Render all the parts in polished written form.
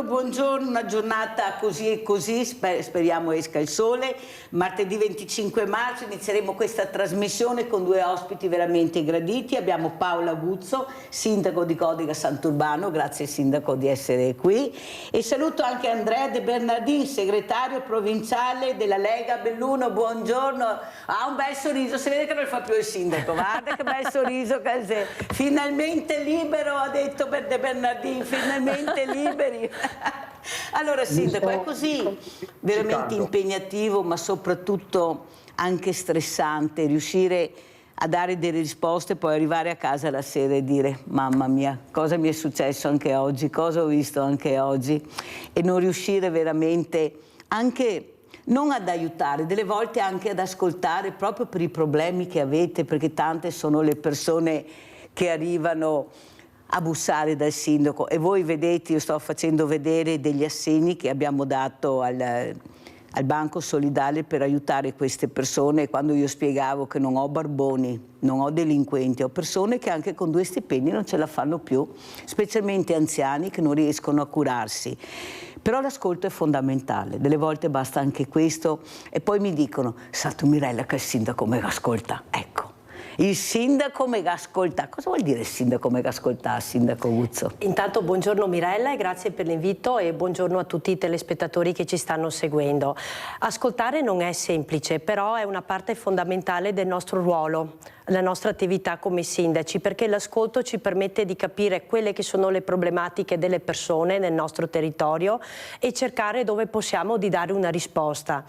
buongiorno, una giornata così e così, speriamo esca il sole. Martedì 25 marzo inizieremo questa trasmissione con due ospiti veramente graditi. Abbiamo Paola Guzzo, sindaco di Codiga Sant'Urbano, grazie sindaco di essere qui. E saluto anche Andrea De Bernardin, segretario provinciale della Lega Belluno, buongiorno. Ha un bel sorriso, si vede che non fa più il sindaco, guarda che bel sorriso, finalmente libero, ha detto De Bernardin, finalmente liberi. Allora sindaco, è così veramente impegnativo ma soprattutto anche stressante riuscire a dare delle risposte e poi arrivare a casa la sera e dire mamma mia, cosa mi è successo anche oggi, cosa ho visto anche oggi, e non riuscire veramente anche non ad aiutare, delle volte anche ad ascoltare proprio per i problemi che avete, perché tante sono le persone che arrivano a bussare dal sindaco. E voi vedete, io sto facendo vedere degli assegni che abbiamo dato al Banco Solidale per aiutare queste persone. Quando io spiegavo che non ho barboni, non ho delinquenti, ho persone che anche con 2 stipendi non ce la fanno più, specialmente anziani che non riescono a curarsi. Però l'ascolto è fondamentale, delle volte basta anche questo e poi mi dicono Santo Mirella che il sindaco me ascolta, ecco. Il sindaco mega ascolta. Cosa vuol dire il sindaco mega ascolta, sindaco Guzzo? Intanto buongiorno Mirella e grazie per l'invito e buongiorno a tutti i telespettatori che ci stanno seguendo. Ascoltare non è semplice, però è una parte fondamentale del nostro ruolo, la nostra attività come sindaci, perché l'ascolto ci permette di capire quelle che sono le problematiche delle persone nel nostro territorio e cercare dove possiamo di dare una risposta.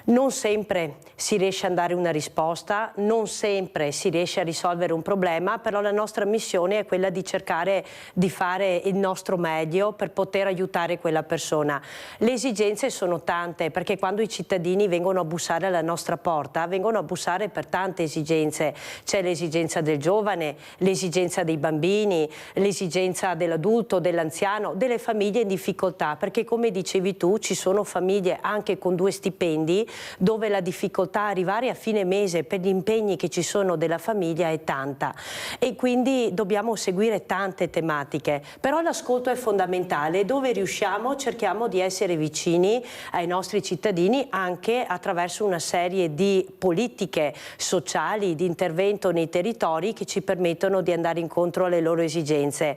Non sempre si riesce a dare una risposta, non sempre si riesce a risolvere un problema, però la nostra missione è quella di cercare di fare il nostro meglio per poter aiutare quella persona. Le esigenze sono tante, perché quando i cittadini vengono a bussare alla nostra porta, vengono a bussare per tante esigenze. C'è l'esigenza del giovane, l'esigenza dei bambini, l'esigenza dell'adulto, dell'anziano, delle famiglie in difficoltà, perché come dicevi tu ci sono famiglie anche con 2 stipendi dove la difficoltà a arrivare a fine mese per gli impegni che ci sono della famiglia è tanta e quindi dobbiamo seguire tante tematiche, però l'ascolto è fondamentale, dove riusciamo cerchiamo di essere vicini ai nostri cittadini anche attraverso una serie di politiche sociali, di intervento nei territori che ci permettono di andare incontro alle loro esigenze.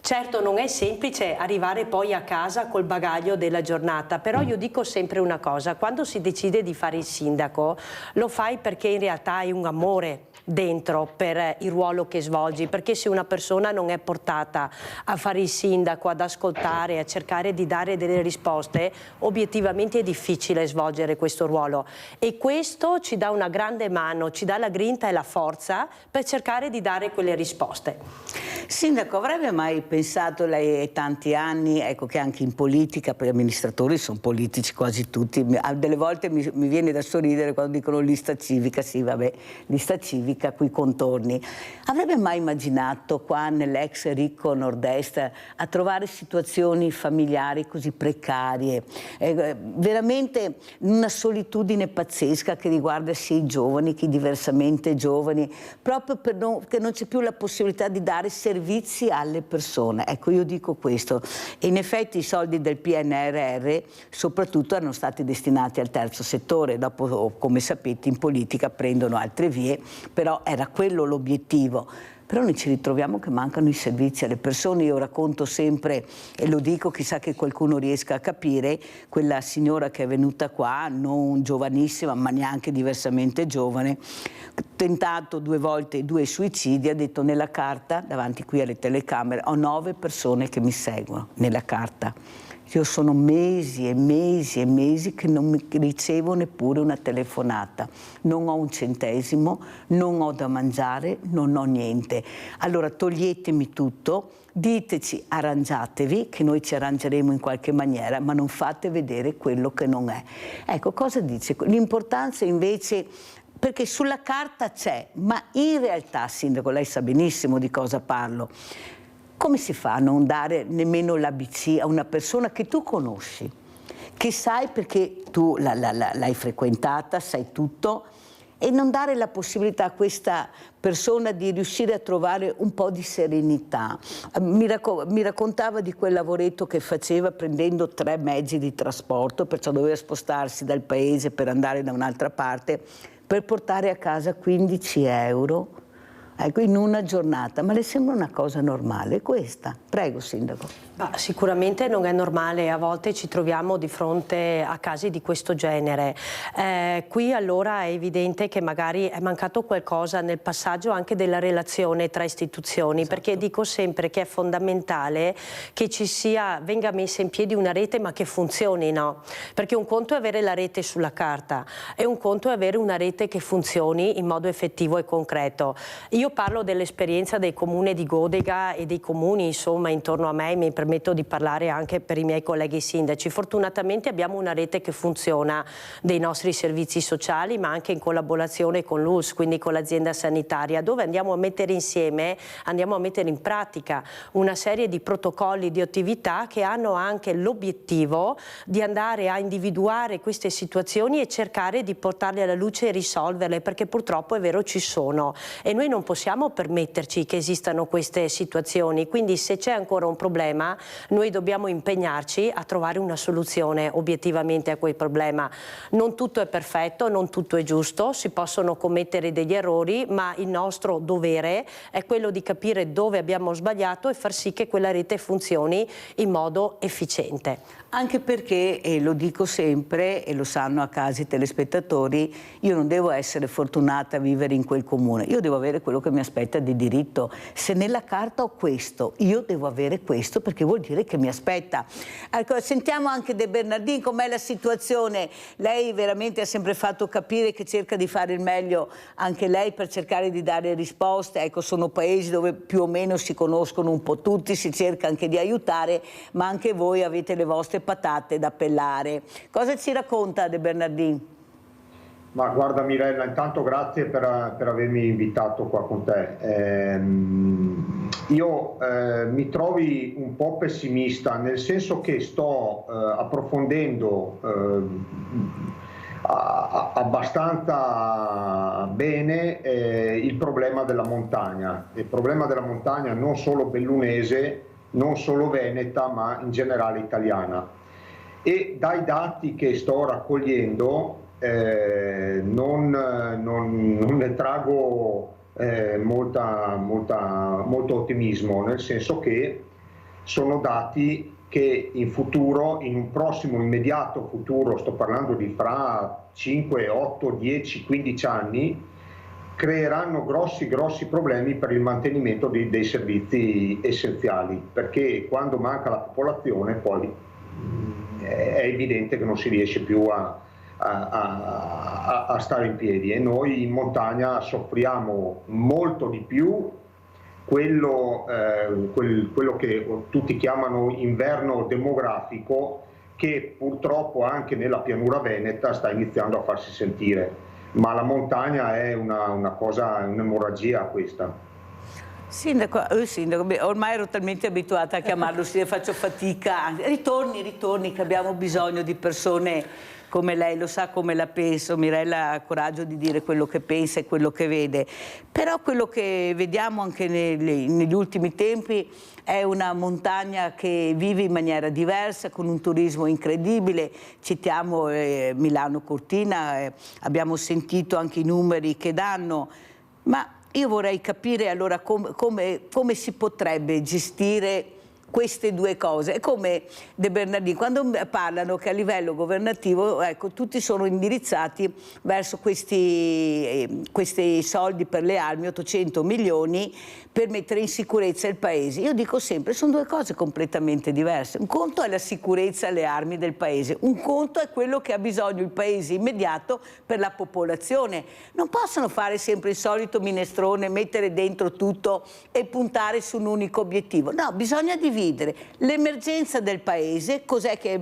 Certo non è semplice arrivare poi a casa col bagaglio della giornata, però io dico sempre una cosa, quando si decide di fare il sindaco lo fai perché in realtà hai un amore dentro per il ruolo che svolgi, perché se una persona non è portata a fare il sindaco, ad ascoltare, a cercare di dare delle risposte, obiettivamente è difficile svolgere questo ruolo e questo ci dà una grande mano, ci dà la grinta e la forza per cercare di dare quelle risposte. Sindaco, avrebbe mai pensato, lei ha tanti anni, ecco che anche in politica, per gli amministratori sono politici quasi tutti, delle volte mi viene da sorridere quando dicono lista civica, sì vabbè, lista civica, quei contorni. Avrebbe mai immaginato qua nell'ex ricco nord-est a trovare situazioni familiari così precarie, veramente una solitudine pazzesca che riguarda sia i giovani che i diversamente giovani, proprio perché non c'è più la possibilità di dare servizi alle persone. Ecco, io dico questo. E in effetti i soldi del PNRR soprattutto erano stati destinati al terzo settore, dopo come sapete in politica prendono altre vie, però era quello l'obiettivo. Però noi ci ritroviamo che mancano i servizi alle persone. Io racconto sempre, e lo dico, chissà che qualcuno riesca a capire, quella signora che è venuta qua, non giovanissima, ma neanche diversamente giovane, tentato 2 volte 2 suicidi, ha detto nella carta, davanti qui alle telecamere, ho 9 persone che mi seguono nella carta. Io sono mesi e mesi e mesi che non mi ricevo neppure una telefonata. Non ho un centesimo, non ho da mangiare, non ho niente. Allora toglietemi tutto, diteci arrangiatevi, che noi ci arrangeremo in qualche maniera, ma non fate vedere quello che non è. Ecco, cosa dice? L'importanza invece, perché sulla carta c'è, ma in realtà, sindaco, lei sa benissimo di cosa parlo, come si fa a non dare nemmeno l'ABC a una persona che tu conosci, che sai perché tu l'hai frequentata, sai tutto, e non dare la possibilità a questa persona di riuscire a trovare un po' di serenità. Mi raccontava di quel lavoretto che faceva prendendo 3 mezzi di trasporto, perciò doveva spostarsi dal paese per andare da un'altra parte, per portare a casa 15 euro, ecco, in una giornata. Ma le sembra una cosa normale questa? Prego, Sindaco. Sicuramente non è normale, a volte ci troviamo di fronte a casi di questo genere. Qui allora è evidente che magari è mancato qualcosa nel passaggio anche della relazione tra istituzioni, esatto. Perché dico sempre che è fondamentale che venga messa in piedi una rete ma che funzioni, no? Perché un conto è avere la rete sulla carta e un conto è avere una rete che funzioni in modo effettivo e concreto. Io parlo dell'esperienza del comune di Godega e dei comuni insomma intorno a me, mi permetto di parlare anche per i miei colleghi sindaci. Fortunatamente abbiamo una rete che funziona dei nostri servizi sociali, ma anche in collaborazione con l'ULSS, quindi con l'azienda sanitaria, dove andiamo a mettere insieme, andiamo a mettere in pratica una serie di protocolli di attività che hanno anche l'obiettivo di andare a individuare queste situazioni e cercare di portarle alla luce e risolverle, perché purtroppo è vero ci sono e noi non possiamo permetterci che esistano queste situazioni, quindi se c'è ancora un problema noi dobbiamo impegnarci a trovare una soluzione obiettivamente a quel problema. Non tutto è perfetto, non tutto è giusto, si possono commettere degli errori, ma il nostro dovere è quello di capire dove abbiamo sbagliato e far sì che quella rete funzioni in modo efficiente. Anche perché, e lo dico sempre, e lo sanno a casa i telespettatori, io non devo essere fortunata a vivere in quel comune, io devo avere quello che mi aspetta di diritto. Se nella carta ho questo, io devo avere questo perché vuol dire che mi aspetta. Ecco, sentiamo anche De Bernardin com'è la situazione. Lei veramente ha sempre fatto capire che cerca di fare il meglio anche lei per cercare di dare risposte. Ecco, sono paesi dove più o meno si conoscono un po' tutti, si cerca anche di aiutare, ma anche voi avete le vostre patate da pellare. Cosa ci racconta De Bernardin? Ma guarda Mirella, intanto grazie per avermi invitato qua con te. Io mi trovi un po' pessimista, nel senso che sto approfondendo abbastanza bene il problema della montagna. Il problema della montagna non solo bellunese, non solo veneta, ma in generale italiana. E dai dati che sto raccogliendo non ne trago molto ottimismo, nel senso che sono dati che in futuro, in un prossimo immediato futuro, sto parlando di fra 5, 8, 10, 15 anni, creeranno grossi problemi per il mantenimento dei servizi essenziali, perché quando manca la popolazione poi è evidente che non si riesce più a stare in piedi, e noi in montagna soffriamo molto di più quello che tutti chiamano inverno demografico, che purtroppo anche nella pianura veneta sta iniziando a farsi sentire. Ma la montagna è un'emorragia questa. Sindaco, ormai ero talmente abituata a chiamarlo, faccio fatica. Ritorni, che abbiamo bisogno di persone come lei, lo sa come la penso. Mirella ha coraggio di dire quello che pensa e quello che vede. Però quello che vediamo anche negli ultimi tempi è una montagna che vive in maniera diversa, con un turismo incredibile. Citiamo Milano Cortina, abbiamo sentito anche i numeri che danno, ma io vorrei capire allora come si potrebbe gestire queste due cose. È come De Bernardin, quando parlano che a livello governativo, ecco, tutti sono indirizzati verso questi soldi per le armi, 800 milioni, per mettere in sicurezza il paese. Io dico sempre, sono due cose completamente diverse. Un conto è la sicurezza e le armi del paese, un conto è quello che ha bisogno il paese immediato per la popolazione. Non possono fare sempre il solito minestrone, mettere dentro tutto e puntare su un unico obiettivo. No, bisogna dividere l'emergenza del paese, cos'è che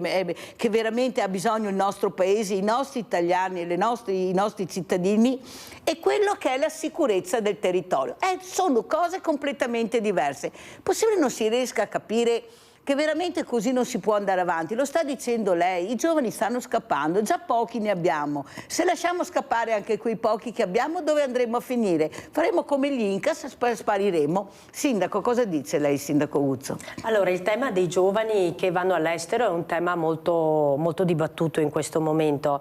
veramente ha bisogno il nostro paese, i nostri italiani, i nostri cittadini, e quello che è la sicurezza del territorio. Sono cose completamente diverse. Possibile non si riesca a capire che veramente così non si può andare avanti. Lo sta dicendo lei, i giovani stanno scappando, già pochi ne abbiamo. Se lasciamo scappare anche quei pochi che abbiamo, dove andremo a finire? Faremo come gli Incas, spariremo. Sindaco, cosa dice lei, Sindaco Uzzo? Allora, il tema dei giovani che vanno all'estero è un tema molto, molto dibattuto in questo momento.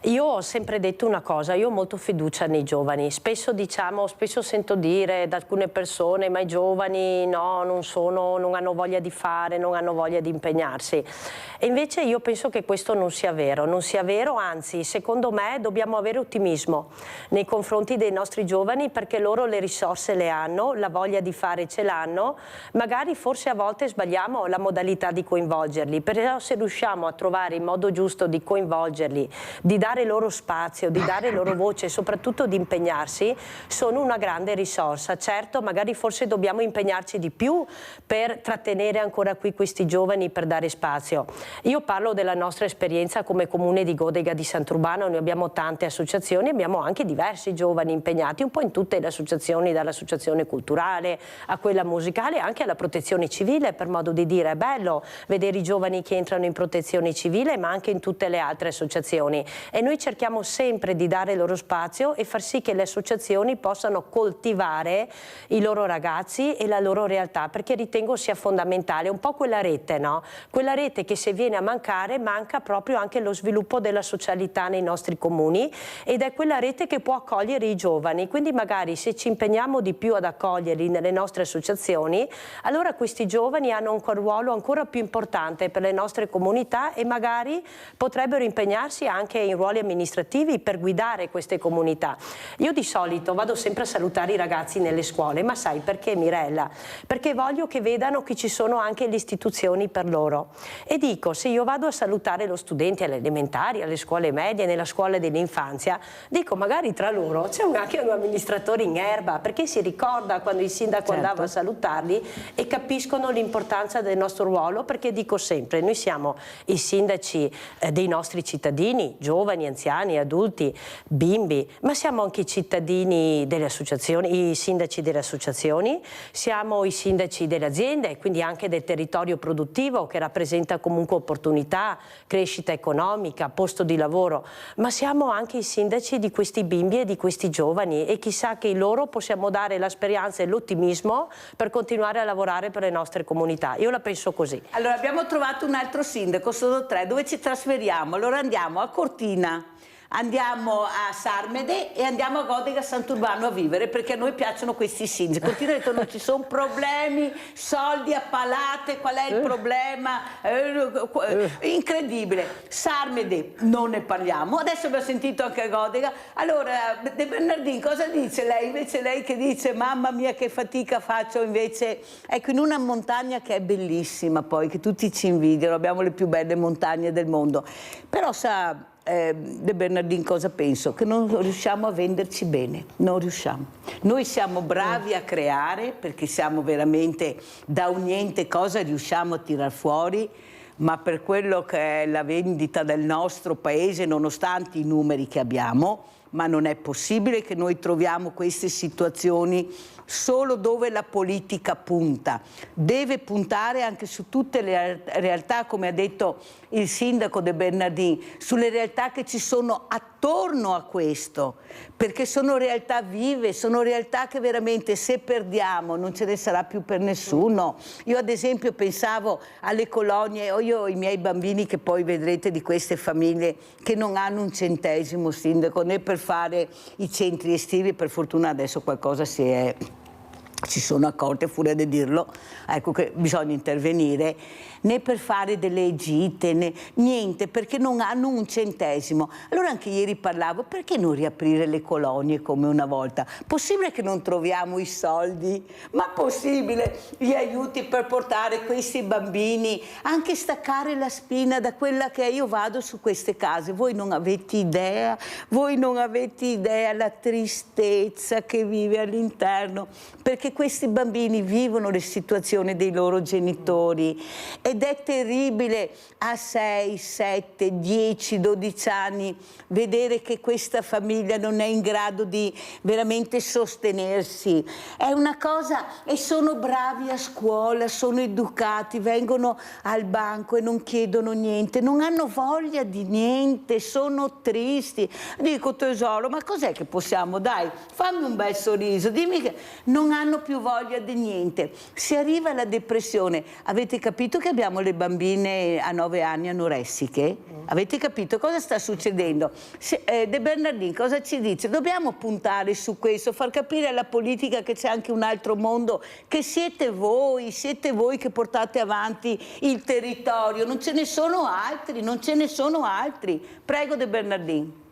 Io ho sempre detto una cosa, io ho molto fiducia nei giovani. Spesso sento dire da alcune persone, ma i giovani no, non hanno voglia di fare, non hanno voglia di impegnarsi. E invece io penso che questo non sia vero, anzi, secondo me dobbiamo avere ottimismo nei confronti dei nostri giovani, perché loro le risorse le hanno, la voglia di fare ce l'hanno, magari forse a volte sbagliamo la modalità di coinvolgerli, però se riusciamo a trovare il modo giusto di coinvolgerli, di dare loro spazio, di dare loro voce e soprattutto di impegnarsi, sono una grande risorsa. Certo, magari forse dobbiamo impegnarci di più per trattenere ancora qui questi giovani, per dare spazio. Io parlo della nostra esperienza come comune di Godega di Sant'Urbano, noi abbiamo tante associazioni, abbiamo anche diversi giovani impegnati un po' in tutte le associazioni, dall'associazione culturale a quella musicale, anche alla protezione civile, per modo di dire. È bello vedere i giovani che entrano in protezione civile, ma anche in tutte le altre associazioni, e noi cerchiamo sempre di dare loro spazio e far sì che le associazioni possano coltivare i loro ragazzi e la loro realtà, perché ritengo sia fondamentale, un po' quella rete, no? Quella rete che se viene a mancare, manca proprio anche lo sviluppo della socialità nei nostri comuni, ed è quella rete che può accogliere i giovani. Quindi magari se ci impegniamo di più ad accoglierli nelle nostre associazioni, allora questi giovani hanno un ruolo ancora più importante per le nostre comunità e magari potrebbero impegnarsi anche in ruoli amministrativi per guidare queste comunità. Io di solito vado sempre a salutare i ragazzi nelle scuole, ma sai perché, Mirella? Perché voglio che vedano che ci sono anche le istituzioni per loro. E dico, se io vado a salutare lo studente alle elementari, alle scuole medie, nella scuola dell'infanzia, dico magari tra loro c'è anche un amministratore in erba, perché si ricorda quando il sindaco andava a salutarli e capiscono l'importanza del nostro ruolo, perché dico sempre, noi siamo i sindaci dei nostri cittadini, giovani, anziani, adulti, bimbi, ma siamo anche i cittadini delle associazioni, i sindaci delle associazioni, siamo i sindaci delle aziende, quindi anche del territorio produttivo che rappresenta comunque opportunità, crescita economica, posto di lavoro, ma siamo anche i sindaci di questi bimbi e di questi giovani, e chissà che loro possiamo dare la speranza e l'ottimismo per continuare a lavorare per le nostre comunità. Io la penso così. Allora abbiamo trovato un altro sindaco, sono 3, dove ci trasferiamo? Allora andiamo a Cortina, andiamo a Sarmede e andiamo a Godega Sant'Urbano a vivere, perché a noi piacciono questi sindaci. Cortina ha detto non ci sono problemi, soldi a palate, qual è il problema? Incredibile. Sarmede non ne parliamo, adesso abbiamo sentito anche a Godega. Allora De Bernardin cosa dice lei? Invece lei che dice mamma mia che fatica faccio, invece ecco, in una montagna che è bellissima, poi che tutti ci invidiano, abbiamo le più belle montagne del mondo, però sa De Bernardin cosa penso? Che non riusciamo a venderci bene, non riusciamo. Noi siamo bravi a creare, perché siamo veramente da un niente cosa riusciamo a tirar fuori, ma per quello che è la vendita del nostro paese, nonostante i numeri che abbiamo, ma non è possibile che noi troviamo queste situazioni solo dove la politica punta. Deve puntare anche su tutte le realtà, come ha detto il sindaco De Bernardin, sulle realtà che ci sono attorno a questo, perché sono realtà vive, sono realtà che veramente se perdiamo non ce ne sarà più per nessuno. Io ad esempio pensavo alle colonie, io ho i miei bambini che poi vedrete di queste famiglie che non hanno un centesimo, sindaco, né per fare i centri estivi, per fortuna adesso qualcosa ci sono accorte, furia di dirlo, ecco che bisogna intervenire, né per fare delle gite, né niente, perché non hanno un centesimo. Allora anche ieri parlavo, perché non riaprire le colonie come una volta? Possibile che non troviamo i soldi? Ma possibile gli aiuti per portare questi bambini, anche staccare la spina da quella che è, io vado su queste case, voi non avete idea la tristezza che vive all'interno, perché questi bambini vivono le situazioni dei loro genitori ed è terribile a 6, 7, 10, 12 anni vedere che questa famiglia non è in grado di veramente sostenersi. È una cosa, e sono bravi a scuola, sono educati, vengono al banco e non chiedono niente, non hanno voglia di niente, sono tristi. Dico, tesoro, ma cos'è che possiamo? Dai, fammi un bel sorriso, dimmi che non hanno più voglia di niente. Si arriva alla depressione. Avete capito che abbiamo le bambine a 9 anni anoressiche? Avete capito cosa sta succedendo? De Bernardin cosa ci dice? Dobbiamo puntare su questo, far capire alla politica che c'è anche un altro mondo, che siete voi che portate avanti il territorio, non ce ne sono altri, non ce ne sono altri. Prego De Bernardin.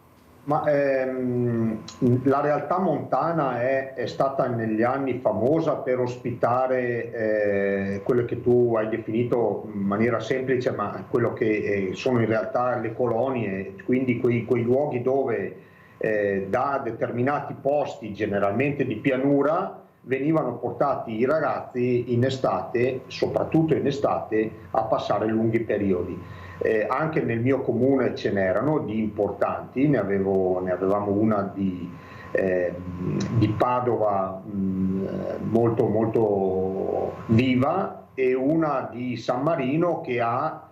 Ma la realtà montana è stata negli anni famosa per ospitare quello che tu hai definito in maniera semplice, ma quello che sono in realtà le colonie, quindi quei luoghi dove da determinati posti, generalmente di pianura, venivano portati i ragazzi in estate, soprattutto in estate, a passare lunghi periodi. Anche nel mio comune ce n'erano di importanti, ne avevamo una di Padova molto molto viva e una di San Marino che ha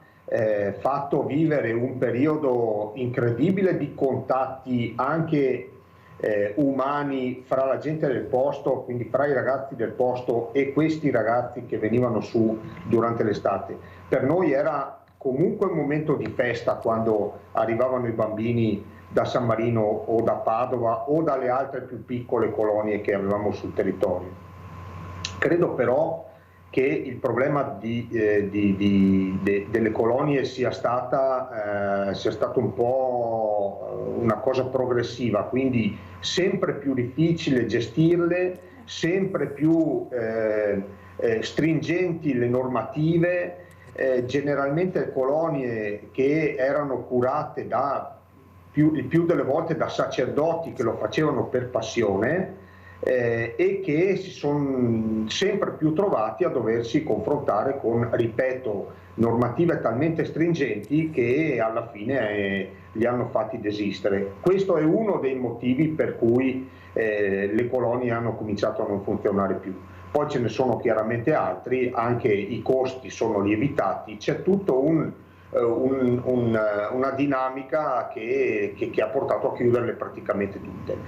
fatto vivere un periodo incredibile di contatti anche umani fra la gente del posto, quindi fra i ragazzi del posto e questi ragazzi che venivano su durante l'estate. Per noi era comunque un momento di festa quando arrivavano i bambini da San Marino o da Padova o dalle altre più piccole colonie che avevamo sul territorio. Credo però che il problema delle colonie sia stato un po' una cosa progressiva, quindi sempre più difficile gestirle, sempre più stringenti le normative. Generalmente colonie che erano curate il più delle volte da sacerdoti che lo facevano per passione e che si sono sempre più trovati a doversi confrontare con, ripeto, normative talmente stringenti che alla fine li hanno fatti desistere. Questo è uno dei motivi per cui le colonie hanno cominciato a non funzionare più. Poi ce ne sono chiaramente altri, anche i costi sono lievitati, c'è tutto una dinamica che ha portato a chiuderle praticamente tutte.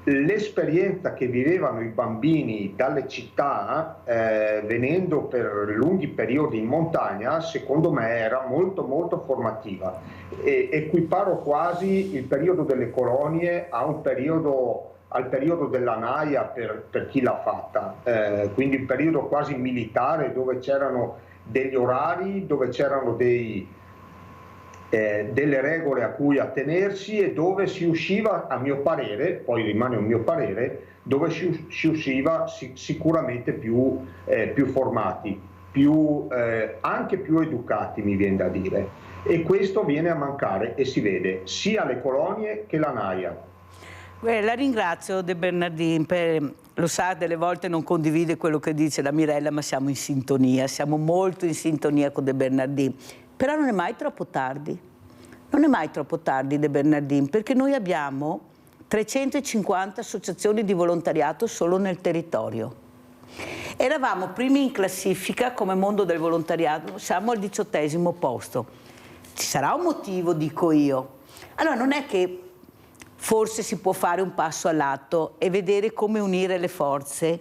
L'esperienza che vivevano i bambini dalle città venendo per lunghi periodi in montagna, secondo me era molto molto formativa. Equiparo quasi il periodo delle colonie al periodo della Naia per chi l'ha fatta, quindi un periodo quasi militare dove c'erano degli orari, dove c'erano delle regole a cui attenersi e dove si usciva, a mio parere, poi rimane un mio parere, dove si usciva sicuramente più formati, anche più educati, mi viene da dire. E questo viene a mancare e si vede sia alle colonie che la Naia. La ringrazio De Bernardin, lo sa, delle volte non condivide quello che dice la Mirella, ma siamo in sintonia, siamo molto in sintonia con De Bernardin. Però non è mai troppo tardi, non è mai troppo tardi De Bernardin, perché noi abbiamo 350 associazioni di volontariato solo nel territorio. Eravamo primi in classifica come mondo del volontariato, siamo al 18° posto. Ci sarà un motivo, dico io. Allora non è che forse si può fare un passo all'atto e vedere come unire le forze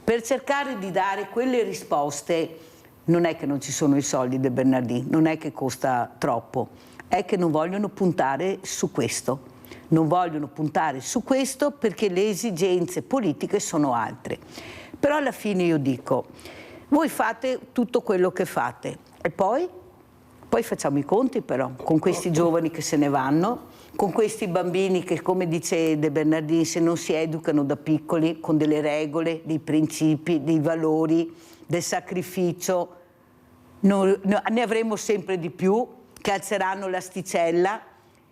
per cercare di dare quelle risposte. Non è che non ci sono i soldi De Bernardin, non è che costa troppo, è che non vogliono puntare su questo. Non vogliono puntare su questo perché le esigenze politiche sono altre. Però alla fine io dico, voi fate tutto quello che fate e poi facciamo i conti però con questi giovani che se ne vanno, con questi bambini che, come dice De Bernardin, se non si educano da piccoli con delle regole, dei principi, dei valori, del sacrificio, ne avremo sempre di più, che alzeranno l'asticella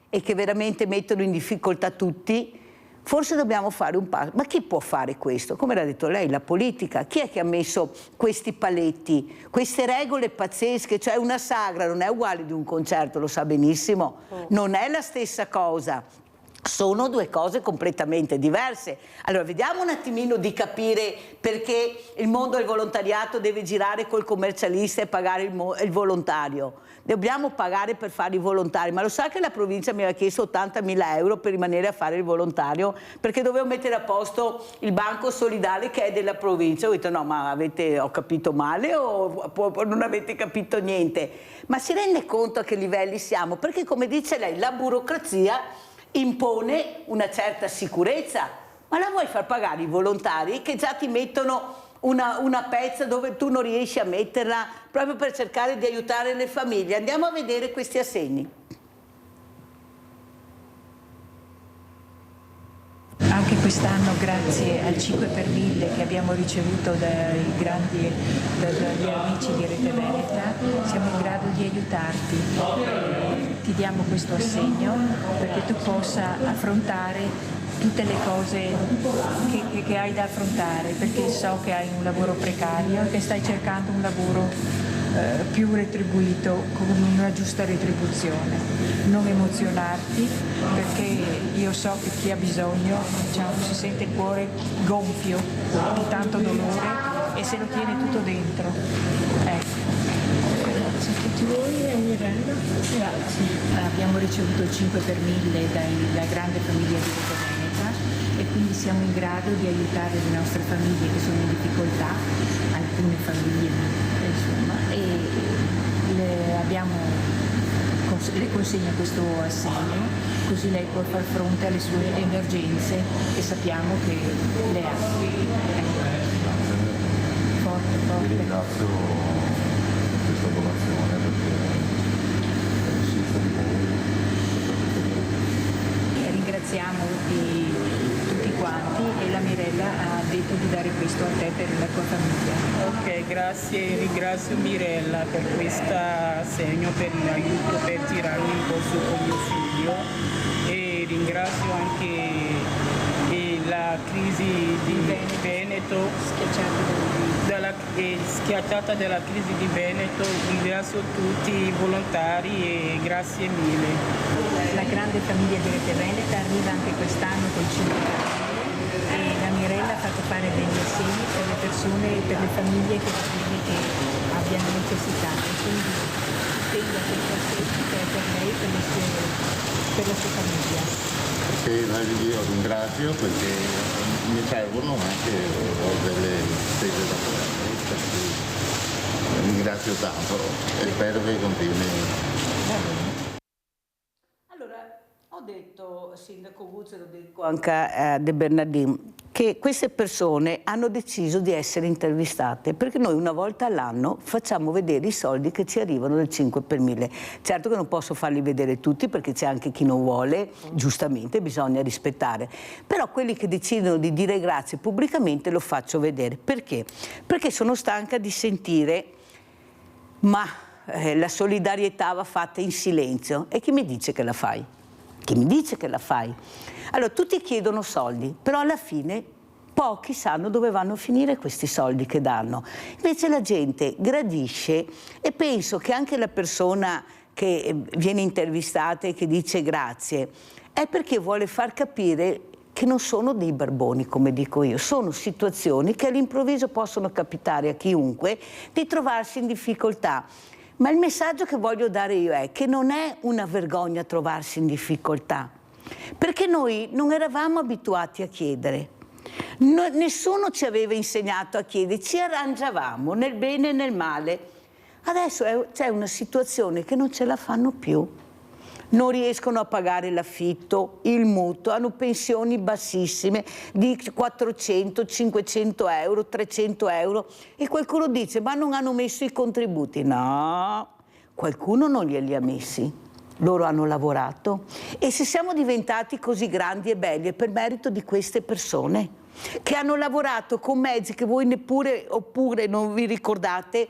e che veramente mettono in difficoltà tutti. Forse dobbiamo fare un passo. Ma chi può fare questo? Come l'ha detto lei, la politica. Chi è che ha messo questi paletti, queste regole pazzesche? Cioè una sagra non è uguale di un concerto, lo sa benissimo. Non è la stessa cosa. Sono due cose completamente diverse. Allora vediamo un attimino di capire perché il mondo del volontariato deve girare col commercialista e pagare il volontario. Dobbiamo pagare per fare i volontari, ma lo sa che la provincia mi aveva chiesto 80.000 euro per rimanere a fare il volontario perché dovevo mettere a posto il banco solidale che è della provincia. Ho detto no, ma ho capito male o non avete capito niente? Ma si rende conto a che livelli siamo? Perché come dice lei, la burocrazia impone una certa sicurezza, ma la vuoi far pagare i volontari che già ti mettono una pezza dove tu non riesci a metterla proprio per cercare di aiutare le famiglie? Andiamo a vedere questi assegni. Anche quest'anno, grazie al 5 per 1000 che abbiamo ricevuto dagli amici di Rete Veneta, siamo in grado di aiutarti. Ti diamo questo assegno perché tu possa affrontare tutte le cose che hai da affrontare, perché so che hai un lavoro precario e che stai cercando un lavoro più retribuito, con una giusta retribuzione. Non emozionarti, perché io so che chi ha bisogno, diciamo, si sente il cuore gonfio di tanto dolore e se lo tiene tutto dentro. Ecco. Grazie a tutti voi e Mirella. Grazie. Abbiamo ricevuto il 5 per 1000 dalla grande famiglia di Rete Veneta e quindi siamo in grado di aiutare le nostre famiglie che sono in difficoltà, alcune famiglie insomma, e le consegna questo assegno, così lei può far fronte alle sue emergenze che sappiamo che le ha. Forte, forte. Vi ringrazio per questa donazione perché senza di voi. Ringraziamo tutti quanti e la Mirella ha detto di dare questo a te per la tua famiglia. Ok, grazie, ringrazio Mirella per questo assegno, per l'aiuto per tirarmi un po' su con mio figlio e ringrazio anche la crisi di Veneto, schiacciata dalla crisi di Veneto, ringrazio tutti i volontari e grazie mille. La grande famiglia di Rete Veneta arriva anche quest'anno col 5 e la Mirella ha fatto fare degli assegni per le persone, per le famiglie che abbiano necessità e quindi tengo questo assegno che è per lei, per la sua famiglia. Che io ringrazio perché mi servono anche, ho delle spese da fare, per cui ringrazio tanto e spero che continui. Allora, ho detto, Sindaco Guzzi, lo dico anche a De Bernardin, che queste persone hanno deciso di essere intervistate perché noi una volta all'anno facciamo vedere i soldi che ci arrivano del 5 per 1000. Certo che non posso farli vedere tutti perché c'è anche chi non vuole, giustamente bisogna rispettare, però quelli che decidono di dire grazie pubblicamente lo faccio vedere. Perché? Perché sono stanca di sentire ma la solidarietà va fatta in silenzio. E chi mi dice che la fai? Chi mi dice che la fai? Allora, tutti chiedono soldi, però alla fine pochi sanno dove vanno a finire questi soldi che danno. Invece la gente gradisce e penso che anche la persona che viene intervistata e che dice grazie è perché vuole far capire che non sono dei barboni, come dico io, sono situazioni che all'improvviso possono capitare a chiunque di trovarsi in difficoltà. Ma il messaggio che voglio dare io è che non è una vergogna trovarsi in difficoltà, perché noi non eravamo abituati a chiedere, nessuno ci aveva insegnato a chiedere, ci arrangiavamo nel bene e nel male. Adesso c'è una situazione che non ce la fanno più, non riescono a pagare l'affitto, il mutuo, hanno pensioni bassissime di 400, 500 euro, 300 euro e qualcuno dice ma non hanno messo i contributi. No, qualcuno non glieli ha messi, loro hanno lavorato e se siamo diventati così grandi e belli è per merito di queste persone che hanno lavorato con mezzi che voi neppure oppure non vi ricordate,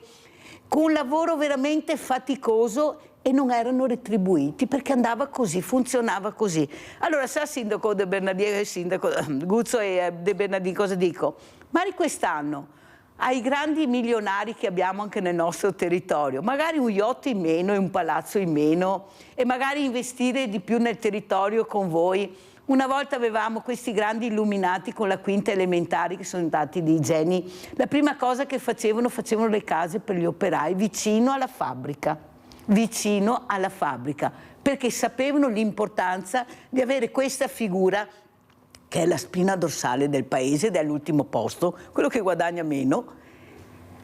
con un lavoro veramente faticoso e non erano retribuiti perché andava così, funzionava così. Allora sa sindaco De Bernardini, sindaco Guzzo e De Bernardini, cosa dico? Magari quest'anno ai grandi milionari che abbiamo anche nel nostro territorio, magari un yacht in meno e un palazzo in meno e magari investire di più nel territorio con voi. Una volta avevamo questi grandi illuminati con la quinta elementare che sono stati dei geni. La prima cosa che facevano le case per gli operai vicino alla fabbrica, perché sapevano l'importanza di avere questa figura che è la spina dorsale del paese ed è all'ultimo posto, quello che guadagna meno,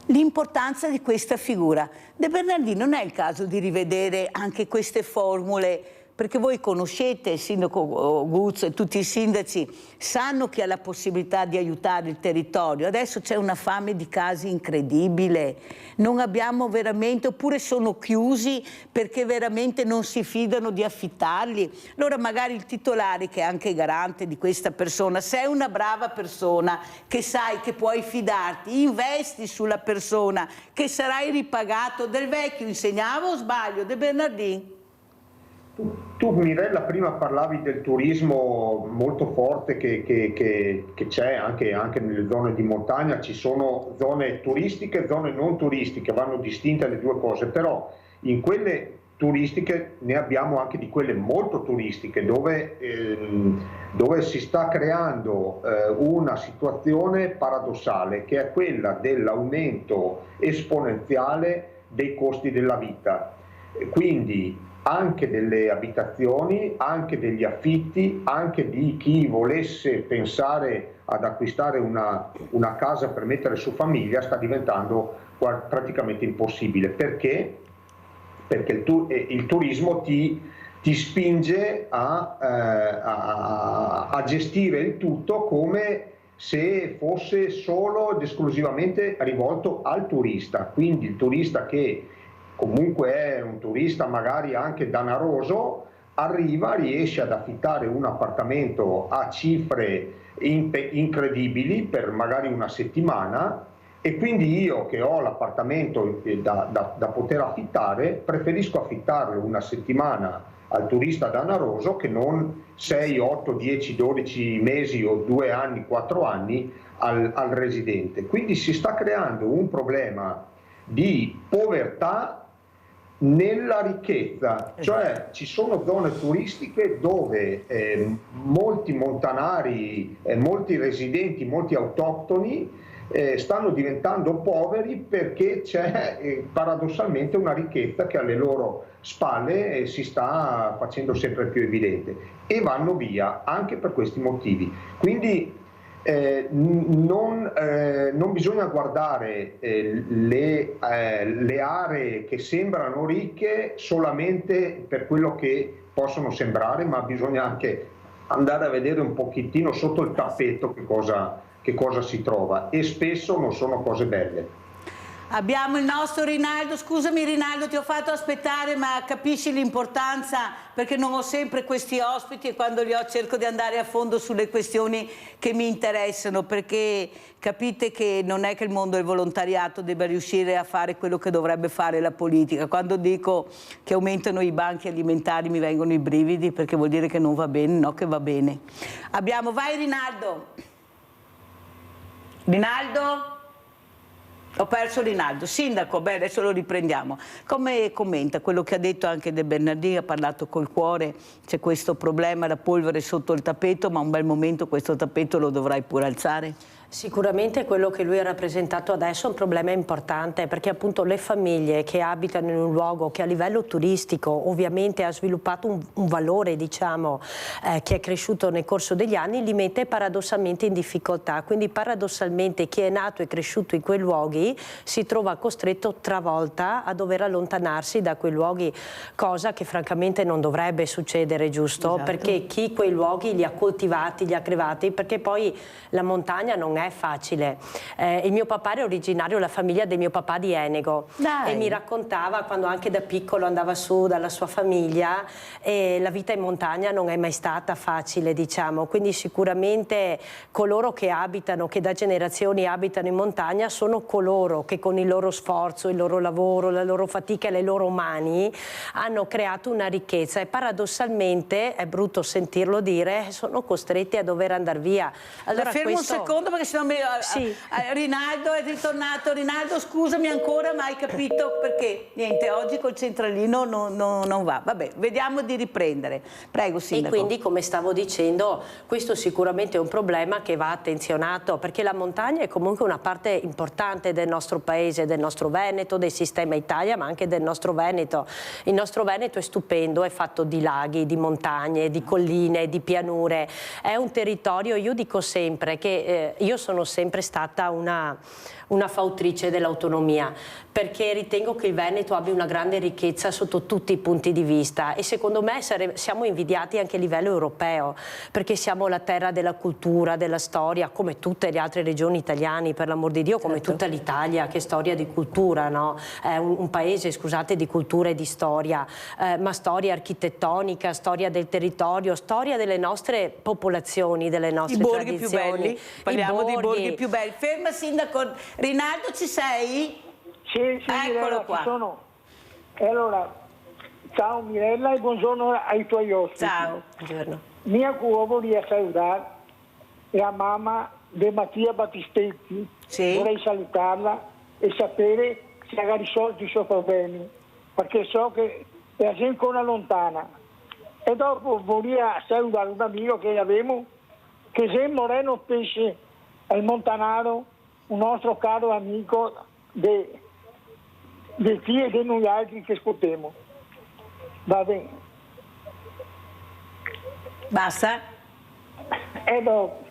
l'importanza di questa figura. De Bernardini, non è il caso di rivedere anche queste formule, perché voi conoscete il sindaco Guzzo e tutti i sindaci sanno che ha la possibilità di aiutare il territorio. Adesso c'è una fame di casi incredibile, non abbiamo veramente, oppure sono chiusi perché veramente non si fidano di affittarli. Allora magari il titolare, che è anche garante di questa persona, se è una brava persona che sai che puoi fidarti, investi sulla persona che sarai ripagato. Del Vecchio insegnava o sbaglio, De Bernardini? Tu Mirella prima parlavi del turismo molto forte che c'è anche nelle zone di montagna, ci sono zone turistiche e zone non turistiche, vanno distinte le due cose, però in quelle turistiche ne abbiamo anche di quelle molto turistiche dove si sta creando una situazione paradossale che è quella dell'aumento esponenziale dei costi della vita, quindi anche delle abitazioni, anche degli affitti, anche di chi volesse pensare ad acquistare una casa per mettere su famiglia sta diventando praticamente impossibile. Perché? Perché il turismo ti spinge a gestire il tutto come se fosse solo ed esclusivamente rivolto al turista, quindi il turista che comunque è un turista magari anche danaroso, arriva, riesce ad affittare un appartamento a cifre incredibili per magari una settimana e quindi io che ho l'appartamento da poter affittare preferisco affittarlo una settimana al turista danaroso che non 6, 8, 10, 12 mesi o 2 anni, 4 anni al residente. Quindi si sta creando un problema di povertà nella ricchezza, cioè ci sono zone turistiche dove molti montanari, molti residenti, molti autoctoni stanno diventando poveri perché c'è paradossalmente una ricchezza che alle loro spalle si sta facendo sempre più evidente e vanno via anche per questi motivi. Quindi non bisogna guardare le aree che sembrano ricche solamente per quello che possono sembrare, ma bisogna anche andare a vedere un pochettino sotto il tappeto che cosa si trova e spesso non sono cose belle. Abbiamo il nostro Rinaldo, scusami Rinaldo ti ho fatto aspettare ma capisci l'importanza perché non ho sempre questi ospiti e quando li ho cerco di andare a fondo sulle questioni che mi interessano perché capite che non è che il mondo del volontariato debba riuscire a fare quello che dovrebbe fare la politica. Quando dico che aumentano i banchi alimentari mi vengono i brividi perché vuol dire che non va bene, no che va bene. Abbiamo, vai Rinaldo. Rinaldo? Ho perso Rinaldo. Sindaco, beh, adesso lo riprendiamo. Come commenta quello che ha detto anche De Bernardini, ha parlato col cuore, c'è questo problema, la polvere sotto il tappeto, ma un bel momento questo tappeto lo dovrai pure alzare? Sicuramente quello che lui ha rappresentato adesso è un problema importante perché appunto le famiglie che abitano in un luogo che a livello turistico ovviamente ha sviluppato un valore diciamo che è cresciuto nel corso degli anni li mette paradossalmente in difficoltà, quindi paradossalmente chi è nato e cresciuto in quei luoghi si trova costretto travolta a dover allontanarsi da quei luoghi, cosa che francamente non dovrebbe succedere, giusto? Esatto. Perché chi quei luoghi li ha coltivati, li ha crevati, perché poi la montagna non è facile. Il mio papà era originario, la famiglia del mio papà di Enego. Dai. E mi raccontava quando anche da piccolo andava su dalla sua famiglia e la vita in montagna non è mai stata facile, diciamo. Quindi sicuramente coloro che abitano, che da generazioni abitano in montagna, sono coloro che con il loro sforzo, il loro lavoro, la loro fatica e le loro mani hanno creato una ricchezza e paradossalmente, è brutto sentirlo dire, sono costretti a dover andare via. Allora, fermo un secondo perché sennò Sì. Rinaldo è ritornato. Rinaldo, scusami ancora, ma hai capito perché? Niente, oggi col centralino non va. Vabbè, vediamo di riprendere. Prego, Sindaco. E quindi, come stavo dicendo, questo sicuramente è un problema che va attenzionato, perché la montagna è comunque una parte importante del nostro paese, del nostro Veneto, del sistema Italia, ma anche del nostro Veneto. Il nostro Veneto è stupendo, è fatto di laghi, di montagne, di colline, di pianure. È un territorio, io dico sempre che io sono sempre stata una fautrice dell'autonomia, perché ritengo che il Veneto abbia una grande ricchezza sotto tutti i punti di vista e secondo me siamo invidiati anche a livello europeo, perché siamo la terra della cultura, della storia, come tutte le altre regioni italiane, per l'amor di Dio, come Certo. tutta l'Italia, che è storia di cultura, no? È un paese, scusate, di cultura e di storia, ma storia architettonica, storia del territorio, storia delle nostre popolazioni, delle nostre I borghi più tradizioni. belli, parliamo dei borghi più belli. Ferma, Sindaco. Rinaldo, ci sei? Sì, Eccolo Mirella, qua. ci sono. E allora, ciao Mirella e buongiorno ai tuoi ospiti. Ciao. Buongiorno. Mia vorrei salutare la mamma di Mattia Battistetti. Sì. Vorrei salutarla e sapere se ha risolto i suoi problemi, perché so che è ancora lontana. E dopo vorrei salutare un amico che abbiamo, che è Moreno Pesce, al Montanaro, un nostro caro amico di chi e di noi altri che ascoltiamo. Va bene. Basta? E dopo,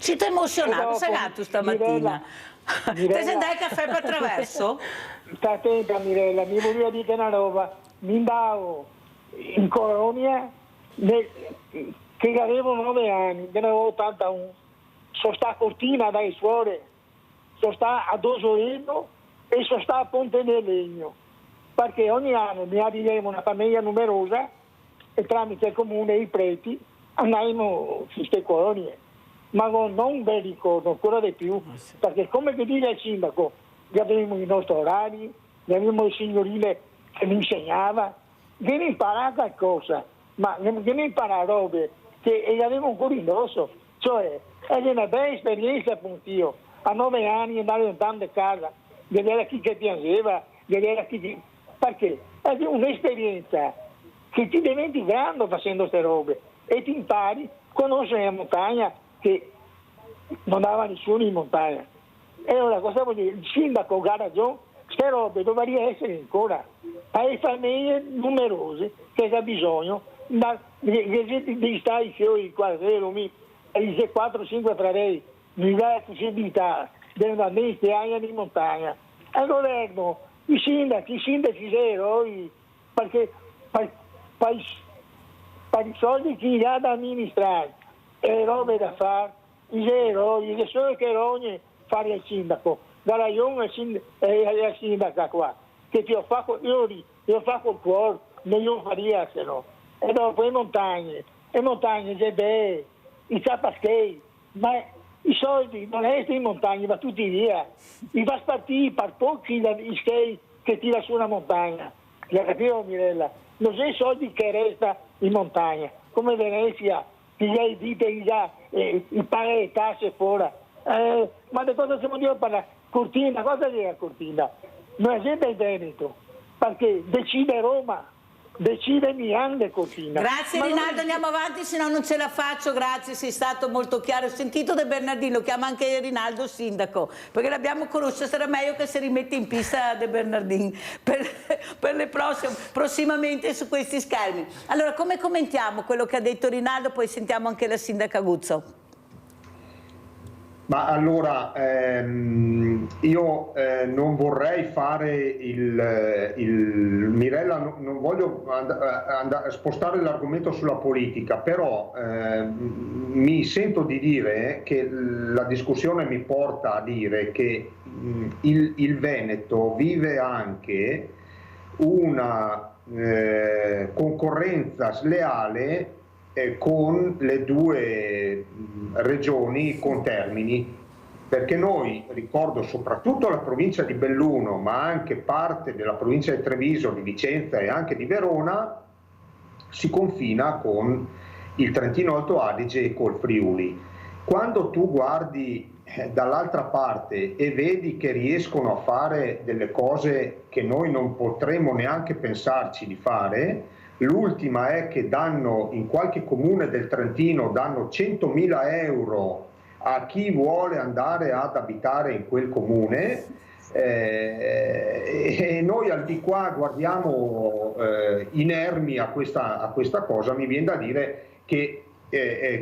Siete emozionato, sei nato stamattina. Mirella. Te sei andato al caffè per attraverso? sta attenta Mirella, mi volevo dire una roba. Mi andavo in colonia che avevo 9 anni, ne avevo 81. Sono sta a Cortina dai suore, sono sta a Dosorino e sono sta a Ponte del Legno, perché ogni anno ne abbiamo una famiglia numerosa e tramite il comune e i preti andavamo su queste colonie. Ma non un bel ricordo, ancora di più, perché come che dice il sindaco, avevamo i nostri orari, avevamo il signorile che mi insegnava, viene imparare qualcosa, ma viene imparare robe che avevo ancora indosso, cioè è una bella esperienza appunto io, a 9 anni andare lontano da casa, vedere chi che piangeva, vedere chi perché è un'esperienza che ti diventi grande facendo queste robe e ti impari a conoscere la montagna che non dava nessuno in montagna. E allora cosa vuol dire? Il sindaco ha ragione, queste robe dovrebbero essere ancora alle famiglie numerose che ha bisogno di stare i quadri, 4-5 fratelli, di dare possibilità delle bambine che hanno in montagna. Al governo, i sindaci zero, perché per i soldi che ha da amministrare e le robe da fare, i zero, le sole che rogne fare il sindaco, dalla Ion e la sindaca qua, che io faccio col cuore, non io faria se no. E dopo le montagne, c'è beh, i ciapaschei, ma i soldi non restano in montagna, va tutti via. I va spartiti per pochi i skei che tira su una montagna. La capivo Mirella? Non c'è soldi che resta in montagna, come Venezia, che gli dite il paga le tasse fuori. Ma di cosa stiamo dire per la Cortina? Cosa è la Cortina? Non è sempre il Veneto, perché decide Roma. Decide Milano e Cortina. Grazie Rinaldo, andiamo avanti, se no non ce la faccio, grazie, sei stato molto chiaro. Ho sentito De Bernardino, chiama anche Rinaldo sindaco, perché l'abbiamo conosciuto, sarà meglio che si rimette in pista De Bernardino per le prossimamente su questi schermi. Allora, come commentiamo quello che ha detto Rinaldo, poi sentiamo anche la sindaca Guzzo. Ma allora, Io non vorrei fare Mirella, non voglio spostare l'argomento sulla politica, però mi sento di dire che la discussione mi porta a dire che il Veneto vive anche una concorrenza sleale con le due regioni contermini. Perché noi, ricordo soprattutto la provincia di Belluno, ma anche parte della provincia di Treviso, di Vicenza e anche di Verona, si confina con il Trentino Alto Adige e col Friuli. Quando tu guardi dall'altra parte e vedi che riescono a fare delle cose che noi non potremmo neanche pensarci di fare, l'ultima è che danno, in qualche comune del Trentino, danno 100.000 euro a chi vuole andare ad abitare in quel comune, e noi al di qua guardiamo inermi a questa cosa. Mi viene da dire che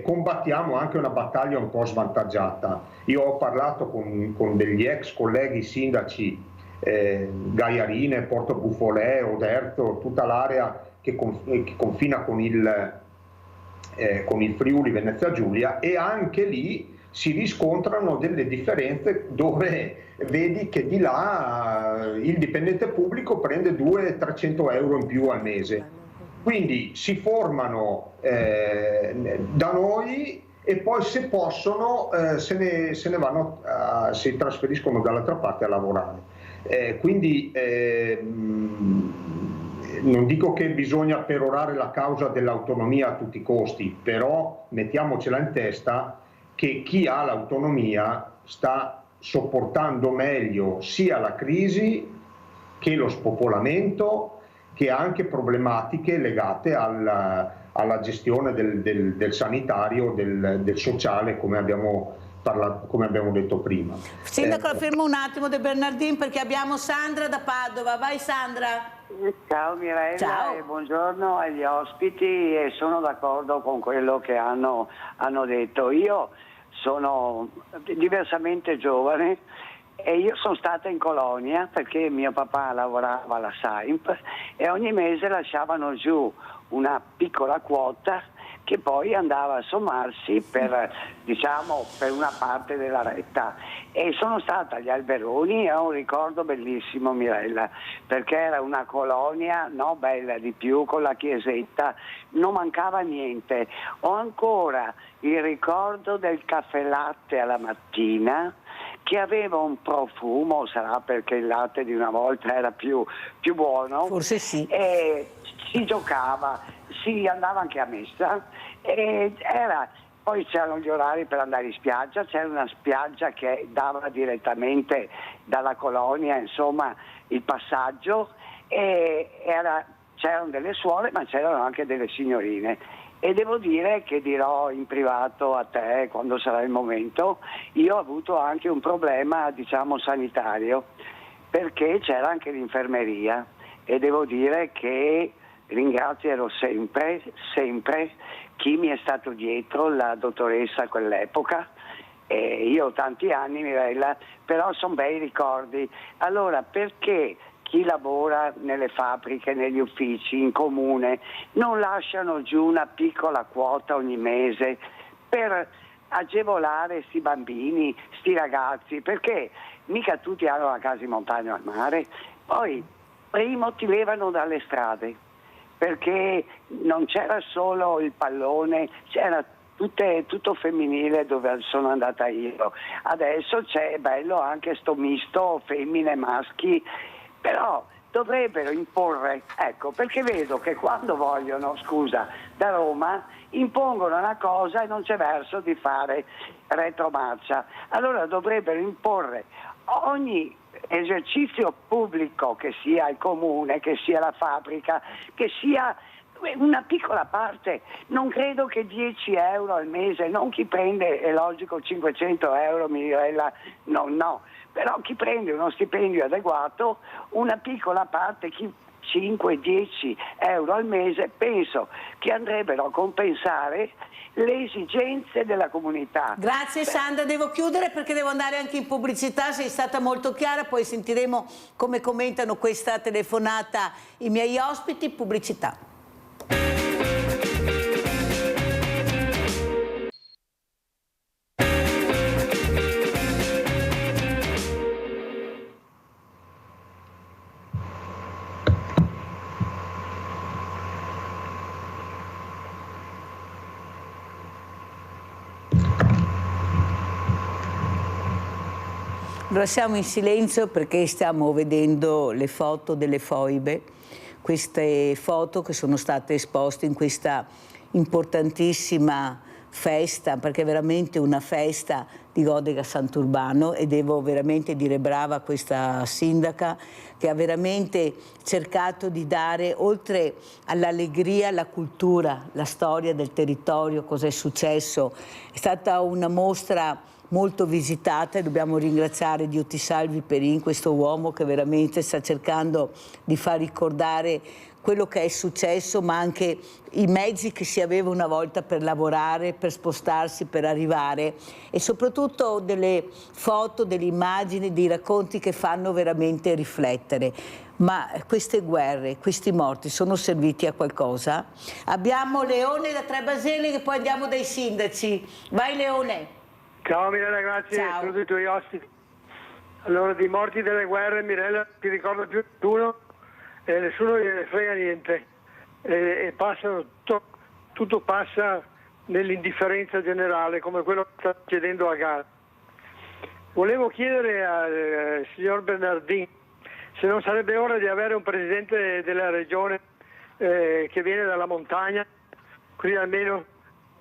combattiamo anche una battaglia un po' svantaggiata. Io ho parlato con degli ex colleghi sindaci, Gaiarine, Porto Buffolè, Oderzo, tutta l'area che confina con il Friuli Venezia Giulia, e anche lì si riscontrano delle differenze dove vedi che di là il dipendente pubblico prende 200-300 euro in più al mese. Quindi si formano da noi e poi, se possono, se ne vanno, si trasferiscono dall'altra parte a lavorare. Quindi non dico che bisogna perorare la causa dell'autonomia a tutti i costi, però mettiamocela in testa che chi ha l'autonomia sta sopportando meglio sia la crisi che lo spopolamento, che anche problematiche legate alla gestione del sanitario, del sociale, come abbiamo detto prima. Sindaco, fermo un attimo De Bernardin, perché abbiamo Sandra da Padova. Vai Sandra. Ciao Mirella. Ciao. E buongiorno agli ospiti, e sono d'accordo con quello che hanno detto. Io sono diversamente giovane e io sono stata in colonia perché mio papà lavorava alla Saimp e ogni mese lasciavano giù una piccola quota che poi andava a sommarsi per una parte della retta. E sono stata agli Alberoni e ho un ricordo bellissimo, Mirella, perché era una colonia bella di più, con la chiesetta, non mancava niente. Ho ancora il ricordo del caffè latte alla mattina, che aveva un profumo, sarà perché il latte di una volta era più buono. Forse sì. E si giocava, si andava anche a messa, e poi c'erano gli orari per andare in spiaggia, c'era una spiaggia che dava direttamente dalla colonia, insomma, il passaggio, e c'erano delle suore, ma c'erano anche delle signorine. E devo dire che dirò in privato a te quando sarà il momento, io ho avuto anche un problema, sanitario, perché c'era anche l'infermeria, e devo dire che ringrazierò sempre chi mi è stato dietro, la dottoressa a quell'epoca. Io ho tanti anni, Mirella, però sono bei ricordi. Allora, perché chi lavora nelle fabbriche, negli uffici, in comune, non lasciano giù una piccola quota ogni mese per agevolare sti bambini, sti ragazzi? Perché mica tutti hanno la casa in montagna al mare. Poi primo ti levano dalle strade, perché non c'era solo il pallone, c'era tutto femminile dove sono andata io. Adesso c'è bello anche sto misto femmine, maschi, però dovrebbero imporre, ecco, perché vedo che quando vogliono, da Roma, impongono una cosa e non c'è verso di fare retromarcia. Allora dovrebbero imporre ogni esercizio pubblico, che sia il comune, che sia la fabbrica, che sia una piccola parte. Non credo che 10 euro al mese, non chi prende, è logico, 500 euro, Mirella, no, però chi prende uno stipendio adeguato, una piccola parte, chi 5-10 euro al mese, penso che andrebbero a compensare le esigenze della comunità. Grazie Sandra, devo chiudere perché devo andare anche in pubblicità, sei stata molto chiara, poi sentiremo come commentano questa telefonata i miei ospiti. Pubblicità. Allora siamo in silenzio perché stiamo vedendo le foto delle foibe, queste foto che sono state esposte in questa importantissima festa, perché è veramente una festa di Godega Sant'Urbano, e devo veramente dire brava a questa sindaca che ha veramente cercato di dare, oltre all'allegria, la cultura, la storia del territorio, cosa è successo. È stata una mostra molto visitata e dobbiamo ringraziare Dio ti salvi Perin, questo uomo che veramente sta cercando di far ricordare quello che è successo, ma anche i mezzi che si aveva una volta per lavorare, per spostarsi, per arrivare, e soprattutto delle foto, delle immagini, dei racconti che fanno veramente riflettere. Ma queste guerre, questi morti sono serviti a qualcosa? Abbiamo Leone da Trebasele, che poi andiamo dai sindaci. Vai Leone. Ciao Mirella, grazie. Ciao. Saluto i tuoi ospiti. Allora, dei morti delle guerre, Mirella, ti ricordo più nessuno, nessuno gliene frega niente, e passano, tutto passa nell'indifferenza generale, come quello che sta succedendo a Gaza. Volevo chiedere al signor Bernardin se non sarebbe ora di avere un presidente della regione che viene dalla montagna, così almeno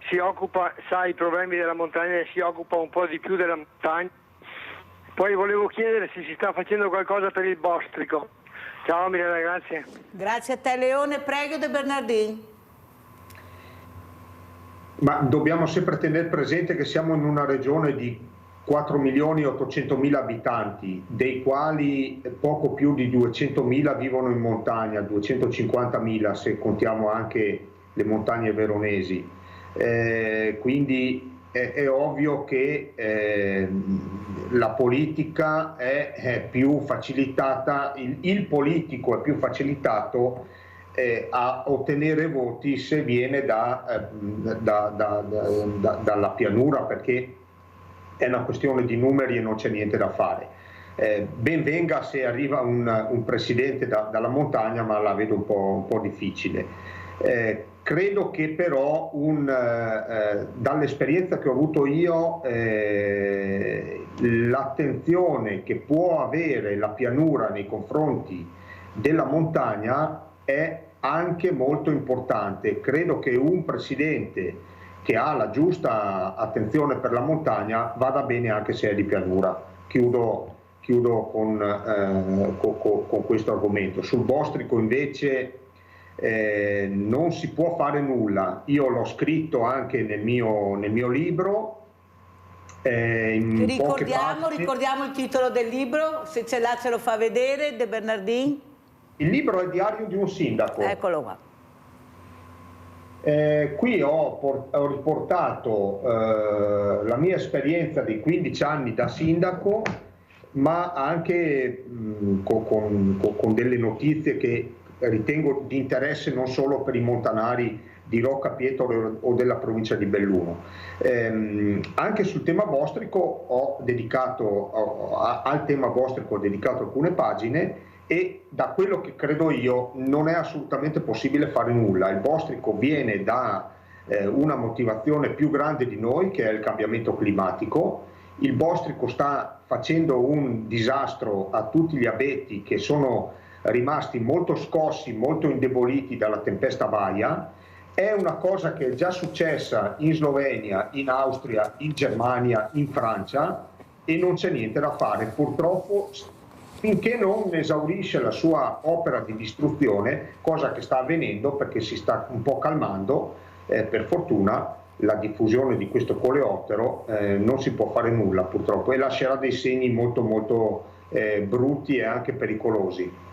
si occupa, sa i problemi della montagna e si occupa un po' di più della montagna. Poi volevo chiedere se si sta facendo qualcosa per il bostrico. Ciao Mirella, grazie. Grazie a te Leone, prego De Bernardin. Ma dobbiamo sempre tenere presente che siamo in una regione di 4.800.000 abitanti, dei quali poco più di 200.000 vivono in montagna, 250.000 se contiamo anche le montagne veronesi. Quindi è ovvio che la politica è più facilitata, il politico è più facilitato a ottenere voti se viene dalla pianura, perché è una questione di numeri e non c'è niente da fare. Ben venga se arriva un presidente dalla montagna, ma la vedo un po' difficile. Credo che però dall'esperienza che ho avuto io, l'attenzione che può avere la pianura nei confronti della montagna è anche molto importante. Credo che un presidente che ha la giusta attenzione per la montagna vada bene anche se è di pianura. Chiudo con questo argomento. Sul bostrico invece non si può fare nulla. Io l'ho scritto anche nel mio libro. Ricordiamo il titolo del libro, se ce l'ha ce lo fa vedere, De Bernardin. Il libro è Diario di un sindaco. Eccolo qua. Qui ho riportato la mia esperienza di 15 anni da sindaco, ma anche con delle notizie che ritengo di interesse non solo per i montanari di Rocca Pietro o della provincia di Belluno. Anche sul tema bostrico al tema bostrico ho dedicato alcune pagine, e da quello che credo io non è assolutamente possibile fare nulla. Il bostrico viene da una motivazione più grande di noi, che è il cambiamento climatico. Il bostrico sta facendo un disastro a tutti gli abeti che sono rimasti molto scossi, molto indeboliti dalla tempesta Baia. È una cosa che è già successa in Slovenia, in Austria, in Germania, in Francia, e non c'è niente da fare. Purtroppo, finché non esaurisce la sua opera di distruzione, cosa che sta avvenendo perché si sta un po' calmando, per fortuna, la diffusione di questo coleottero, non si può fare nulla purtroppo, e lascerà dei segni molto molto brutti e anche pericolosi.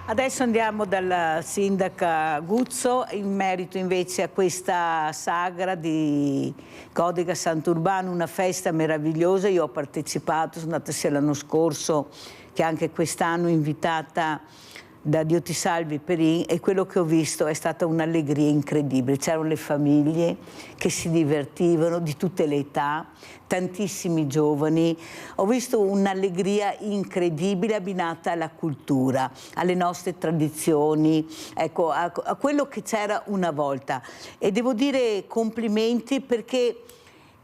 Adesso andiamo dalla sindaca Guzzo in merito invece a questa sagra di Godega Sant'Urbano, una festa meravigliosa. Io ho partecipato, sono andata sia l'anno scorso che anche quest'anno invitata da Dio ti salvi Perin, e quello che ho visto è stata un'allegria incredibile. C'erano le famiglie che si divertivano di tutte le età, tantissimi giovani. Ho visto un'allegria incredibile abbinata alla cultura, alle nostre tradizioni, ecco, a quello che c'era una volta. E devo dire complimenti, perché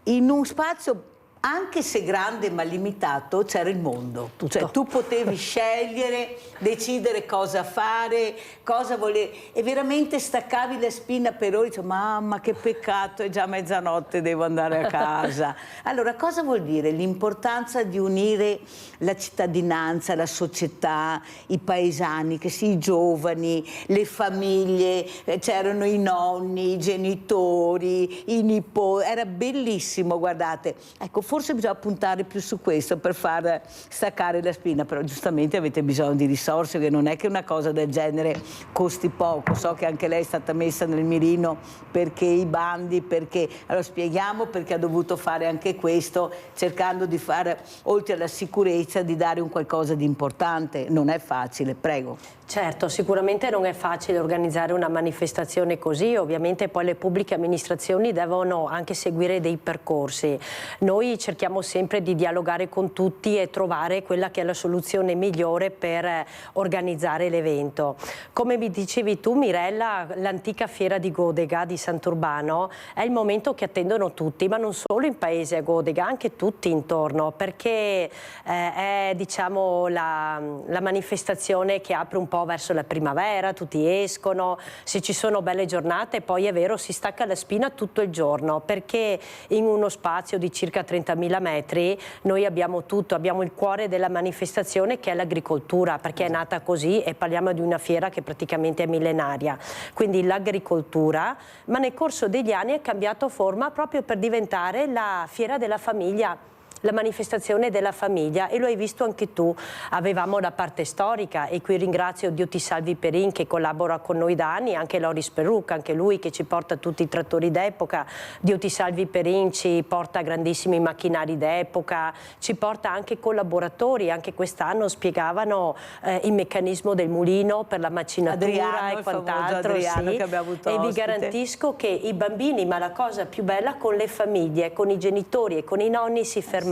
in un spazio anche se grande ma limitato c'era il mondo, cioè tu potevi scegliere, decidere cosa fare, cosa volevi, e veramente staccavi la spina per ore, dicevo, mamma che peccato, è già mezzanotte, devo andare a casa. Allora cosa vuol dire? L'importanza di unire la cittadinanza, la società, i paesani, che sì, i giovani, le famiglie, c'erano i nonni, i genitori, i nipoti, era bellissimo, guardate. Ecco, forse bisogna puntare più su questo per far staccare la spina, però giustamente avete bisogno di risorse, che non è che una cosa del genere costi poco. So che anche lei è stata messa nel mirino perché i bandi, perché... Allora spieghiamo perché ha dovuto fare anche questo, cercando di fare, oltre alla sicurezza, di dare un qualcosa di importante. Non è facile, prego. Certo, sicuramente non è facile organizzare una manifestazione così, ovviamente poi le pubbliche amministrazioni devono anche seguire dei percorsi. Noi cerchiamo sempre di dialogare con tutti e trovare quella che è la soluzione migliore per organizzare l'evento. Come mi dicevi tu, Mirella, l'antica fiera di Godega di Sant'Urbano è il momento che attendono tutti, ma non solo in paese a Godega, anche tutti intorno, perché è, diciamo, la manifestazione che apre un po' verso la primavera, tutti escono, se ci sono belle giornate poi è vero si stacca la spina tutto il giorno, perché in uno spazio di circa 30.000 metri noi abbiamo tutto, abbiamo il cuore della manifestazione che è l'agricoltura, perché è nata così e parliamo di una fiera che praticamente è millenaria, quindi l'agricoltura, ma nel corso degli anni è cambiato forma proprio per diventare la fiera della famiglia, la manifestazione della famiglia, e lo hai visto anche tu. Avevamo la parte storica, e qui ringrazio Dio ti salvi Perin che collabora con noi da anni, anche Loris Perrucca, anche lui che ci porta tutti i trattori d'epoca. Dio ti salvi Perin ci porta grandissimi macchinari d'epoca, ci porta anche collaboratori, anche quest'anno spiegavano il meccanismo del mulino per la macinatura Adriano, e quant'altro, sì. che abbiamo avuto, e vi garantisco che i bambini, ma la cosa più bella, con le famiglie, con i genitori e con i nonni si fermavano.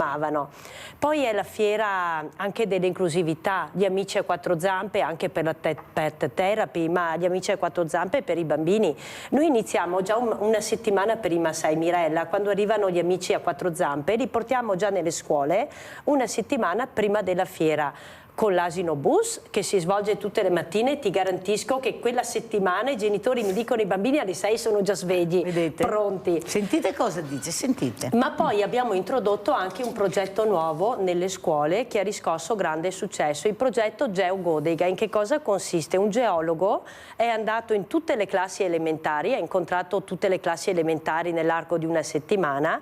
Poi è la fiera anche dell'inclusività, gli amici a quattro zampe anche per la pet therapy, ma gli amici a quattro zampe per i bambini. Noi iniziamo già una settimana prima, sai Mirella, quando arrivano gli amici a quattro zampe, li portiamo già nelle scuole una settimana prima della fiera, con l'asino bus che si svolge tutte le mattine. Ti garantisco che quella settimana i genitori mi dicono i bambini alle 6 sono già svegli, vedete? Pronti. Sentite cosa dice, sentite. Ma poi abbiamo introdotto anche un progetto nuovo nelle scuole che ha riscosso grande successo, il progetto GeoGodega. In che cosa consiste? Un geologo è andato in tutte le classi elementari, ha incontrato tutte le classi elementari nell'arco di una settimana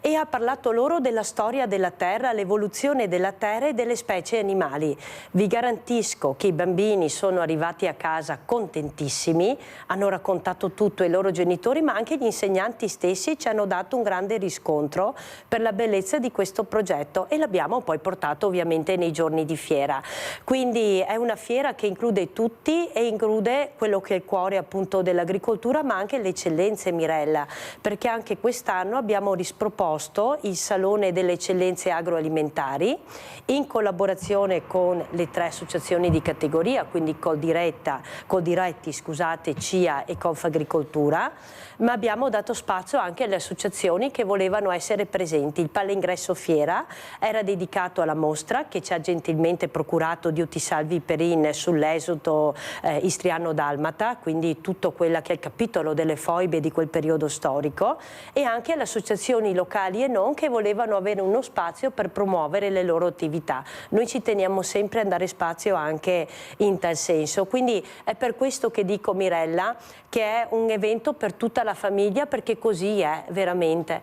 e ha parlato loro della storia della Terra, l'evoluzione della Terra e delle specie animali. Vi garantisco che i bambini sono arrivati a casa contentissimi, hanno raccontato tutto ai loro genitori, ma anche gli insegnanti stessi ci hanno dato un grande riscontro per la bellezza di questo progetto, e l'abbiamo poi portato ovviamente nei giorni di fiera. Quindi è una fiera che include tutti e include quello che è il cuore appunto dell'agricoltura, ma anche le eccellenze, Mirella, perché anche quest'anno abbiamo risproposto il Salone delle Eccellenze Agroalimentari in collaborazione con le 3 associazioni di categoria, quindi Coldiretti, scusate, CIA e Confagricoltura, ma abbiamo dato spazio anche alle associazioni che volevano essere presenti. Il palingresso fiera era dedicato alla mostra che ci ha gentilmente procurato Dio ti salvi Perin sull'esodo istriano-dalmata, quindi tutto quello che è il capitolo delle foibe di quel periodo storico, e anche alle associazioni locali e non che volevano avere uno spazio per promuovere le loro attività. Noi ci teniamo sempre sempre dare spazio anche in tal senso. Quindi è per questo che dico, Mirella, che è un evento per tutta la famiglia, perché così è veramente.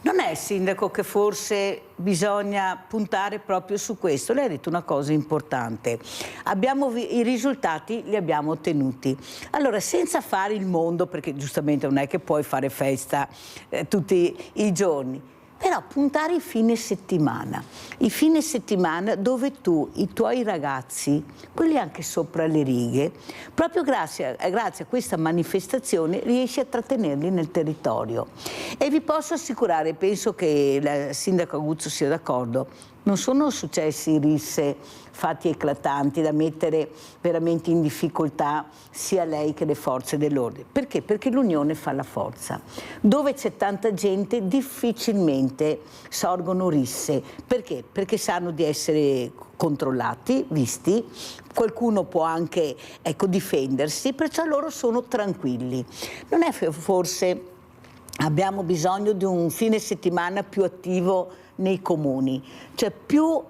Non è, Sindaco, che forse bisogna puntare proprio su questo? Lei ha detto una cosa importante, i risultati li abbiamo ottenuti. Allora, senza fare il mondo, perché giustamente non è che puoi fare festa tutti i giorni, però puntare i fine settimana dove tu, i tuoi ragazzi, quelli anche sopra le righe, proprio grazie a questa manifestazione riesci a trattenerli nel territorio. E vi posso assicurare, penso che il Sindaco Aguzzo sia d'accordo, non sono successi risse, fatti eclatanti da mettere veramente in difficoltà sia lei che le forze dell'ordine. Perché? Perché l'unione fa la forza. Dove c'è tanta gente difficilmente sorgono risse. Perché? Perché sanno di essere controllati, visti, qualcuno può anche difendersi, perciò loro sono tranquilli. Non è forse abbiamo bisogno di un fine settimana più attivo nei comuni, cioè più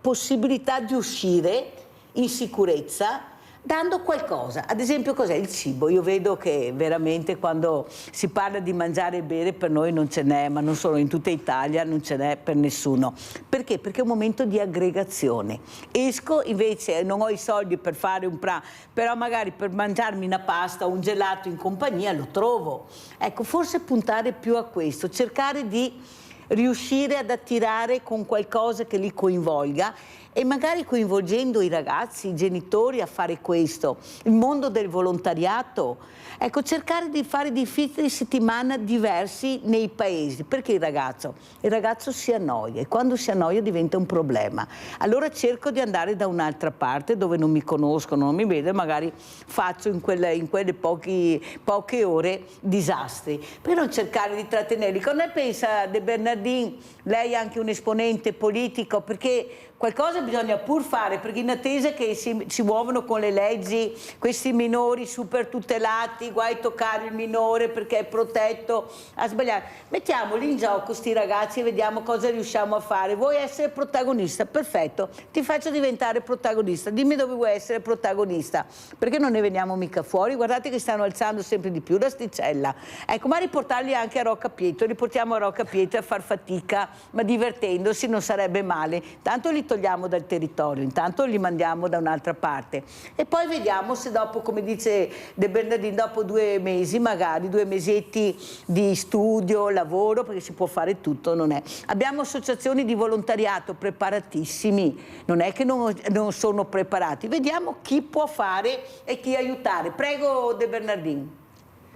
possibilità di uscire in sicurezza dando qualcosa. Ad esempio, cos'è il cibo? Io vedo che veramente quando si parla di mangiare e bere per noi non ce n'è, ma non solo, in tutta Italia non ce n'è per nessuno. Perché? Perché è un momento di aggregazione. Esco, invece non ho i soldi per fare un pranzo, però magari per mangiarmi una pasta o un gelato in compagnia lo trovo. Ecco, forse puntare più a questo, cercare di riuscire ad attirare con qualcosa che li coinvolga e magari coinvolgendo i ragazzi, i genitori a fare questo, il mondo del volontariato, ecco, cercare di fare dei fine settimana diversi nei paesi, perché il ragazzo si annoia e quando si annoia diventa un problema. Allora cerco di andare da un'altra parte dove non mi conoscono, non mi vedono, magari faccio in quelle poche ore disastri, per non cercare di trattenerli. Cosa ne pensa De Bernardin? Lei è anche un esponente politico, perché qualcosa bisogna pur fare, perché in attesa che si muovono con le leggi questi minori super tutelati, guai a toccare il minore perché è protetto, a sbagliare. Mettiamoli in gioco sti ragazzi e vediamo cosa riusciamo a fare. Vuoi essere protagonista? Perfetto, ti faccio diventare protagonista. Dimmi dove vuoi essere protagonista, perché non ne veniamo mica fuori. Guardate che stanno alzando sempre di più l'asticella. Ecco, ma riportarli anche a Rocca Pietro, riportiamo a Rocca Pietro a far fatica, ma divertendosi non sarebbe male. Tanto li togliamo dal territorio, intanto li mandiamo da un'altra parte e poi vediamo se dopo, come dice De Bernardin, dopo 2 mesi, magari 2 mesetti di studio, lavoro, perché si può fare tutto, non è. Abbiamo associazioni di volontariato preparatissimi, non è che non sono preparati, vediamo chi può fare e chi aiutare. Prego De Bernardin.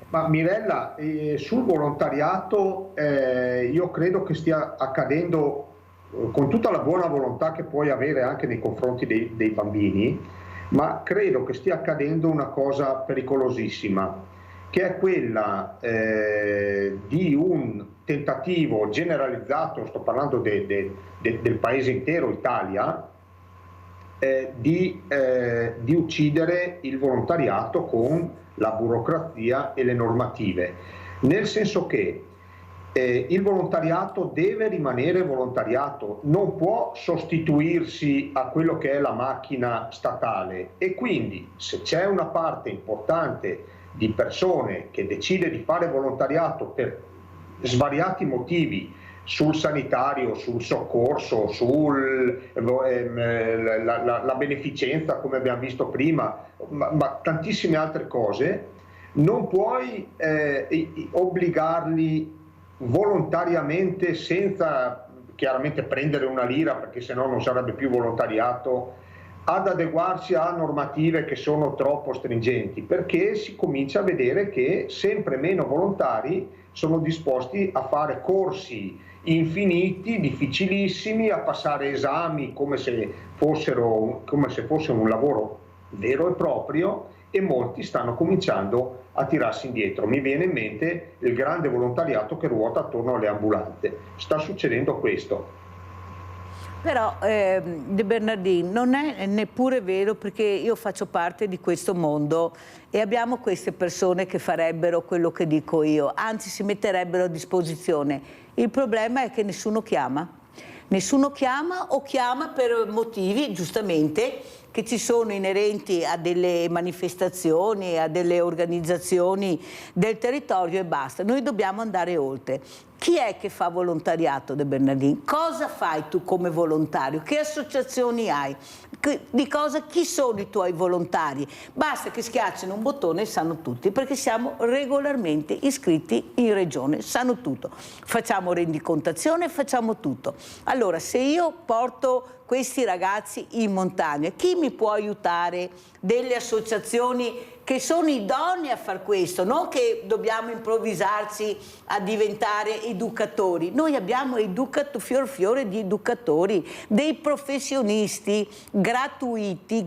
Ma Mirella, sul volontariato io credo che stia accadendo, con tutta la buona volontà che puoi avere anche nei confronti dei bambini, ma credo che stia accadendo una cosa pericolosissima, che è quella di un tentativo generalizzato, sto parlando del paese intero, Italia, di uccidere il volontariato con la burocrazia e le normative, nel senso che il volontariato deve rimanere volontariato, non può sostituirsi a quello che è la macchina statale, e quindi se c'è una parte importante di persone che decide di fare volontariato per svariati motivi, sul sanitario, sul soccorso, la beneficenza come abbiamo visto prima, ma tantissime altre cose, non puoi obbligarli volontariamente, senza chiaramente prendere una lira, perché sennò non sarebbe più volontariato, ad adeguarsi a normative che sono troppo stringenti, perché si comincia a vedere che sempre meno volontari sono disposti a fare corsi infiniti, difficilissimi, a passare esami come se fosse un lavoro vero e proprio, e molti stanno cominciando a tirarsi indietro. Mi viene in mente il grande volontariato che ruota attorno alle ambulanze. Sta succedendo questo. Però De Bernardin, non è neppure vero, perché io faccio parte di questo mondo e abbiamo queste persone che farebbero quello che dico io, anzi si metterebbero a disposizione. Il problema è che nessuno chiama. Nessuno chiama o chiama per motivi, giustamente, che ci sono inerenti a delle manifestazioni, a delle organizzazioni del territorio e basta. Noi dobbiamo andare oltre. Chi è che fa volontariato, De Bernardini? Cosa fai tu come volontario? Che associazioni hai? Chi sono i tuoi volontari? Basta che schiacciano un bottone e sanno tutti, perché siamo regolarmente iscritti in regione, sanno tutto. Facciamo rendicontazione, facciamo tutto. Allora, se io porto questi ragazzi in montagna, chi mi può aiutare? Delle associazioni che sono idonee a far questo, non che dobbiamo improvvisarci a diventare educatori. Noi abbiamo fior di educatori, dei professionisti gratuiti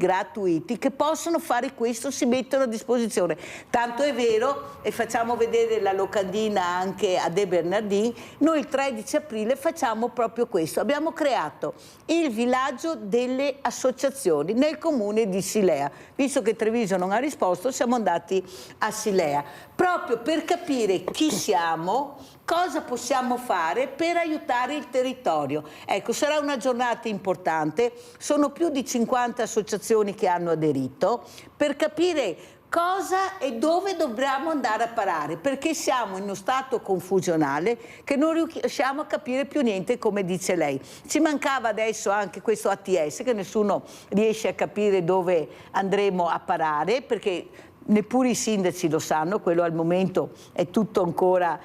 che possono fare questo, si mettono a disposizione. Tanto è vero, e facciamo vedere la locandina anche a De Bernardini, noi il 13 aprile facciamo proprio questo. Abbiamo creato il villaggio delle associazioni nel comune di Silea. Visto che Treviso non ha risposto, siamo andati a Silea, proprio per capire chi siamo, cosa possiamo fare per aiutare il territorio. Ecco, sarà una giornata importante, sono più di 50 associazioni che hanno aderito, per capire cosa e dove dobbiamo andare a parare, perché siamo in uno stato confusionale che non riusciamo a capire più niente, come dice lei. Ci mancava adesso anche questo ATS, che nessuno riesce a capire dove andremo a parare, perché neppure i sindaci lo sanno, quello al momento è tutto ancora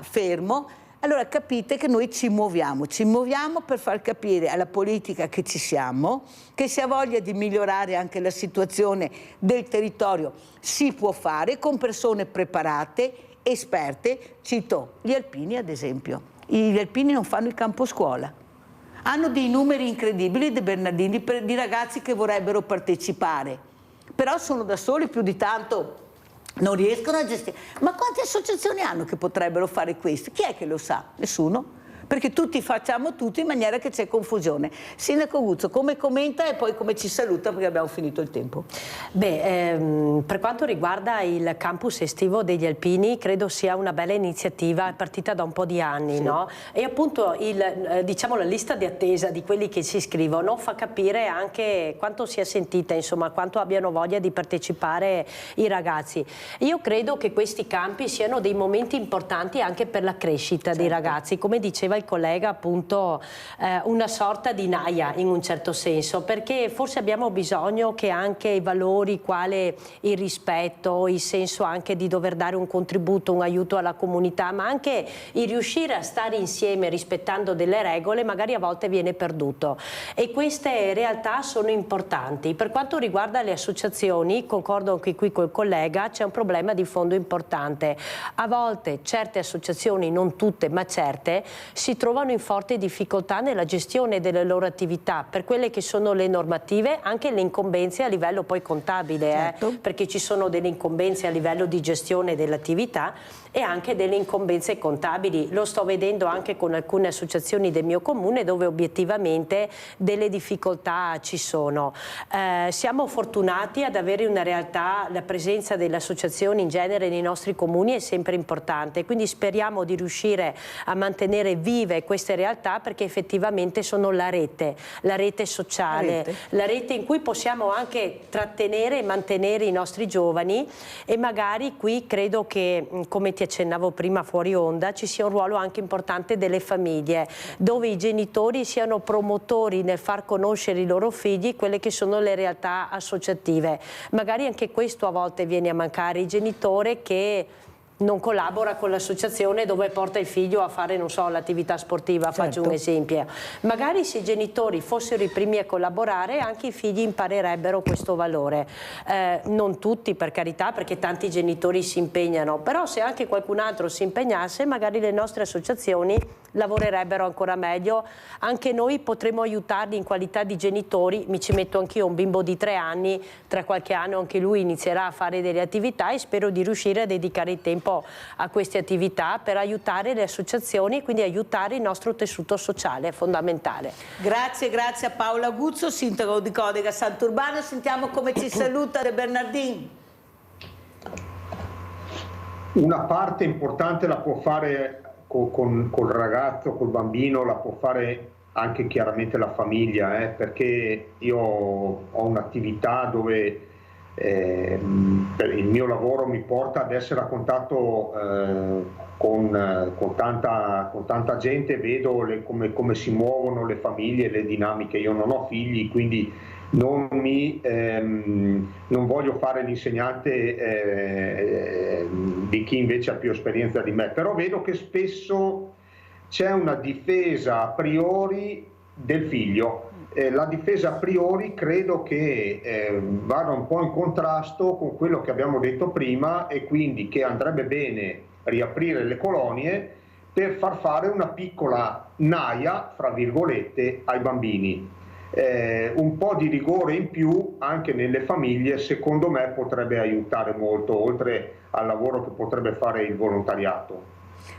fermo. Allora capite che noi ci muoviamo per far capire alla politica che ci siamo, che se ha voglia di migliorare anche la situazione del territorio si può fare con persone preparate, esperte. Cito gli alpini ad esempio. Gli alpini non fanno il campo scuola. Hanno dei numeri incredibili, De Bernardini, di ragazzi che vorrebbero partecipare, però sono da soli, più di tanto non riescono a gestire. Ma quante associazioni hanno che potrebbero fare questo? Chi è che lo sa? Nessuno? Perché tutti facciamo tutto in maniera che c'è confusione. Sindaco Guzzo, come commenta e poi come ci saluta, perché abbiamo finito il tempo. Beh, per quanto riguarda il campus estivo degli alpini, credo sia una bella iniziativa, è partita da un po' di anni, sì, no? E appunto diciamo, la lista di attesa di quelli che si iscrivono fa capire anche quanto sia sentita, insomma, quanto abbiano voglia di partecipare i ragazzi. Io credo che questi campi siano dei momenti importanti anche per la crescita, certo, dei ragazzi, come diceva il collega, appunto una sorta di naia in un certo senso, perché forse abbiamo bisogno che anche i valori quale il rispetto, il senso anche di dover dare un contributo, un aiuto alla comunità, ma anche il riuscire a stare insieme rispettando delle regole, magari a volte viene perduto, e queste realtà sono importanti. Per quanto riguarda le associazioni, concordo anche qui col collega, c'è un problema di fondo importante. A volte certe associazioni, non tutte ma certe, si trovano in forte difficoltà nella gestione delle loro attività per quelle che sono le normative, anche le incombenze a livello poi contabile, certo, perché ci sono delle incombenze a livello di gestione dell'attività e anche delle incombenze contabili. Lo sto vedendo anche con alcune associazioni del mio comune dove obiettivamente delle difficoltà ci sono. Siamo fortunati ad avere una realtà, la presenza delle associazioni in genere nei nostri comuni è sempre importante, quindi speriamo di riuscire a mantenere vive queste realtà, perché effettivamente sono la rete sociale, la rete in cui possiamo anche trattenere e mantenere i nostri giovani, e magari qui credo che, come ti accennavo prima fuori onda, ci sia un ruolo anche importante delle famiglie, dove i genitori siano promotori nel far conoscere i loro figli quelle che sono le realtà associative. Magari anche questo a volte viene a mancare, il genitore che non collabora con l'associazione dove porta il figlio a fare, non so, l'attività sportiva, certo, faccio un esempio. Magari se i genitori fossero i primi a collaborare, anche i figli imparerebbero questo valore. Non tutti, per carità, perché tanti genitori si impegnano, però se anche qualcun altro si impegnasse, magari le nostre associazioni lavorerebbero ancora meglio. Anche noi potremmo aiutarli in qualità di genitori. Mi ci metto anch'io, un bimbo di 3 anni, tra qualche anno anche lui inizierà a fare delle attività e spero di riuscire a dedicare il tempo a queste attività per aiutare le associazioni e quindi aiutare il nostro tessuto sociale, è fondamentale. Grazie a Paola Guzzo, sindaco di Codega Sant'Urbano. Sentiamo come ci saluta De Bernardini. Una parte importante la può fare col ragazzo, col bambino, la può fare anche chiaramente la famiglia, perché io ho un'attività dove il mio lavoro mi porta ad essere a contatto con tanta gente, vedo come si muovono le famiglie, le dinamiche. Io non ho figli, quindi non voglio fare l'insegnante di chi invece ha più esperienza di me, però vedo che spesso c'è una difesa a priori del figlio. La difesa a priori credo che vada un po' in contrasto con quello che abbiamo detto prima, e quindi che andrebbe bene riaprire le colonie per far fare una piccola naia, fra virgolette, ai bambini. Un po' di rigore in più anche nelle famiglie secondo me potrebbe aiutare molto, oltre al lavoro che potrebbe fare il volontariato.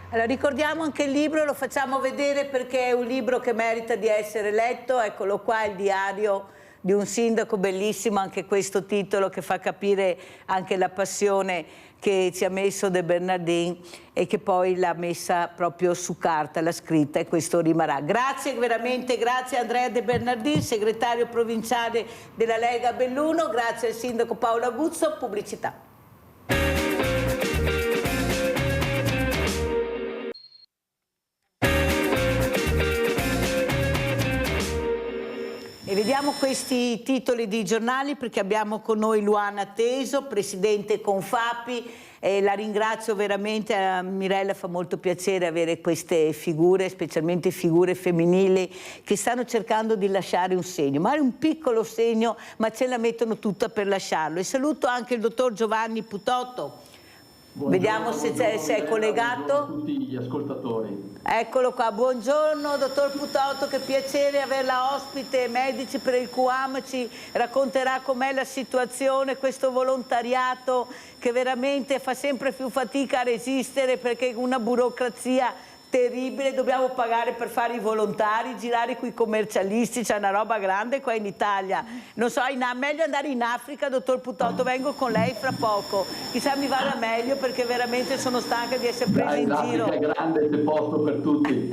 Allora, ricordiamo anche il libro, lo facciamo vedere perché è un libro che merita di essere letto. Eccolo qua, il diario di un sindaco, bellissimo anche questo titolo, che fa capire anche la passione che ci ha messo De Bernardin e che poi l'ha messa proprio su carta, l'ha scritta, e questo rimarrà. Grazie veramente, grazie a Andrea De Bernardin, segretario provinciale della Lega Belluno, grazie al sindaco Paolo Aguzzo. Pubblicità. E vediamo questi titoli di giornali perché abbiamo con noi Luana Teso, presidente Confapi, e la ringrazio veramente. A Mirella fa molto piacere avere queste figure, specialmente figure femminili che stanno cercando di lasciare un segno, magari un piccolo segno, ma ce la mettono tutta per lasciarlo. E saluto anche il dottor Giovanni Putotto. Vediamo se è collegato. Buongiorno a tutti gli ascoltatori. Eccolo qua, buongiorno dottor Putotto, che piacere averla ospite. Medici per il QAM ci racconterà com'è la situazione, questo volontariato che veramente fa sempre più fatica a resistere perché una burocrazia terribile, dobbiamo pagare per fare i volontari, girare qui i commercialisti, c'è una roba grande qua in Italia. Non so, meglio andare in Africa, dottor Putotto, vengo con lei fra poco, chissà mi vada meglio perché veramente sono stanca di essere presa in giro. L'Africa è grande, c'è posto per tutti.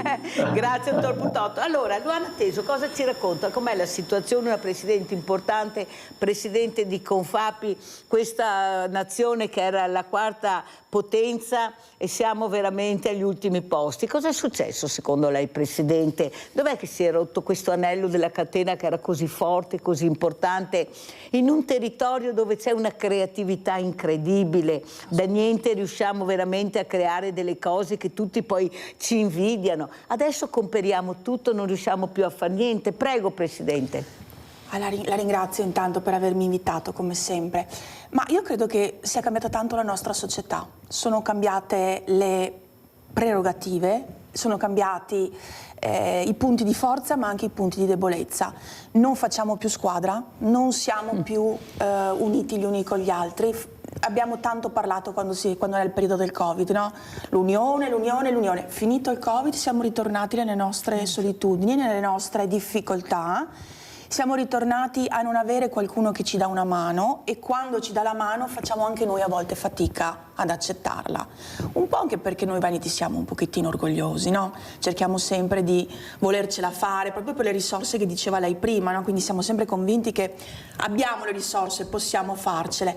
Grazie dottor Putotto. Allora, Luana Teso, cosa ci racconta? Com'è la situazione? Una presidente importante, presidente di Confapi, questa nazione che era la quarta potenza e siamo veramente agli ultimi posti. Cosa è successo secondo lei, Presidente? Dov'è che si è rotto questo anello della catena che era così forte, così importante, in un territorio dove c'è una creatività incredibile? Da niente riusciamo veramente a creare delle cose che tutti poi ci invidiano. Adesso comperiamo tutto, non riusciamo più a fare niente. Prego, Presidente. La ringrazio intanto per avermi invitato, come sempre. Ma io credo che sia cambiata tanto la nostra società. Sono cambiate le prerogative, sono cambiati i punti di forza ma anche i punti di debolezza. Non facciamo più squadra, non siamo più uniti gli uni con gli altri. Abbiamo tanto parlato quando era il periodo del Covid, no? L'unione, l'unione, l'unione. Finito il Covid siamo ritornati nelle nostre solitudini, nelle nostre difficoltà. Siamo ritornati a non avere qualcuno che ci dà una mano, e quando ci dà la mano facciamo anche noi a volte fatica ad accettarla. Un po' anche perché noi veneti siamo un pochettino orgogliosi, no? Cerchiamo sempre di volercela fare, proprio per le risorse che diceva lei prima, no? Quindi siamo sempre convinti che abbiamo le risorse, possiamo farcela.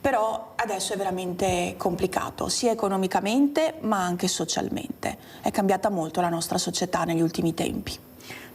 Però adesso è veramente complicato, sia economicamente ma anche socialmente. È cambiata molto la nostra società negli ultimi tempi.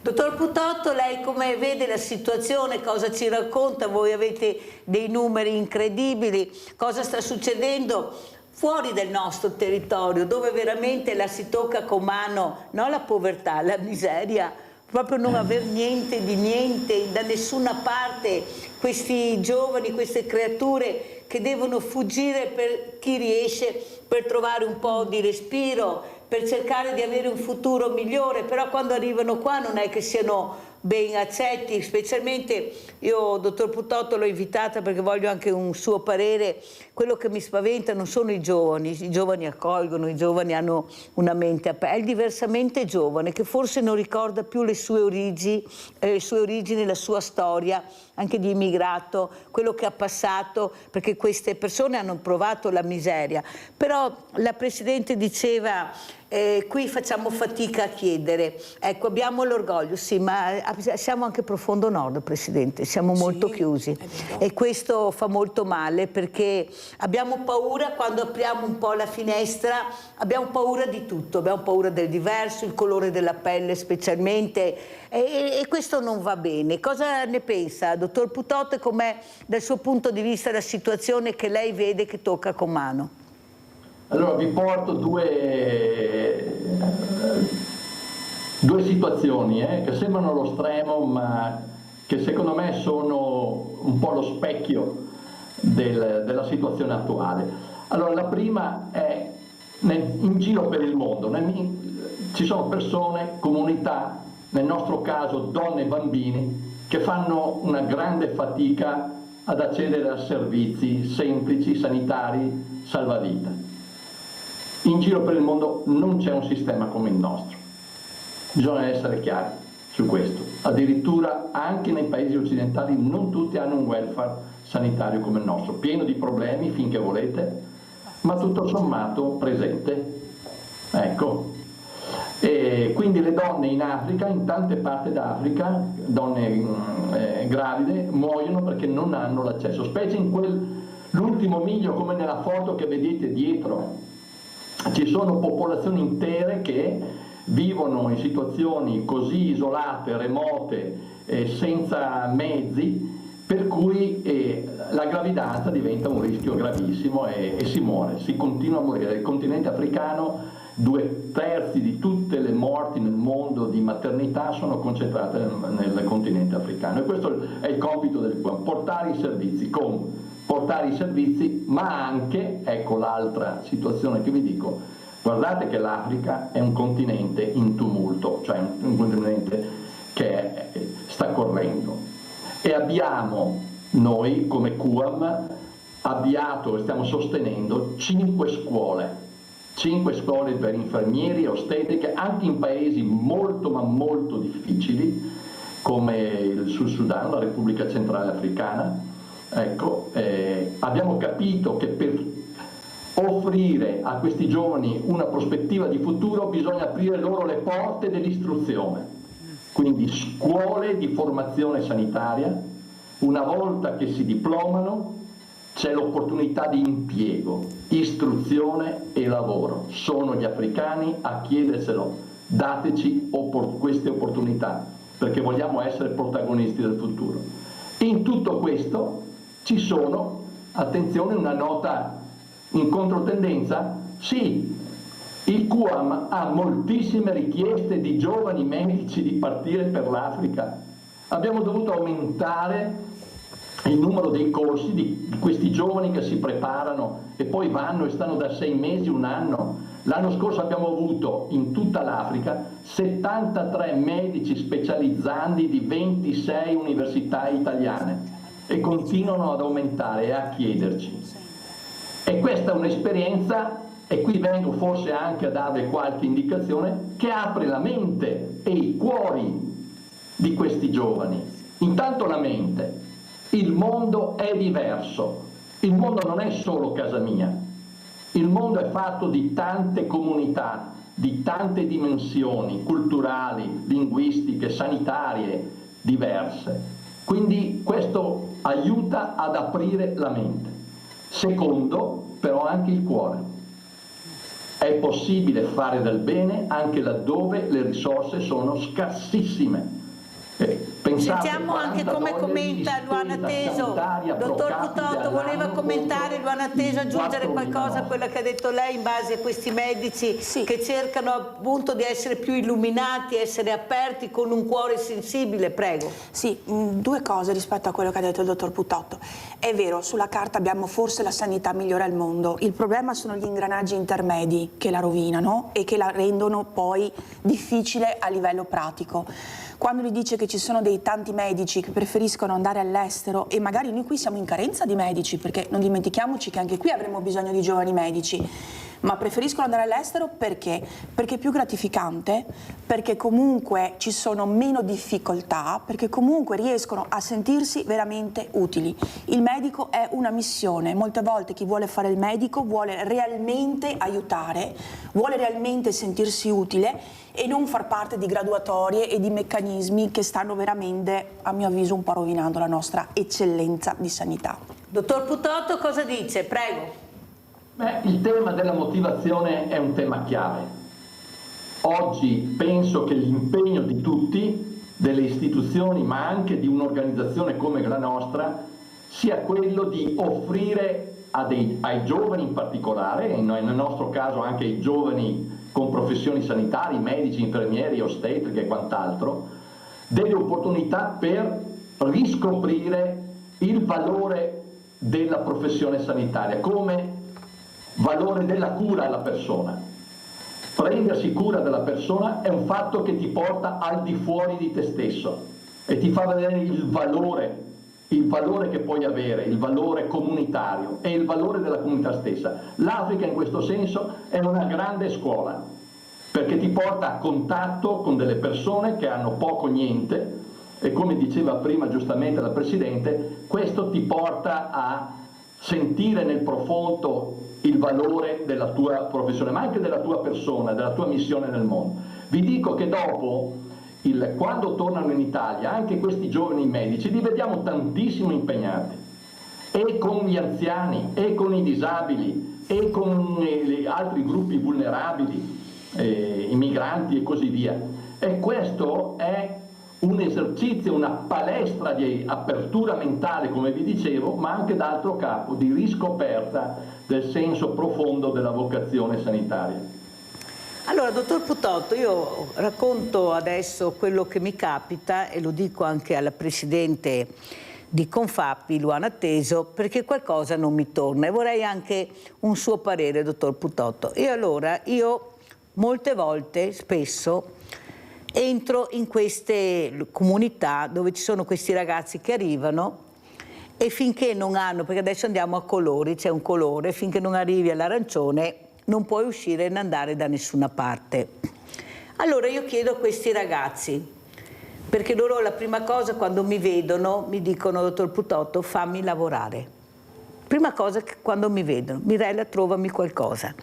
Dottor Putotto, lei come vede la situazione, cosa ci racconta? Voi avete dei numeri incredibili, cosa sta succedendo fuori del nostro territorio, dove veramente la si tocca con mano, non la povertà, la miseria, proprio non aver niente di niente da nessuna parte, questi giovani, queste creature che devono fuggire per chi riesce, per trovare un po' di respiro, per cercare di avere un futuro migliore, però quando arrivano qua non è che siano ben accetti, specialmente io, dottor Putotto, l'ho invitata perché voglio anche un suo parere. Quello che mi spaventa non sono i giovani accolgono, i giovani hanno una mente aperta, è il diversamente giovane che forse non ricorda più le sue origini, la sua storia, anche di immigrato, quello che ha passato, perché queste persone hanno provato la miseria. Però la Presidente diceva qui facciamo fatica a chiedere. Ecco, abbiamo l'orgoglio, sì, ma siamo anche profondo nord, Presidente, siamo molto chiusi e questo fa molto male perché abbiamo paura quando apriamo un po' la finestra, abbiamo paura di tutto, abbiamo paura del diverso, il colore della pelle specialmente e questo non va bene. Cosa ne pensa, dottor Putotto, e com'è dal suo punto di vista la situazione che lei vede che tocca con mano? Allora vi porto due situazioni che sembrano lo stremo, ma che secondo me sono un po' lo specchio della situazione attuale. Allora la prima è in giro per il mondo ci sono persone, comunità, nel nostro caso donne e bambini, che fanno una grande fatica ad accedere a servizi semplici, sanitari, salvavita. In giro per il mondo non c'è un sistema come il nostro, bisogna essere chiari su questo. Addirittura anche nei paesi occidentali non tutti hanno un welfare sanitario come il nostro, pieno di problemi finché volete, ma tutto sommato presente. Ecco. E quindi le donne in Africa, in tante parti d'Africa, donne gravide, muoiono perché non hanno l'accesso, specie in l'ultimo miglio, come nella foto che vedete dietro. Ci sono popolazioni intere che vivono in situazioni così isolate, remote, senza mezzi, per cui la gravidanza diventa un rischio gravissimo e si muore, si continua a morire. Il continente africano, 2/3 di tutte le morti nel mondo di maternità sono concentrate nel continente africano, e questo è il compito del QAM, portare i servizi, ma anche, ecco l'altra situazione che vi dico, guardate che l'Africa è un continente in tumulto, cioè un continente che sta correndo, e abbiamo noi come QAM avviato e stiamo sostenendo 5 scuole per infermieri e ostetriche, anche in paesi molto ma molto difficili come il Sud Sudan, la Repubblica Centrale Africana. Ecco, abbiamo capito che per offrire a questi giovani una prospettiva di futuro bisogna aprire loro le porte dell'istruzione, quindi scuole di formazione sanitaria. Una volta che si diplomano c'è l'opportunità di impiego, istruzione e lavoro. Sono gli africani a chiederselo, dateci queste opportunità perché vogliamo essere protagonisti del futuro. In tutto questo ci sono, attenzione, una nota in controtendenza, sì, il QAM ha moltissime richieste di giovani medici di partire per l'Africa. Abbiamo dovuto aumentare il numero dei corsi di questi giovani che si preparano e poi vanno e stanno da 6 mesi, un anno. L'anno scorso abbiamo avuto in tutta l'Africa 73 medici specializzandi di 26 università italiane e continuano ad aumentare e a chiederci. E questa è un'esperienza, e qui vengo forse anche a darvi qualche indicazione, che apre la mente e i cuori di questi giovani. Intanto la mente. Il mondo è diverso, il mondo non è solo casa mia, il mondo è fatto di tante comunità, di tante dimensioni culturali, linguistiche, sanitarie diverse, quindi questo aiuta ad aprire la mente. Secondo, però anche il cuore. È possibile fare del bene anche laddove le risorse sono scarsissime. Sentiamo anche come commenta Luana Teso. Dottor Putotto, voleva commentare Luana Teso, aggiungere qualcosa a quello che ha detto lei in base a questi medici che cercano appunto di essere più illuminati, essere aperti con un cuore sensibile, prego. Sì, 2 cose rispetto a quello che ha detto il dottor Putotto. È vero, sulla carta abbiamo forse la sanità migliore al mondo, il problema sono gli ingranaggi intermedi che la rovinano e che la rendono poi difficile a livello pratico. Quando lui dice che ci sono dei tanti medici che preferiscono andare all'estero, e magari noi qui siamo in carenza di medici, perché non dimentichiamoci che anche qui avremo bisogno di giovani medici, ma preferiscono andare all'estero perché? Perché è più gratificante, perché comunque ci sono meno difficoltà, perché comunque riescono a sentirsi veramente utili. Il medico è una missione, molte volte chi vuole fare il medico vuole realmente aiutare, vuole realmente sentirsi utile e non far parte di graduatorie e di meccanismi che stanno veramente, a mio avviso, un po' rovinando la nostra eccellenza di sanità. Dottor Putotto cosa dice? Prego. Beh, il tema della motivazione è un tema chiave. Oggi penso che l'impegno di tutti, delle istituzioni ma anche di un'organizzazione come la nostra, sia quello di offrire ai giovani in particolare, e nel nostro caso anche ai giovani con professioni sanitarie, medici, infermieri, ostetriche e quant'altro, delle opportunità per riscoprire il valore della professione sanitaria come valore della cura alla persona. Prendersi cura della persona è un fatto che ti porta al di fuori di te stesso e ti fa vedere il valore che puoi avere, il valore comunitario e il valore della comunità stessa. L'Africa in questo senso è una grande scuola, perché ti porta a contatto con delle persone che hanno poco o niente e, come diceva prima giustamente la Presidente, questo ti porta a sentire nel profondo il valore della tua professione, ma anche della tua persona, della tua missione nel mondo. Vi dico che dopo, quando tornano in Italia, anche questi giovani medici li vediamo tantissimo impegnati, e con gli anziani, e con i disabili, e con gli altri gruppi vulnerabili, i migranti e così via. E questo è un esercizio, una palestra di apertura mentale, come vi dicevo, ma anche d'altro capo di riscoperta del senso profondo della vocazione sanitaria. Allora, dottor Putotto, io racconto adesso quello che mi capita e lo dico anche alla Presidente di Confapi, Luana Teso, perché qualcosa non mi torna e vorrei anche un suo parere, dottor Putotto. E allora io molte volte, spesso, entro in queste comunità dove ci sono questi ragazzi che arrivano e finché non hanno, perché adesso andiamo a colori, c'è un colore, finché non arrivi all'arancione non puoi uscire né andare da nessuna parte. Allora io chiedo a questi ragazzi, perché loro la prima cosa quando mi vedono mi dicono: dottor Putotto, fammi lavorare. Prima cosa che quando mi vedono: Mirella, trovami qualcosa.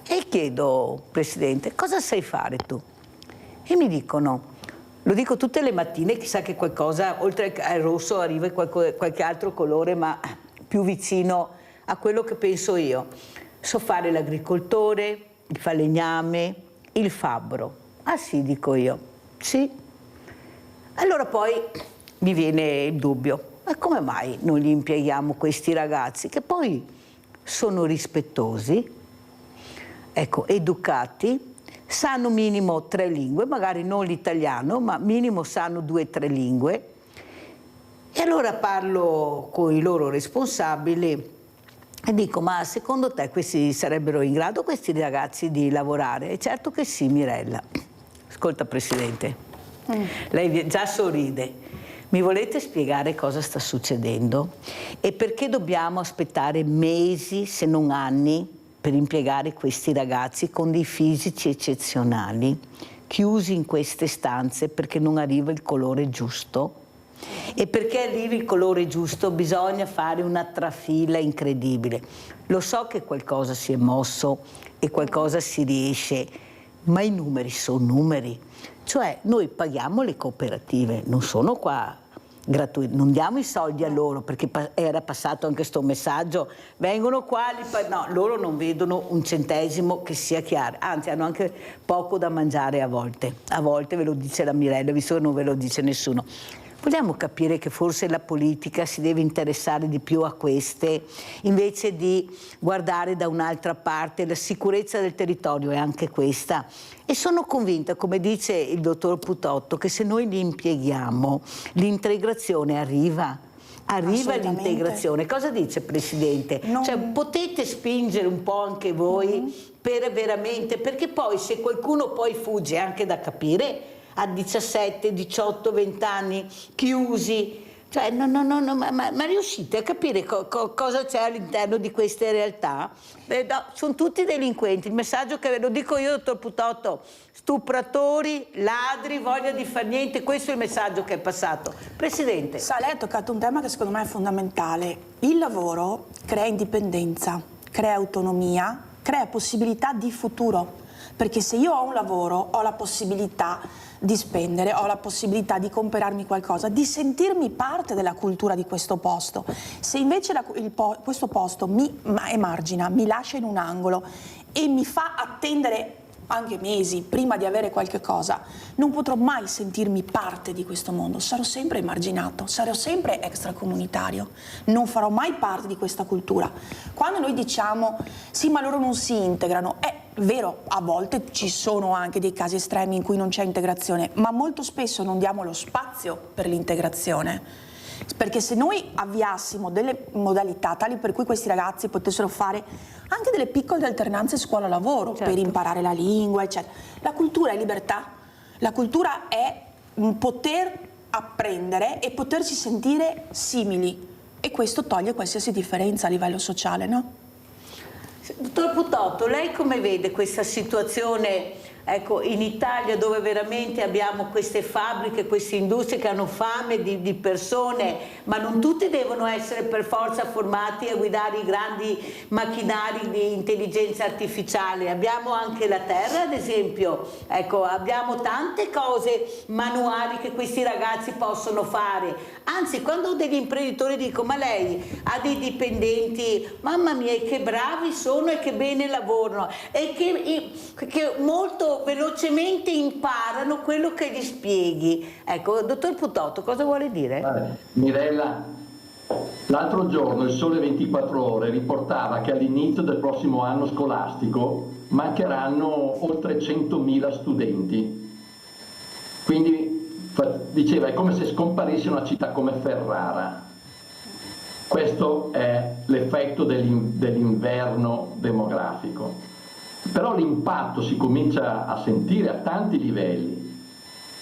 E chiedo: Presidente, cosa sai fare tu? E mi dicono, lo dico tutte le mattine, chissà che qualcosa, oltre al rosso, arriva qualche altro colore, ma più vicino a quello che penso io. So fare l'agricoltore, il falegname, il fabbro. Ah sì, dico io. Sì. Allora poi mi viene il dubbio, ma come mai non li impieghiamo questi ragazzi che poi sono rispettosi, ecco, educati, sanno minimo 3 lingue, magari non l'italiano, ma minimo sanno 2 o 3 lingue. E allora parlo con i loro responsabili e dico: ma secondo te questi sarebbero in grado, questi ragazzi, di lavorare? E certo che sì, Mirella. Ascolta, Presidente, lei già sorride. Mi volete spiegare cosa sta succedendo? E perché dobbiamo aspettare mesi, se non anni, per impiegare questi ragazzi con dei fisici eccezionali, chiusi in queste stanze perché non arriva il colore giusto? E perché arrivi il colore giusto bisogna fare una trafila incredibile. Lo so che qualcosa si è mosso e qualcosa si riesce, ma i numeri sono numeri. Cioè noi paghiamo le cooperative, non sono qua gratuiti, non diamo i soldi a loro, perché era passato anche sto messaggio, vengono qua, no, loro non vedono un centesimo, che sia chiaro, anzi hanno anche poco da mangiare a volte ve lo dice la Mirella, visto che non ve lo dice nessuno. Vogliamo capire che forse la politica si deve interessare di più a queste, invece di guardare da un'altra parte. La sicurezza del territorio è anche questa. E sono convinta, come dice il dottor Putotto, che se noi li impieghiamo, l'integrazione arriva l'integrazione. Cosa dice, Presidente? Cioè, potete spingere un po' anche voi per veramente, perché poi se qualcuno poi fugge, anche da capire, a 17, 18, 20 anni, chiusi, Cioè, ma riuscite a capire cosa c'è all'interno di queste realtà? No, sono tutti delinquenti. Il messaggio che lo dico io, dottor Putotto, stupratori, ladri, voglia di far niente, questo è il messaggio che è passato. Presidente. Lei ha toccato un tema che secondo me è fondamentale. Il lavoro crea indipendenza, crea autonomia, crea possibilità di futuro. Perché se io ho un lavoro, ho la possibilità di spendere, ho la possibilità di comprarmi qualcosa, di sentirmi parte della cultura di questo posto. Se invece questo posto mi emargina, mi lascia in un angolo e mi fa attendere anche mesi prima di avere qualche cosa, non potrò mai sentirmi parte di questo mondo, sarò sempre emarginato, sarò sempre extracomunitario, non farò mai parte di questa cultura. Quando noi diciamo sì, ma loro non si integrano, è vero, a volte ci sono anche dei casi estremi in cui non c'è integrazione, ma molto spesso non diamo lo spazio per l'integrazione. Perché se noi avviassimo delle modalità tali per cui questi ragazzi potessero fare anche delle piccole alternanze scuola-lavoro, per imparare la lingua, eccetera. La cultura è libertà, la cultura è poter apprendere e potersi sentire simili, e questo toglie qualsiasi differenza a livello sociale, no? Dottor Putotto, lei come vede questa situazione, ecco, in Italia, dove veramente abbiamo queste fabbriche, queste industrie che hanno fame di persone, ma non tutti devono essere per forza formati a guidare i grandi macchinari di intelligenza artificiale. Abbiamo anche la terra, ad esempio, ecco, abbiamo tante cose manuali che questi ragazzi possono fare. Anzi, quando degli imprenditori dico ma lei ha dei dipendenti, mamma mia, che bravi sono e che bene lavorano, e che molto velocemente imparano quello che gli spieghi. Ecco, dottor Putotto, cosa vuole dire? Mirella, l'altro giorno il Sole 24 Ore riportava che all'inizio del prossimo anno scolastico mancheranno oltre 100.000 studenti. Quindi diceva, è come se scomparisse una città come Ferrara. Questo è l'effetto dell'inverno demografico. Però l'impatto si comincia a sentire a tanti livelli.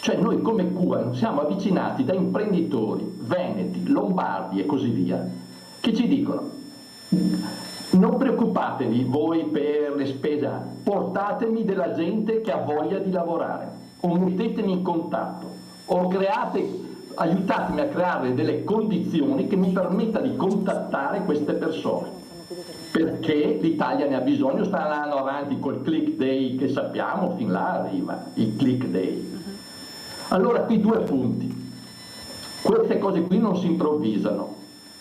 Cioè noi come Cuba siamo avvicinati da imprenditori veneti, lombardi e così via, che ci dicono: non preoccupatevi voi per le spese, portatemi della gente che ha voglia di lavorare, o mettetemi in contatto, o aiutatemi a creare delle condizioni che mi permetta di contattare queste persone. Perché l'Italia ne ha bisogno, sta andando avanti col click day che sappiamo, fin là arriva il click day. Allora qui due punti, queste cose qui non si improvvisano.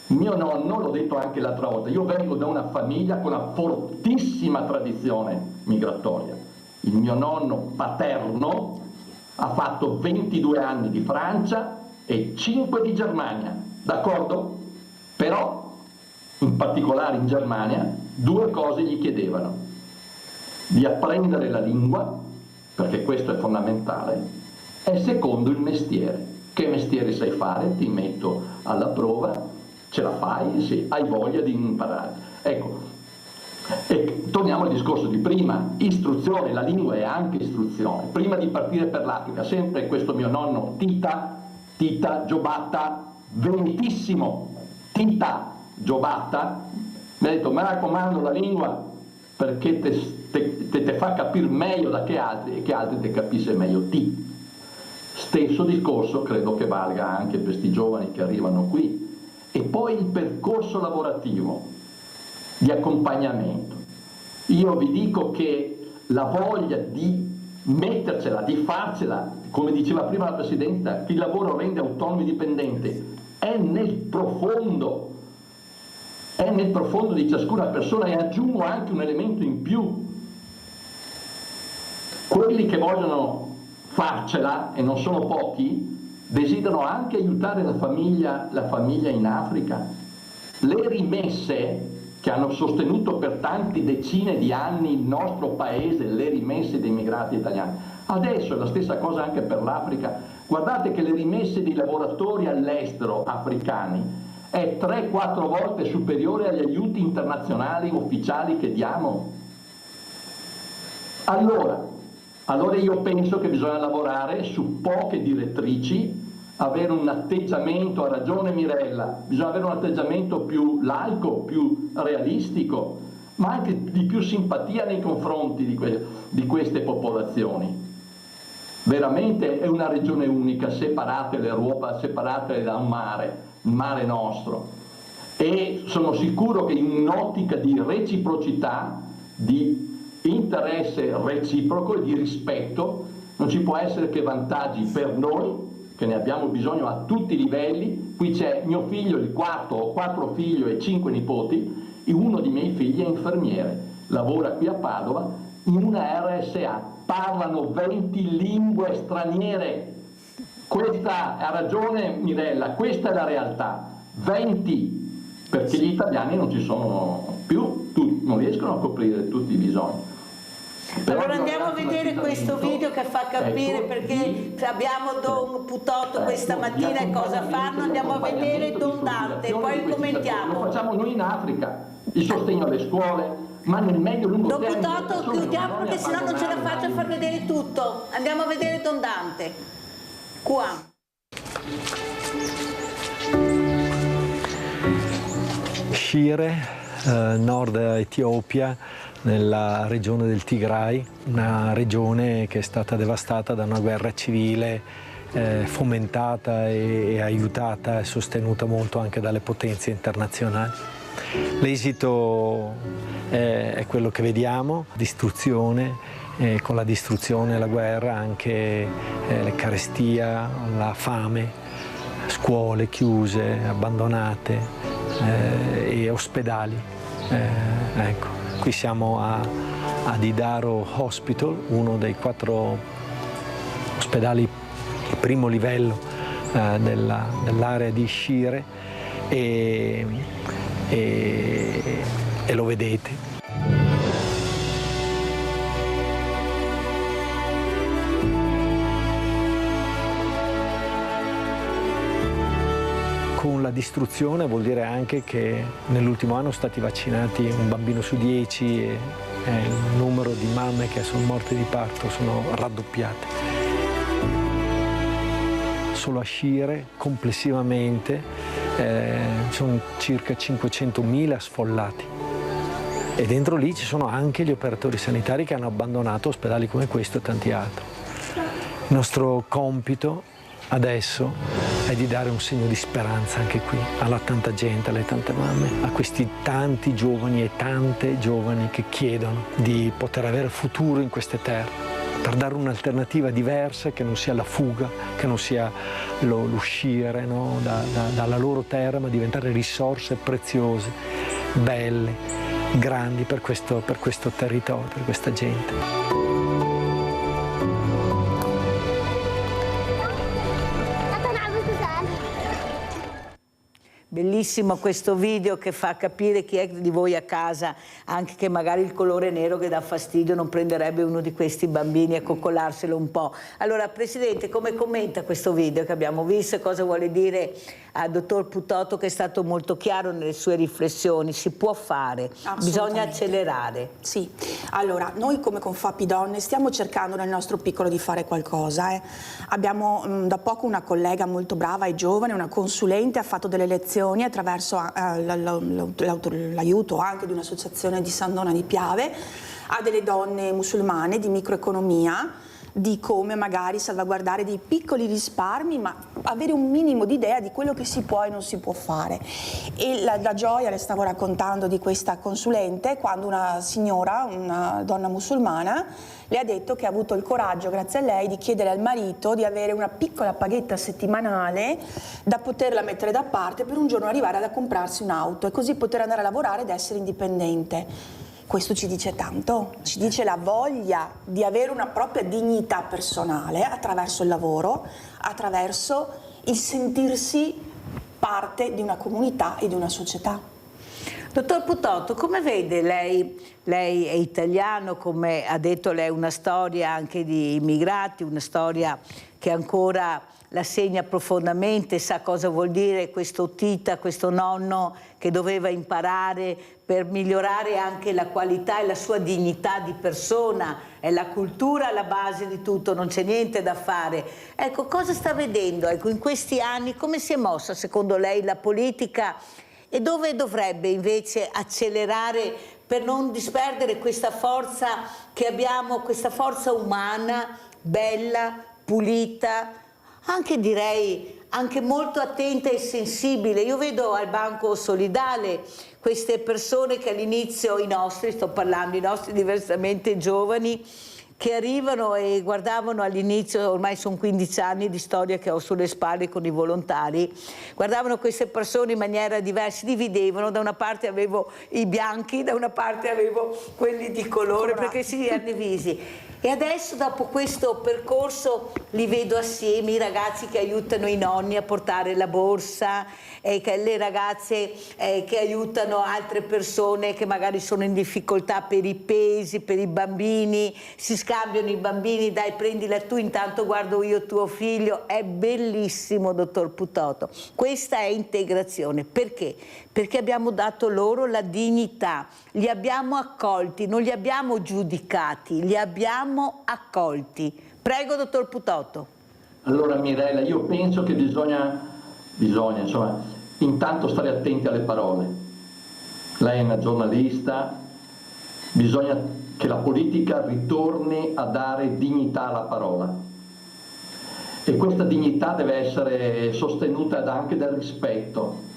Mio nonno, l'ho detto anche l'altra volta, io vengo da una famiglia con una fortissima tradizione migratoria. Il mio nonno paterno ha fatto 22 anni di Francia e 5 di Germania, d'accordo? Però in particolare in Germania, due cose gli chiedevano: di apprendere la lingua, perché questo è fondamentale, e secondo il mestiere. Che mestiere sai fare? Ti metto alla prova, ce la fai? Sì, hai voglia di imparare. Ecco, e torniamo al discorso di prima, istruzione, la lingua è anche istruzione. Prima di partire per l'Africa, sempre questo mio nonno Tita Giobatta, venetissimo, Tita Giobatta, mi ha detto: mi raccomando la lingua perché te fa capire meglio da che altri, e che altri te capisce meglio ti. Stesso discorso credo che valga anche per questi giovani che arrivano qui. E poi il percorso lavorativo di accompagnamento. Io vi dico che la voglia di mettercela, di farcela, come diceva prima la Presidenta, che il lavoro rende autonomo e dipendente, è nel profondo di ciascuna persona. E aggiungo anche un elemento in più: quelli che vogliono farcela, e non sono pochi, desiderano anche aiutare la famiglia in Africa. Le rimesse che hanno sostenuto per tanti decine di anni il nostro paese, le rimesse dei migrati italiani, adesso è la stessa cosa anche per l'Africa. Guardate che le rimesse dei lavoratori all'estero africani è 3-4 volte superiore agli aiuti internazionali ufficiali che diamo. Allora io penso che bisogna lavorare su poche direttrici, avere un atteggiamento, ha ragione Mirella, bisogna avere un atteggiamento più laico, più realistico, ma anche di più simpatia nei confronti di queste popolazioni. Veramente è una regione unica, separate l'Europa, separate da un mare, il mare nostro. E sono sicuro che in un'ottica di reciprocità, di interesse reciproco e di rispetto, non ci può essere che vantaggi per noi, che ne abbiamo bisogno a tutti i livelli. Qui c'è mio figlio, il quarto, ho 4 figli e 5 nipoti, e uno di miei figli è infermiere, lavora qui a Padova in una RSA, parlano 20 lingue straniere. Questa ha ragione Mirella, questa è la realtà, 20, perché gli italiani non ci sono più, non riescono a coprire tutti i bisogni. Allora andiamo a vedere questo video che fa capire, perché abbiamo Don Putotto questa mattina e cosa fanno. Andiamo a vedere Don Dante, poi commentiamo. Lo facciamo noi in Africa, il sostegno alle scuole, ma nel medio lungo termine. Don Putotto, chiudiamo perché sennò non ce la faccio a far vedere tutto. Andiamo a vedere Don Dante. Qua. Shire, nord Etiopia, nella regione del Tigray, una regione che è stata devastata da una guerra civile fomentata e aiutata e sostenuta molto anche dalle potenze internazionali. L'esito è quello che vediamo, distruzione, con la distruzione e la guerra anche le carestia, la fame, scuole chiuse, abbandonate e ospedali. Ecco. Qui siamo a Didaro Hospital, uno dei 4 ospedali di primo livello dell'area di Shire e lo vedete. Con la distruzione vuol dire anche che nell'ultimo anno sono stati vaccinati un bambino su 10 e il numero di mamme che sono morte di parto sono raddoppiate. Solo a Shire complessivamente sono circa 500.000 sfollati e dentro lì ci sono anche gli operatori sanitari che hanno abbandonato ospedali come questo e tanti altri. Il nostro compito adesso è di dare un segno di speranza anche qui, alla tanta gente, alle tante mamme, a questi tanti giovani e tante giovani che chiedono di poter avere futuro in queste terre, per dare un'alternativa diversa che non sia la fuga, che non sia l'uscire dalla loro terra, ma diventare risorse preziose, belle, grandi per questo territorio, per questa gente. Bellissimo questo video che fa capire chi è di voi a casa, anche che magari il colore nero che dà fastidio non prenderebbe uno di questi bambini a coccolarselo un po'. Allora, Presidente, come commenta questo video che abbiamo visto e cosa vuole dire al dottor Putotto, che è stato molto chiaro nelle sue riflessioni? Si può fare, bisogna accelerare. Sì, allora noi come Confapi Donne stiamo cercando nel nostro piccolo di fare qualcosa. Abbiamo da poco una collega molto brava e giovane, una consulente, ha fatto delle lezioni attraverso l'aiuto anche di un'associazione di San Dona di Piave a delle donne musulmane di microeconomia, di come magari salvaguardare dei piccoli risparmi, ma avere un minimo di idea di quello che si può e non si può fare. E la gioia, le stavo raccontando, di questa consulente, quando una signora, una donna musulmana, le ha detto che ha avuto il coraggio, grazie a lei, di chiedere al marito di avere una piccola paghetta settimanale da poterla mettere da parte per un giorno arrivare a comprarsi un'auto e così poter andare a lavorare ed essere indipendente. Questo ci dice tanto, ci dice la voglia di avere una propria dignità personale attraverso il lavoro, attraverso il sentirsi parte di una comunità e di una società. Dottor Putotto, come vede lei è italiano, come ha detto lei, una storia anche di immigrati, una storia che ancora la segna profondamente, sa cosa vuol dire questo Tita, questo nonno che doveva imparare per migliorare anche la qualità e la sua dignità di persona. È la cultura la base di tutto, non c'è niente da fare. Ecco, cosa sta vedendo? Ecco, in questi anni come si è mossa secondo lei la politica e dove dovrebbe invece accelerare per non disperdere questa forza che abbiamo, questa forza umana, bella, pulita, anche direi anche molto attenta e sensibile. Io vedo al Banco Solidale queste persone che all'inizio, i nostri diversamente giovani, che arrivano e guardavano all'inizio, ormai sono 15 anni di storia che ho sulle spalle con i volontari, guardavano queste persone in maniera diversa, dividevano, da una parte avevo i bianchi, da una parte avevo quelli di colore, perché si erano divisi. E adesso dopo questo percorso li vedo assieme, i ragazzi che aiutano i nonni a portare la borsa, le ragazze che aiutano altre persone che magari sono in difficoltà per i pesi, per i bambini, si scambiano i bambini, dai prendila tu, intanto guardo io tuo figlio. È bellissimo, dottor Putotto. Questa è integrazione. Perché? Perché abbiamo dato loro la dignità, li abbiamo accolti, non li abbiamo giudicati, li abbiamo accolti. Prego, dottor Putotto. Allora Mirella, io penso che bisogna insomma, intanto stare attenti alle parole. Lei è una giornalista, bisogna che la politica ritorni a dare dignità alla parola. E questa dignità deve essere sostenuta anche dal rispetto.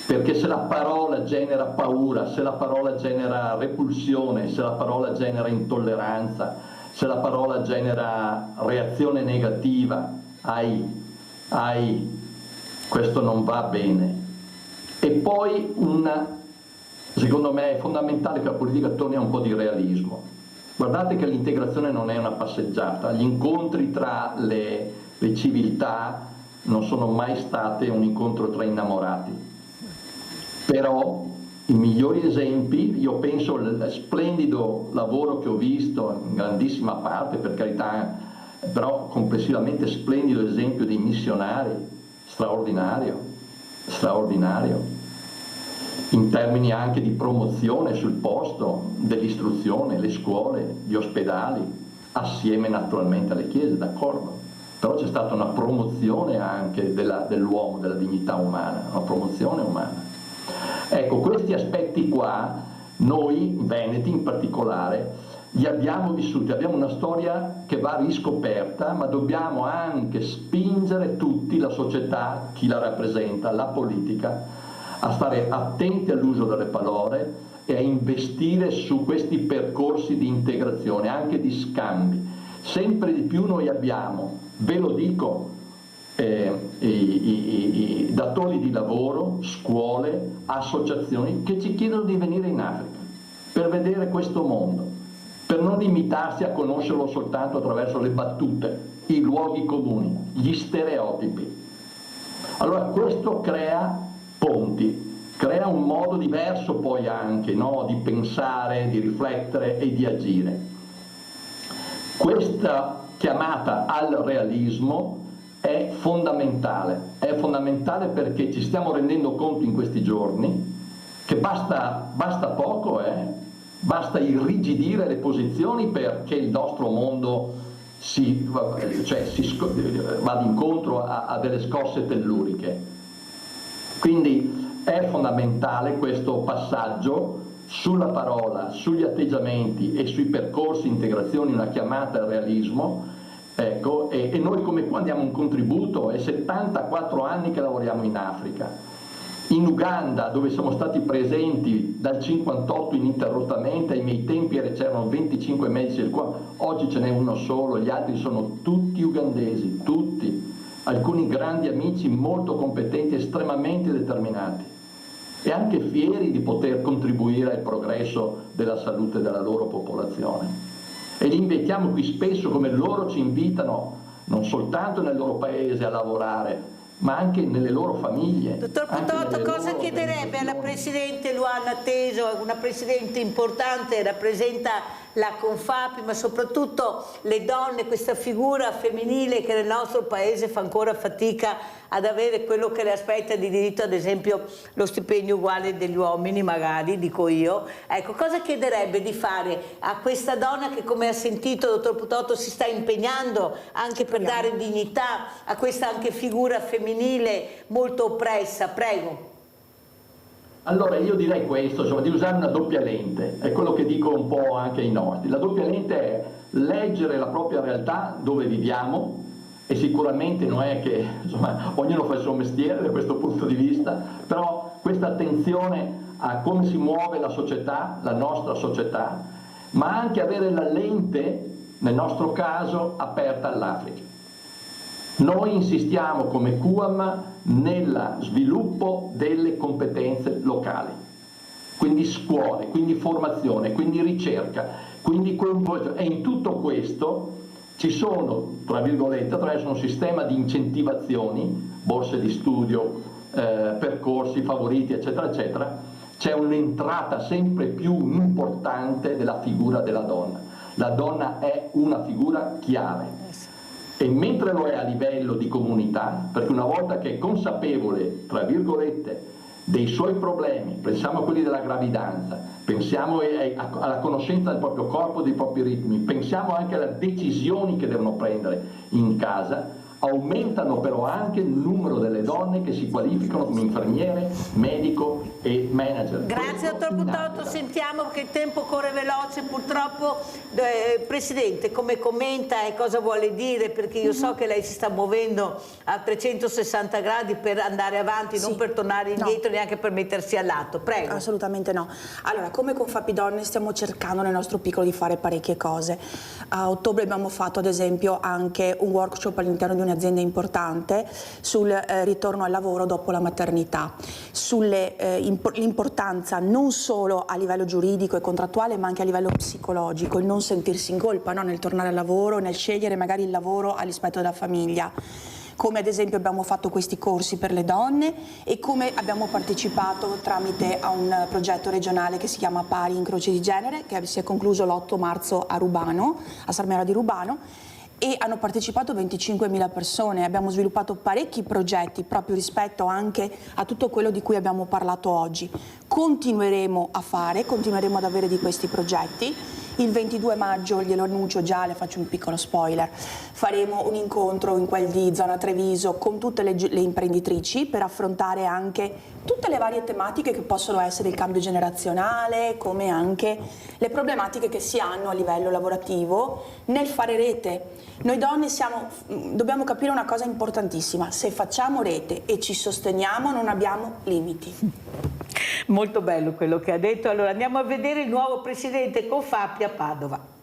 Perché se la parola genera paura, se la parola genera repulsione, se la parola genera intolleranza, se la parola genera reazione negativa, questo non va bene. E poi secondo me è fondamentale che la politica torni a un po' di realismo. Guardate che l'integrazione non è una passeggiata, gli incontri tra le civiltà non sono mai stati un incontro tra innamorati. Però i migliori esempi, io penso al splendido lavoro che ho visto, in grandissima parte per carità, però complessivamente splendido esempio dei missionari, straordinario, in termini anche di promozione sul posto, dell'istruzione, le scuole, gli ospedali, assieme naturalmente alle chiese, d'accordo, però c'è stata una promozione anche dell'uomo, della dignità umana, una promozione umana. Ecco, questi aspetti qua, noi veneti in particolare, li abbiamo vissuti, abbiamo una storia che va riscoperta, ma dobbiamo anche spingere tutti, la società, chi la rappresenta, la politica, a stare attenti all'uso delle parole e a investire su questi percorsi di integrazione, anche di scambi. Sempre di più noi abbiamo, ve lo dico, i datori di lavoro, scuole, associazioni che ci chiedono di venire in Africa per vedere questo mondo, per non limitarsi a conoscerlo soltanto attraverso le battute, i luoghi comuni, gli stereotipi. Allora questo crea ponti, crea un modo diverso poi anche, no, di pensare, di riflettere e di agire. Questa chiamata al realismo è fondamentale perché ci stiamo rendendo conto in questi giorni che basta poco, basta irrigidire le posizioni perché il nostro mondo vada incontro a delle scosse telluriche. Quindi è fondamentale questo passaggio sulla parola, sugli atteggiamenti e sui percorsi integrazione, una chiamata al realismo. Ecco, e noi come qua diamo un contributo, è 74 anni che lavoriamo in Africa. In Uganda, dove siamo stati presenti dal 58 ininterrottamente, ai miei tempi c'erano 25 medici, oggi ce n'è uno solo, gli altri sono tutti ugandesi, tutti, alcuni grandi amici molto competenti, estremamente determinati e anche fieri di poter contribuire al progresso della salute della loro popolazione. E li invitiamo qui spesso, come loro ci invitano, non soltanto nel loro paese a lavorare, ma anche nelle loro famiglie. Dottor Putotto, cosa chiederebbe alla Presidente Luana Teso, una Presidente importante, rappresenta la Confapi, ma soprattutto le donne, questa figura femminile che nel nostro Paese fa ancora fatica ad avere quello che le aspetta di diritto, ad esempio lo stipendio uguale degli uomini, magari, dico io. Ecco, cosa chiederebbe di fare a questa donna che, come ha sentito, dottor Putotto, si sta impegnando anche per dare dignità a questa anche figura femminile molto oppressa? Prego. Allora io direi questo, insomma, di usare una doppia lente, è quello che dico un po' anche ai nostri. La doppia lente è leggere la propria realtà dove viviamo, e sicuramente non è che, insomma, ognuno fa il suo mestiere da questo punto di vista, però questa attenzione a come si muove la società, la nostra società, ma anche avere la lente, nel nostro caso, aperta all'Africa. Noi insistiamo come QAM nel sviluppo delle competenze locali, quindi scuole, quindi formazione, quindi ricerca, quindi coinvolgimento, e in tutto questo ci sono, tra virgolette, attraverso un sistema di incentivazioni, borse di studio, percorsi favoriti, eccetera, eccetera, c'è un'entrata sempre più importante della figura della donna. La donna è una figura chiave. E mentre lo è a livello di comunità, perché una volta che è consapevole, tra virgolette, dei suoi problemi, pensiamo a quelli della gravidanza, pensiamo alla conoscenza del proprio corpo, dei propri ritmi, pensiamo anche alle decisioni che devono prendere in casa, aumentano però anche il numero delle donne che si qualificano come infermiere, medico e manager. Grazie dottor Putotto, sentiamo che il tempo corre veloce purtroppo. Presidente, come commenta e cosa vuole dire? Perché io so che lei si sta muovendo a 360 gradi per andare avanti, non per tornare indietro, neanche per mettersi a lato. Prego. Assolutamente no. Allora, come Confapi Donne stiamo cercando nel nostro piccolo di fare parecchie cose. A ottobre abbiamo fatto ad esempio anche un workshop all'interno di un'azienda importante sul ritorno al lavoro dopo la maternità, sull'importanza non solo a livello giuridico e contrattuale ma anche a livello psicologico, il non sentirsi in colpa, no? Nel tornare al lavoro, nel scegliere magari il lavoro al rispetto della famiglia. Come ad esempio abbiamo fatto questi corsi per le donne e come abbiamo partecipato tramite a un progetto regionale che si chiama Pari Incroci di Genere, che si è concluso l'8 marzo a Rubano, a Sarmera di Rubano, e hanno partecipato 25.000 persone. Abbiamo sviluppato parecchi progetti proprio rispetto anche a tutto quello di cui abbiamo parlato oggi. Continueremo a fare, continueremo ad avere di questi progetti. Il 22 maggio, glielo annuncio già, le faccio un piccolo spoiler, faremo un incontro in quel di Zona Treviso con tutte le imprenditrici per affrontare anche tutte le varie tematiche che possono essere il cambio generazionale, come anche le problematiche che si hanno a livello lavorativo nel fare rete. Noi donne dobbiamo capire una cosa importantissima: se facciamo rete e ci sosteniamo non abbiamo limiti. Molto bello quello che ha detto. Allora andiamo a vedere il nuovo presidente Confapi a Padova.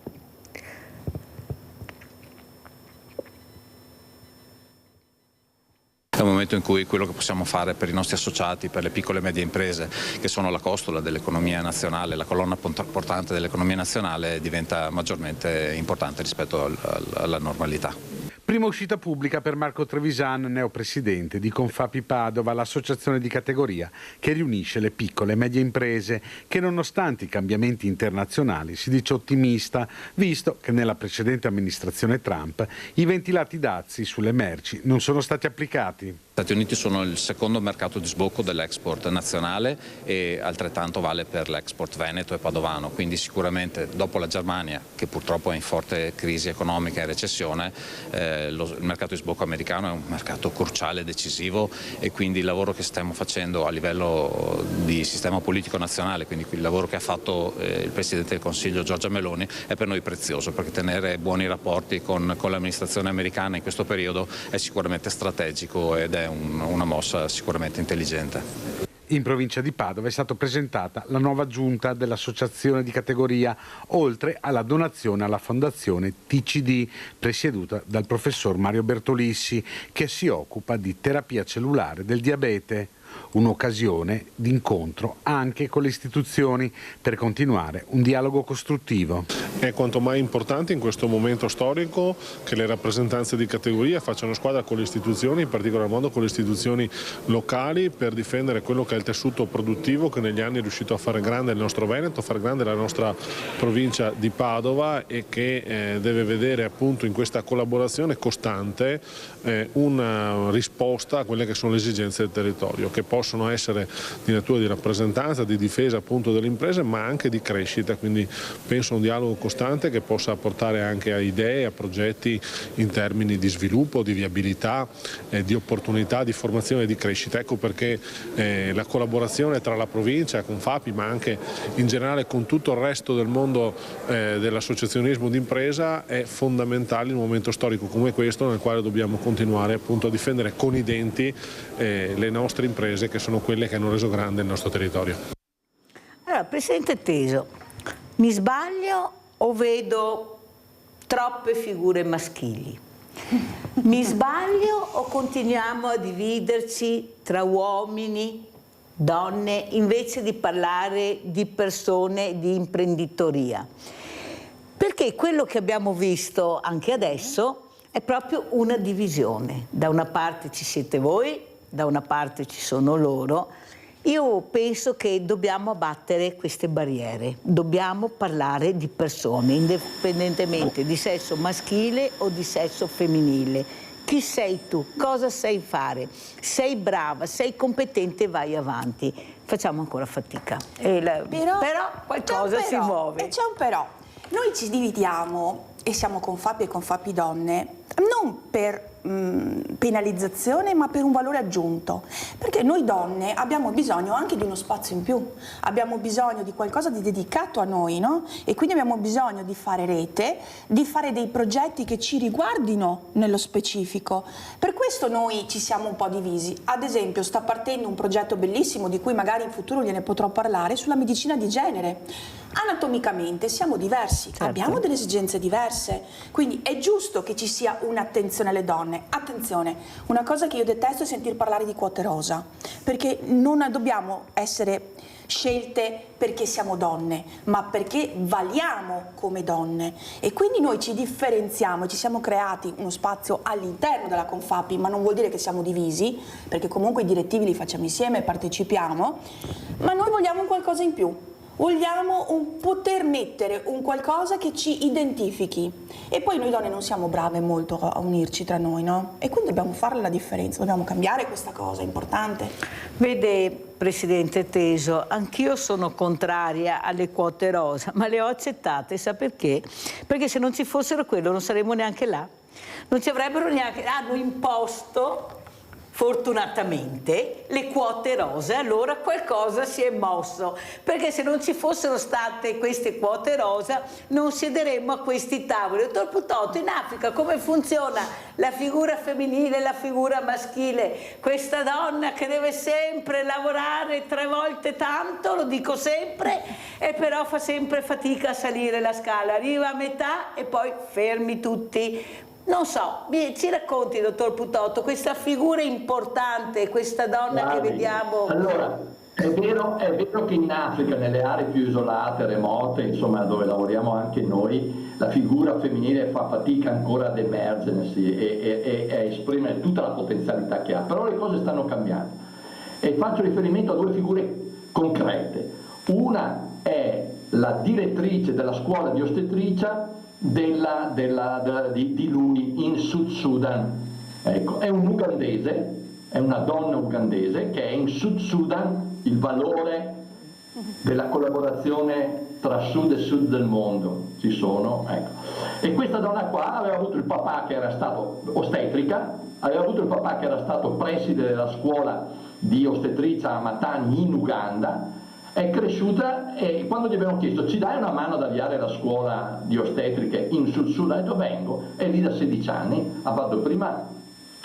È un momento in cui quello che possiamo fare per i nostri associati, per le piccole e medie imprese, che sono la costola dell'economia nazionale, la colonna portante dell'economia nazionale, diventa maggiormente importante rispetto alla normalità. Prima uscita pubblica per Marco Trevisan, neopresidente di Confapi Padova, l'associazione di categoria che riunisce le piccole e medie imprese, che nonostante i cambiamenti internazionali si dice ottimista, visto che nella precedente amministrazione Trump i ventilati dazi sulle merci non sono stati applicati. Gli Stati Uniti sono il secondo mercato di sbocco dell'export nazionale e altrettanto vale per l'export veneto e padovano, quindi sicuramente dopo la Germania, che purtroppo è in forte crisi economica e recessione, il mercato di sbocco americano è un mercato cruciale, decisivo, e quindi il lavoro che stiamo facendo a livello di sistema politico nazionale, quindi il lavoro che ha fatto il Presidente del Consiglio Giorgia Meloni, è per noi prezioso, perché tenere buoni rapporti con l'amministrazione americana in questo periodo è sicuramente strategico ed è una mossa sicuramente intelligente. In provincia di Padova è stata presentata la nuova giunta dell'associazione di categoria, oltre alla donazione alla fondazione TCD, presieduta dal professor Mario Bertolissi, che si occupa di terapia cellulare del diabete. un'occasione di incontro anche con le istituzioni per continuare un dialogo costruttivo. È quanto mai importante in questo momento storico che le rappresentanze di categoria facciano squadra con le istituzioni, in particolar modo con le istituzioni locali, per difendere quello che è il tessuto produttivo che negli anni è riuscito a fare grande il nostro Veneto, a fare grande la nostra provincia di Padova, e che deve vedere appunto in questa collaborazione costante una risposta a quelle che sono le esigenze del territorio, che possono essere di natura di rappresentanza, di difesa appunto delle imprese, ma anche di crescita. Quindi penso a un dialogo costante che possa portare anche a idee, a progetti in termini di sviluppo, di viabilità, di opportunità, di formazione e di crescita. Ecco perché la collaborazione tra la provincia, con Fapi, ma anche in generale con tutto il resto del mondo dell'associazionismo d'impresa è fondamentale in un momento storico come questo, nel quale dobbiamo continuare appunto a difendere con i denti le nostre imprese, che sono quelle che hanno reso grande il nostro territorio. Allora, Presidente Teso, mi sbaglio o vedo troppe figure maschili? Mi sbaglio o continuiamo a dividerci tra uomini, donne, invece di parlare di persone, di imprenditoria? Perché quello che abbiamo visto anche adesso è proprio una divisione. Da una parte ci siete voi, da una parte ci sono loro. Io penso che dobbiamo abbattere queste barriere, dobbiamo parlare di persone, indipendentemente di sesso maschile o di sesso femminile. Chi sei tu? Cosa sai fare? Sei brava, sei competente, vai avanti. Facciamo ancora fatica. Però qualcosa si muove. C'è un però. Noi ci dividiamo e siamo con Fapi e con Fapi Donne non per penalizzazione, ma per un valore aggiunto, perché noi donne abbiamo bisogno anche di uno spazio in più, abbiamo bisogno di qualcosa di dedicato a noi, no? E quindi abbiamo bisogno di fare rete, di fare dei progetti che ci riguardino nello specifico. Per questo noi ci siamo un po' divisi. Ad esempio sta partendo un progetto bellissimo di cui magari in futuro gliene potrò parlare, sulla medicina di genere. Anatomicamente siamo diversi, abbiamo delle esigenze diverse, quindi è giusto che ci sia un'attenzione alle donne. Attenzione, una cosa che io detesto è sentir parlare di quote rosa, perché non dobbiamo essere scelte perché siamo donne, ma perché valiamo come donne, e quindi noi ci differenziamo, ci siamo creati uno spazio all'interno della Confapi, ma non vuol dire che siamo divisi, perché comunque i direttivi li facciamo insieme e partecipiamo, ma noi vogliamo un qualcosa in più. Vogliamo poter mettere un qualcosa che ci identifichi, e poi noi donne non siamo brave molto a unirci tra noi, no? E quindi dobbiamo fare la differenza, dobbiamo cambiare questa cosa, è importante. Vede, Presidente Teso, anch'io sono contraria alle quote rosa, ma le ho accettate, sa perché? Perché se non ci fossero quello non saremmo neanche là, non ci avrebbero neanche, hanno imposto fortunatamente le quote rosa, allora qualcosa si è mosso, perché se non ci fossero state queste quote rosa non siederemmo a questi tavoli. Dottor Putotto, in Africa come funziona la figura femminile e la figura maschile? Questa donna che deve sempre lavorare 3 volte tanto, lo dico sempre, e però fa sempre fatica a salire la scala, arriva a metà e poi fermi tutti. Non so, ci racconti, dottor Putotto, questa figura importante, questa donna che vediamo. Allora, è vero che in Africa, nelle aree più isolate, remote, insomma dove lavoriamo anche noi, la figura femminile fa fatica ancora ad emergersi e a esprimere tutta la potenzialità che ha, però le cose stanno cambiando. E faccio riferimento a 2 figure concrete. Una è la direttrice della scuola di ostetricia di Luni in Sud Sudan. Ecco, è un ugandese, è una donna ugandese che è in Sud Sudan il valore della collaborazione tra sud e sud del mondo. Ci sono, ecco. E questa donna qua aveva avuto il papà che era stato ostetrica, aveva avuto il papà che era stato preside della scuola di ostetricia a Matani in Uganda. È cresciuta e quando gli abbiamo chiesto ci dai una mano ad avviare la scuola di ostetriche in Sud Sudan, ha detto vengo, è lì da 16 anni, ha fatto prima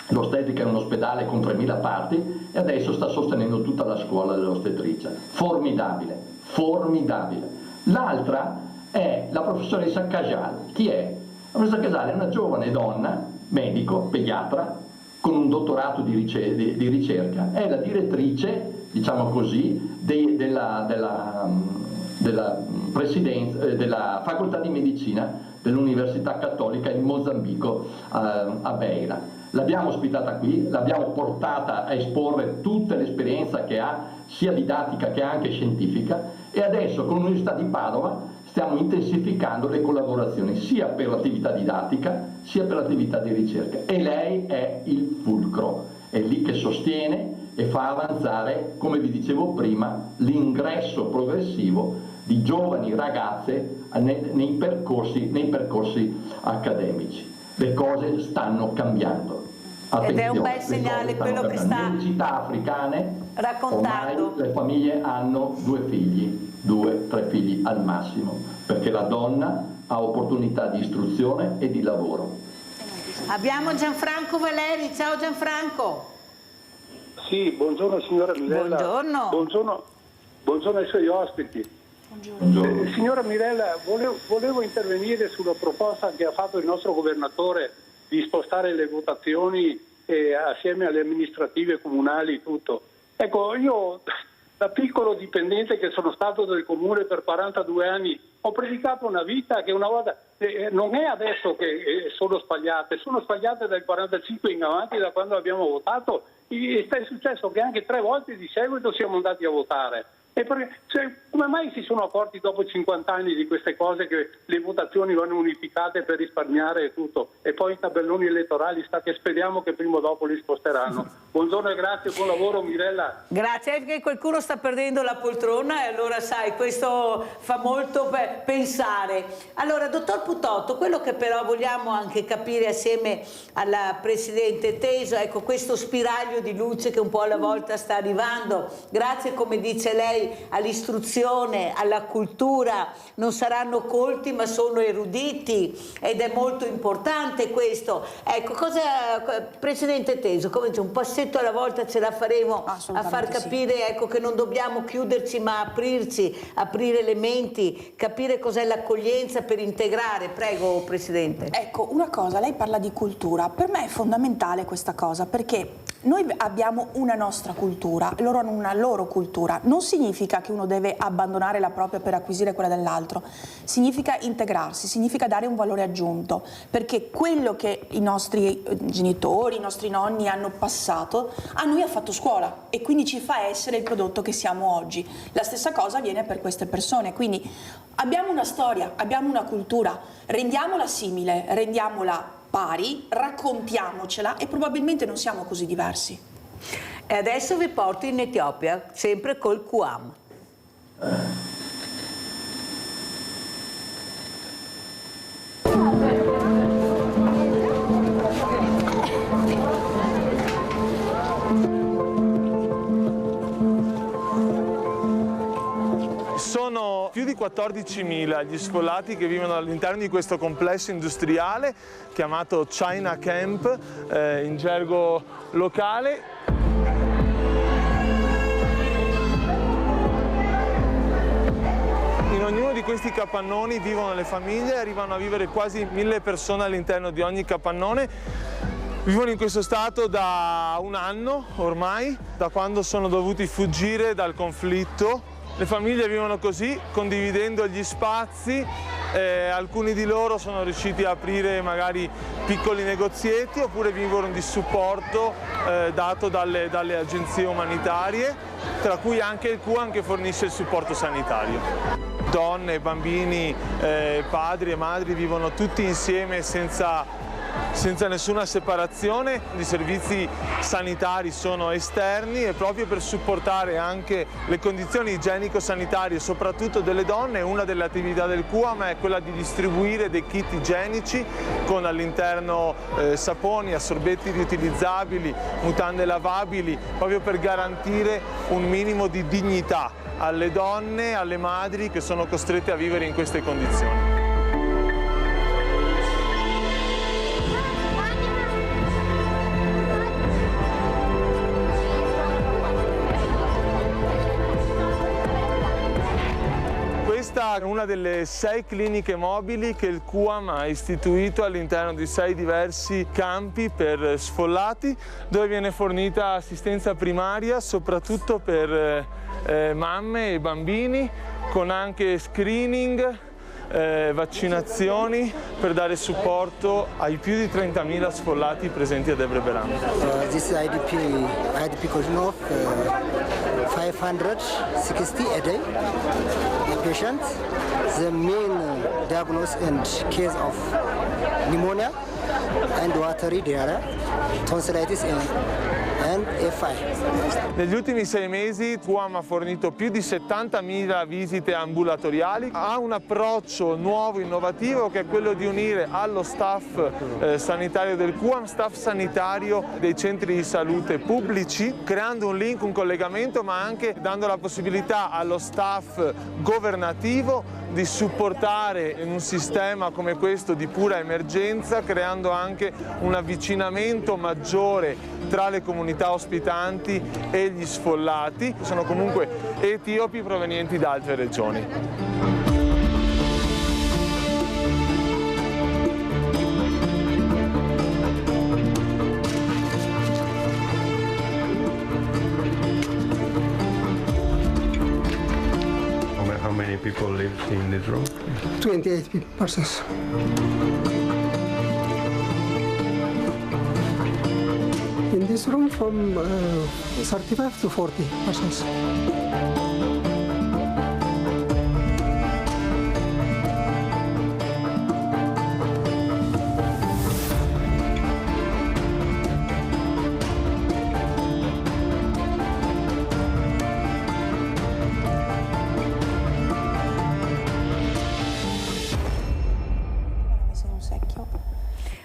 l'ostetrica in un ospedale con 3.000 parti e adesso sta sostenendo tutta la scuola dell'ostetricia. Formidabile, formidabile. L'altra è la professoressa Kajal. Chi è? La professoressa Kajal è una giovane donna, medico, pediatra, con un dottorato di ricerca, è la direttrice, diciamo così, della facoltà di medicina dell'Università Cattolica in Mozambico, a Beira. L'abbiamo ospitata qui, l'abbiamo portata a esporre tutta l'esperienza che ha, sia didattica che anche scientifica, e adesso con l'Università di Padova stiamo intensificando le collaborazioni sia per l'attività didattica sia per l'attività di ricerca, e lei è il fulcro, è lì che sostiene e fa avanzare, come vi dicevo prima, l'ingresso progressivo di giovani ragazze nei percorsi accademici. Le cose stanno cambiando. Ed è un bel segnale quello che sta nelle città africane raccontando. Ormai le famiglie hanno 2 figli, 2-3 figli al massimo, perché la donna ha opportunità di istruzione e di lavoro. Abbiamo Gianfranco Valeri. Ciao Gianfranco. Sì, buongiorno signora Mirella. Buongiorno. Buongiorno ai suoi ospiti. Buongiorno. Signora Mirella, volevo intervenire sulla proposta che ha fatto il nostro governatore di spostare le votazioni assieme alle amministrative comunali, tutto. Ecco, io da piccolo dipendente che sono stato del comune per 42 anni ho predicato una vita che una volta non è adesso che sono sbagliate dal 45 in avanti, da quando abbiamo votato, e è successo che anche 3 volte di seguito siamo andati a votare. E come mai si sono accorti dopo 50 anni di queste cose, che le votazioni vanno unificate per risparmiare e tutto, e poi i tabelloni elettorali che speriamo che prima o dopo li sposteranno. Buongiorno e grazie, buon lavoro Mirella. Grazie, perché qualcuno sta perdendo la poltrona e allora sai, questo fa molto pensare. Allora, dottor Putotto, quello che però vogliamo anche capire assieme alla Presidente Teso, ecco, questo spiraglio di luce che un po' alla volta sta arrivando, grazie, come dice lei, all'istruzione, alla cultura, non saranno colti ma sono eruditi, ed è molto importante questo. Ecco, Presidente Teso, come dice, un passetto alla volta ce la faremo a far capire, sì, ecco, che non dobbiamo chiuderci ma aprirci, aprire le menti, capire cos'è l'accoglienza per integrare. Prego Presidente. Ecco, una cosa, lei parla di cultura, per me è fondamentale questa cosa, perché noi abbiamo una nostra cultura, loro hanno una loro cultura. Non significa che uno deve abbandonare la propria per acquisire quella dell'altro, significa integrarsi, significa dare un valore aggiunto, perché quello che i nostri genitori, i nostri nonni hanno passato, a noi ha fatto scuola e quindi ci fa essere il prodotto che siamo oggi. La stessa cosa avviene per queste persone, quindi abbiamo una storia, abbiamo una cultura, rendiamola simile, rendiamola pari, raccontiamocela e probabilmente non siamo così diversi. E adesso vi porto in Etiopia, sempre col QAM. Sono più di 14.000 gli sfollati che vivono all'interno di questo complesso industriale chiamato China Camp in gergo locale. In ognuno di questi capannoni vivono le famiglie, arrivano a vivere quasi 1.000 persone all'interno di ogni capannone. Vivono in questo stato da 1 anno ormai, da quando sono dovuti fuggire dal conflitto. Le famiglie vivono così, condividendo gli spazi, alcuni di loro sono riusciti a aprire magari piccoli negozietti oppure vivono di supporto dato dalle agenzie umanitarie, tra cui anche il QAM che fornisce il supporto sanitario. Donne, bambini, padri e madri vivono tutti insieme senza nessuna separazione. I servizi sanitari sono esterni e proprio per supportare anche le condizioni igienico-sanitarie, soprattutto delle donne, una delle attività del QAM è quella di distribuire dei kit igienici con all'interno saponi, assorbetti riutilizzabili, mutande lavabili, proprio per garantire un minimo di dignità alle donne, alle madri che sono costrette a vivere in queste condizioni. questa è una delle 6 cliniche mobili che il QAM ha istituito all'interno di 6 diversi campi per sfollati, dove viene fornita assistenza primaria soprattutto per mamme e bambini, con anche screening, vaccinazioni, per dare supporto ai più di 30.000 sfollati presenti ad Evre Beramo. This IDP Kozhinov, 560 a day patients. The main diagnosis and case of pneumonia and watery diarrhea, tonsillitis and F5. Negli ultimi 6 mesi il QAM ha fornito più di 70.000 visite ambulatoriali, ha un approccio nuovo, innovativo, che è quello di unire allo staff sanitario del QAM, staff sanitario dei centri di salute pubblici, creando un link, un collegamento, ma anche dando la possibilità allo staff governativo di supportare in un sistema come questo di pura emergenza, creando anche un avvicinamento maggiore tra le comunità ospitanti e gli sfollati, che sono comunque etiopi provenienti da altre regioni. How many people live in this room? 28 persons. In this room from 35 to 40 persons.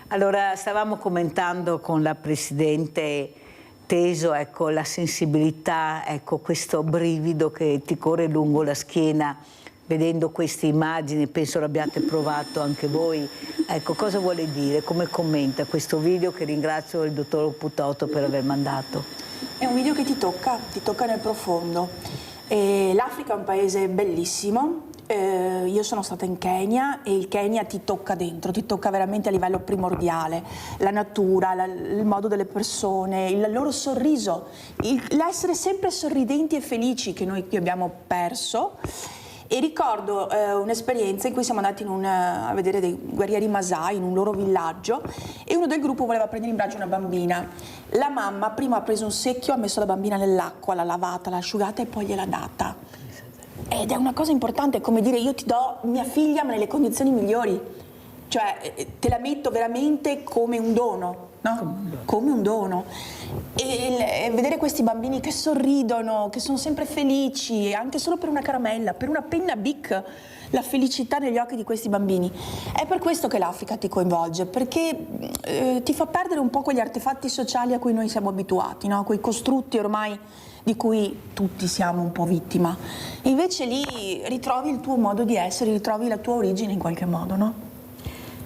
Allora, stavamo commentando con la Presidente Teso, ecco, la sensibilità, ecco, questo brivido che ti corre lungo la schiena vedendo queste immagini, penso l'abbiate provato anche voi. Ecco, cosa vuole dire, come commenta questo video, che ringrazio il dottor Putotto per aver mandato? È un video che ti tocca nel profondo. L'Africa è un paese bellissimo. Io sono stata in Kenya e il Kenya ti tocca dentro, ti tocca veramente a livello primordiale, la natura, il modo delle persone, il loro sorriso, l'essere sempre sorridenti e felici che noi qui abbiamo perso. E ricordo un'esperienza in cui siamo andati a vedere dei guerrieri Masai in un loro villaggio e uno del gruppo voleva prendere in braccio una bambina. La mamma prima ha preso un secchio, ha messo la bambina nell'acqua, l'ha lavata, l'ha asciugata e poi gliel'ha data. Ed è una cosa importante, è come dire: io ti do mia figlia ma nelle condizioni migliori, cioè te la metto veramente come un dono, no? Come un dono. E vedere questi bambini che sorridono, che sono sempre felici, anche solo per una caramella, per una penna Bic, la felicità negli occhi di questi bambini. È per questo che l'Africa ti coinvolge, perché ti fa perdere un po' quegli artefatti sociali a cui noi siamo abituati, no? Quei costrutti ormai di cui tutti siamo un po' vittima. E invece lì ritrovi il tuo modo di essere, ritrovi la tua origine in qualche modo, no?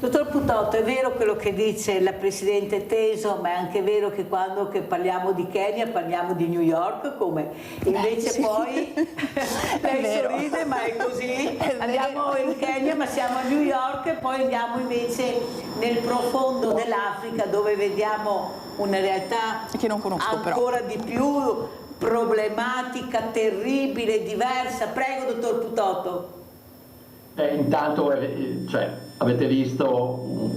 Dottor Putotto, è vero quello che dice la Presidente Teso, ma è anche vero che quando parliamo di Kenya parliamo di New York, come? Invece sì. Poi lei sorride, ma è così, andiamo in Kenya ma siamo a New York e poi andiamo invece nel profondo dell'Africa, dove vediamo una realtà che non conosco, ancora di più problematica, terribile, diversa. Prego, dottor Putotto. Intanto avete visto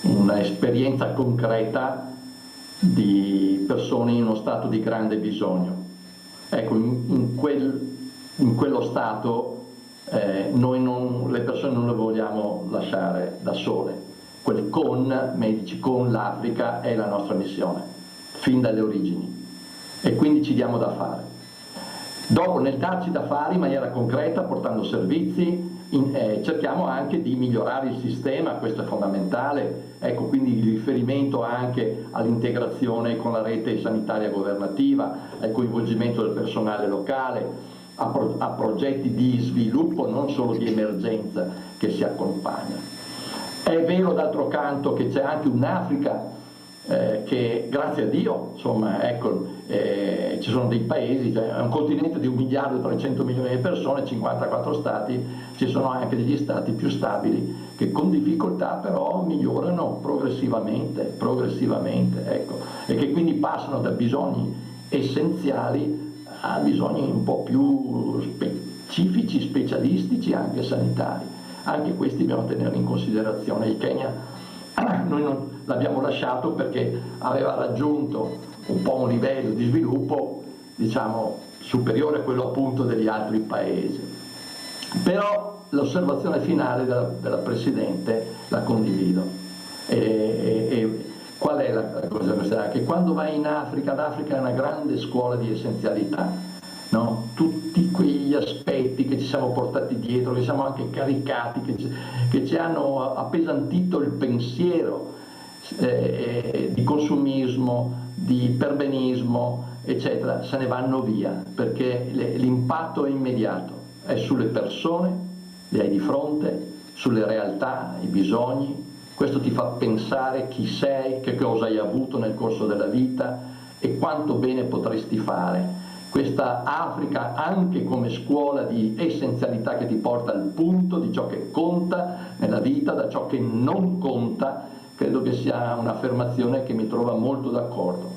un'esperienza concreta di persone in uno stato di grande bisogno. Ecco, in quello stato noi le persone non le vogliamo lasciare da sole. Con medici, con l'Africa è la nostra missione, fin dalle origini. E quindi ci diamo da fare. Dopo, nel darci da fare in maniera concreta, portando servizi, cerchiamo anche di migliorare il sistema, questo è fondamentale. Ecco, quindi il riferimento anche all'integrazione con la rete sanitaria governativa, al coinvolgimento del personale locale, a progetti di sviluppo, non solo di emergenza, che si accompagna. È vero d'altro canto che c'è anche un'Africa che grazie a Dio, insomma, ecco, ci sono dei paesi, è un continente di 1.300.000.000 di persone, 54 stati, ci sono anche degli stati più stabili che con difficoltà però migliorano progressivamente, ecco, e che quindi passano da bisogni essenziali a bisogni un po' più specifici, specialistici, anche sanitari. Anche questi dobbiamo tenere in considerazione. Il Kenya noi non l'abbiamo lasciato perché aveva raggiunto un po' un livello di sviluppo, diciamo, superiore a quello appunto degli altri paesi. Però l'osservazione finale della Presidente la condivido. E qual è la cosa questa? Che quando vai in Africa, l'Africa è una grande scuola di essenzialità. No? Tutti quegli aspetti che ci siamo portati dietro, che siamo anche caricati, che ci hanno appesantito il pensiero di consumismo, di perbenismo, eccetera, se ne vanno via, perché l'impatto è immediato, è sulle persone, le hai di fronte, sulle realtà, i bisogni. Questo ti fa pensare chi sei, che cosa hai avuto nel corso della vita e quanto bene potresti fare. Questa Africa anche come scuola di essenzialità che ti porta al punto di ciò che conta nella vita, da ciò che non conta, credo che sia un'affermazione che mi trova molto d'accordo.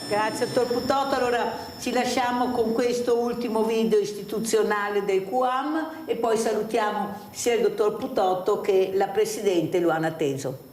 Grazie dottor Putotto, allora ci lasciamo con questo ultimo video istituzionale del QAM e poi salutiamo sia il dottor Putotto che la Presidente Luana Teso.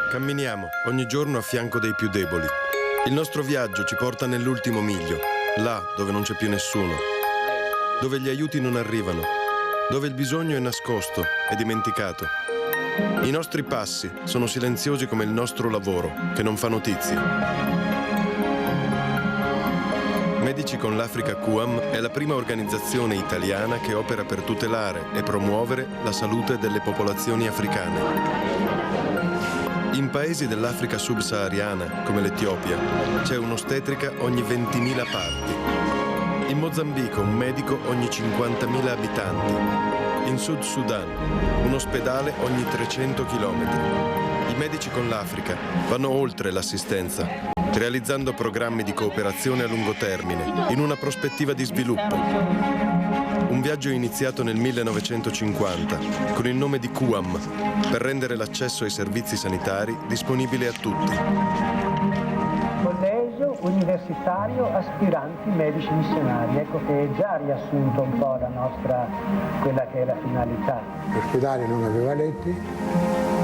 Camminiamo ogni giorno a fianco dei più deboli. Il nostro viaggio ci porta nell'ultimo miglio, là dove non c'è più nessuno, dove gli aiuti non arrivano, dove il bisogno è nascosto e dimenticato. I nostri passi sono silenziosi come il nostro lavoro, che non fa notizie. Medici con l'Africa QAM è la prima organizzazione italiana che opera per tutelare e promuovere la salute delle popolazioni africane. In paesi dell'Africa subsahariana, come l'Etiopia, c'è un'ostetrica ogni 20.000 parti. In Mozambico un medico ogni 50.000 abitanti. In Sud Sudan un ospedale ogni 300 chilometri. I medici con l'Africa vanno oltre l'assistenza, realizzando programmi di cooperazione a lungo termine, in una prospettiva di sviluppo. Un viaggio iniziato nel 1950 con il nome di QAM per rendere l'accesso ai servizi sanitari disponibile a tutti. Collegio Universitario Aspiranti Medici Missionari, ecco che è già riassunto un po' la nostra, quella che è la finalità. L'ospedale non aveva letti,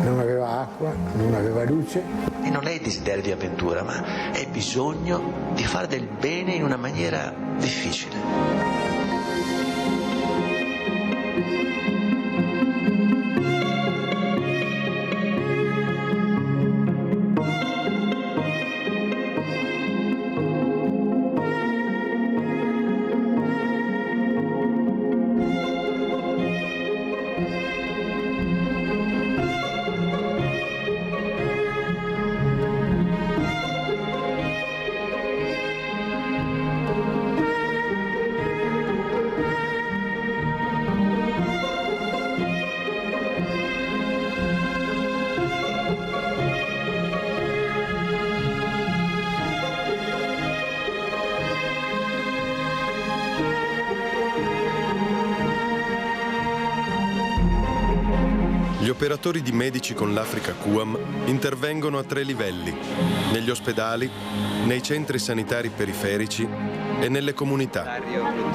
non aveva acqua, non aveva luce. E non è desiderio di avventura, ma è bisogno di fare del bene in una maniera difficile. Gli operatori di Medici con l'Africa QAM intervengono a 3 livelli, negli ospedali, nei centri sanitari periferici e nelle comunità,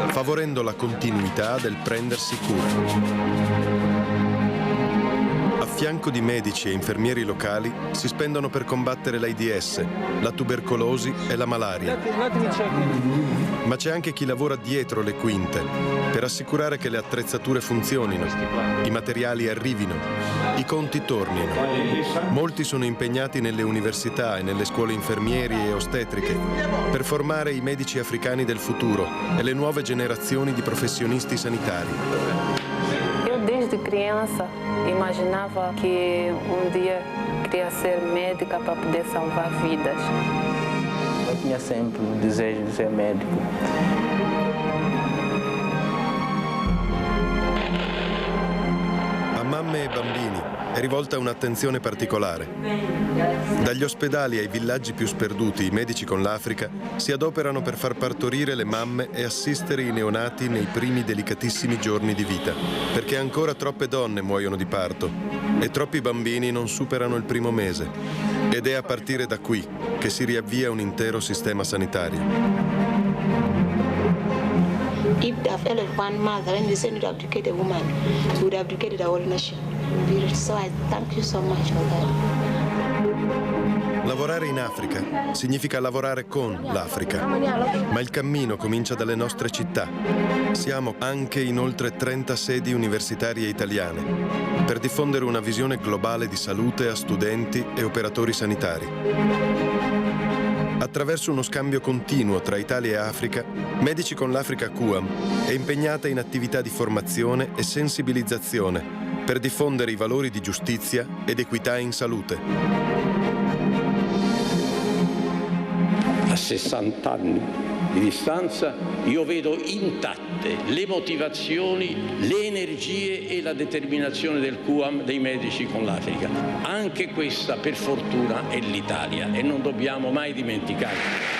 favorendo la continuità del prendersi cura. A fianco di medici e infermieri locali si spendono per combattere l'AIDS, la tubercolosi e la malaria. Ma c'è anche chi lavora dietro le quinte per assicurare che le attrezzature funzionino, i materiali arrivino I conti tornino. Molti sono impegnati nelle università e nelle scuole infermieri e ostetriche per formare i medici africani del futuro e le nuove generazioni di professionisti sanitari. Eu desde criança imaginava que dia queria ser médica para poder salvar vidas. Eu tinha sempre o desejo de ser médico. A mamme e bambini è rivolta un'attenzione particolare. Dagli ospedali ai villaggi più sperduti, i Medici con l'Africa si adoperano per far partorire le mamme e assistere i neonati nei primi delicatissimi giorni di vita, perché ancora troppe donne muoiono di parto e troppi bambini non superano il primo mese. Ed è a partire da qui che si riavvia un intero sistema sanitario. If they have only one mother and they say to abdicate a woman, it would have abdicated our nation. So I thank you so much for that. Lavorare in Africa significa lavorare con l'Africa, ma il cammino comincia dalle nostre città. Siamo anche in oltre 30 sedi universitarie italiane per diffondere una visione globale di salute a studenti e operatori sanitari. Attraverso uno scambio continuo tra Italia e Africa, Medici con l'Africa QAM è impegnata in attività di formazione e sensibilizzazione per diffondere i valori di giustizia ed equità in salute. A 60 anni di distanza io vedo intatte le motivazioni, le energie e la determinazione del QAM, dei Medici con l'Africa. Anche questa, per fortuna, è l'Italia e non dobbiamo mai dimenticarlo.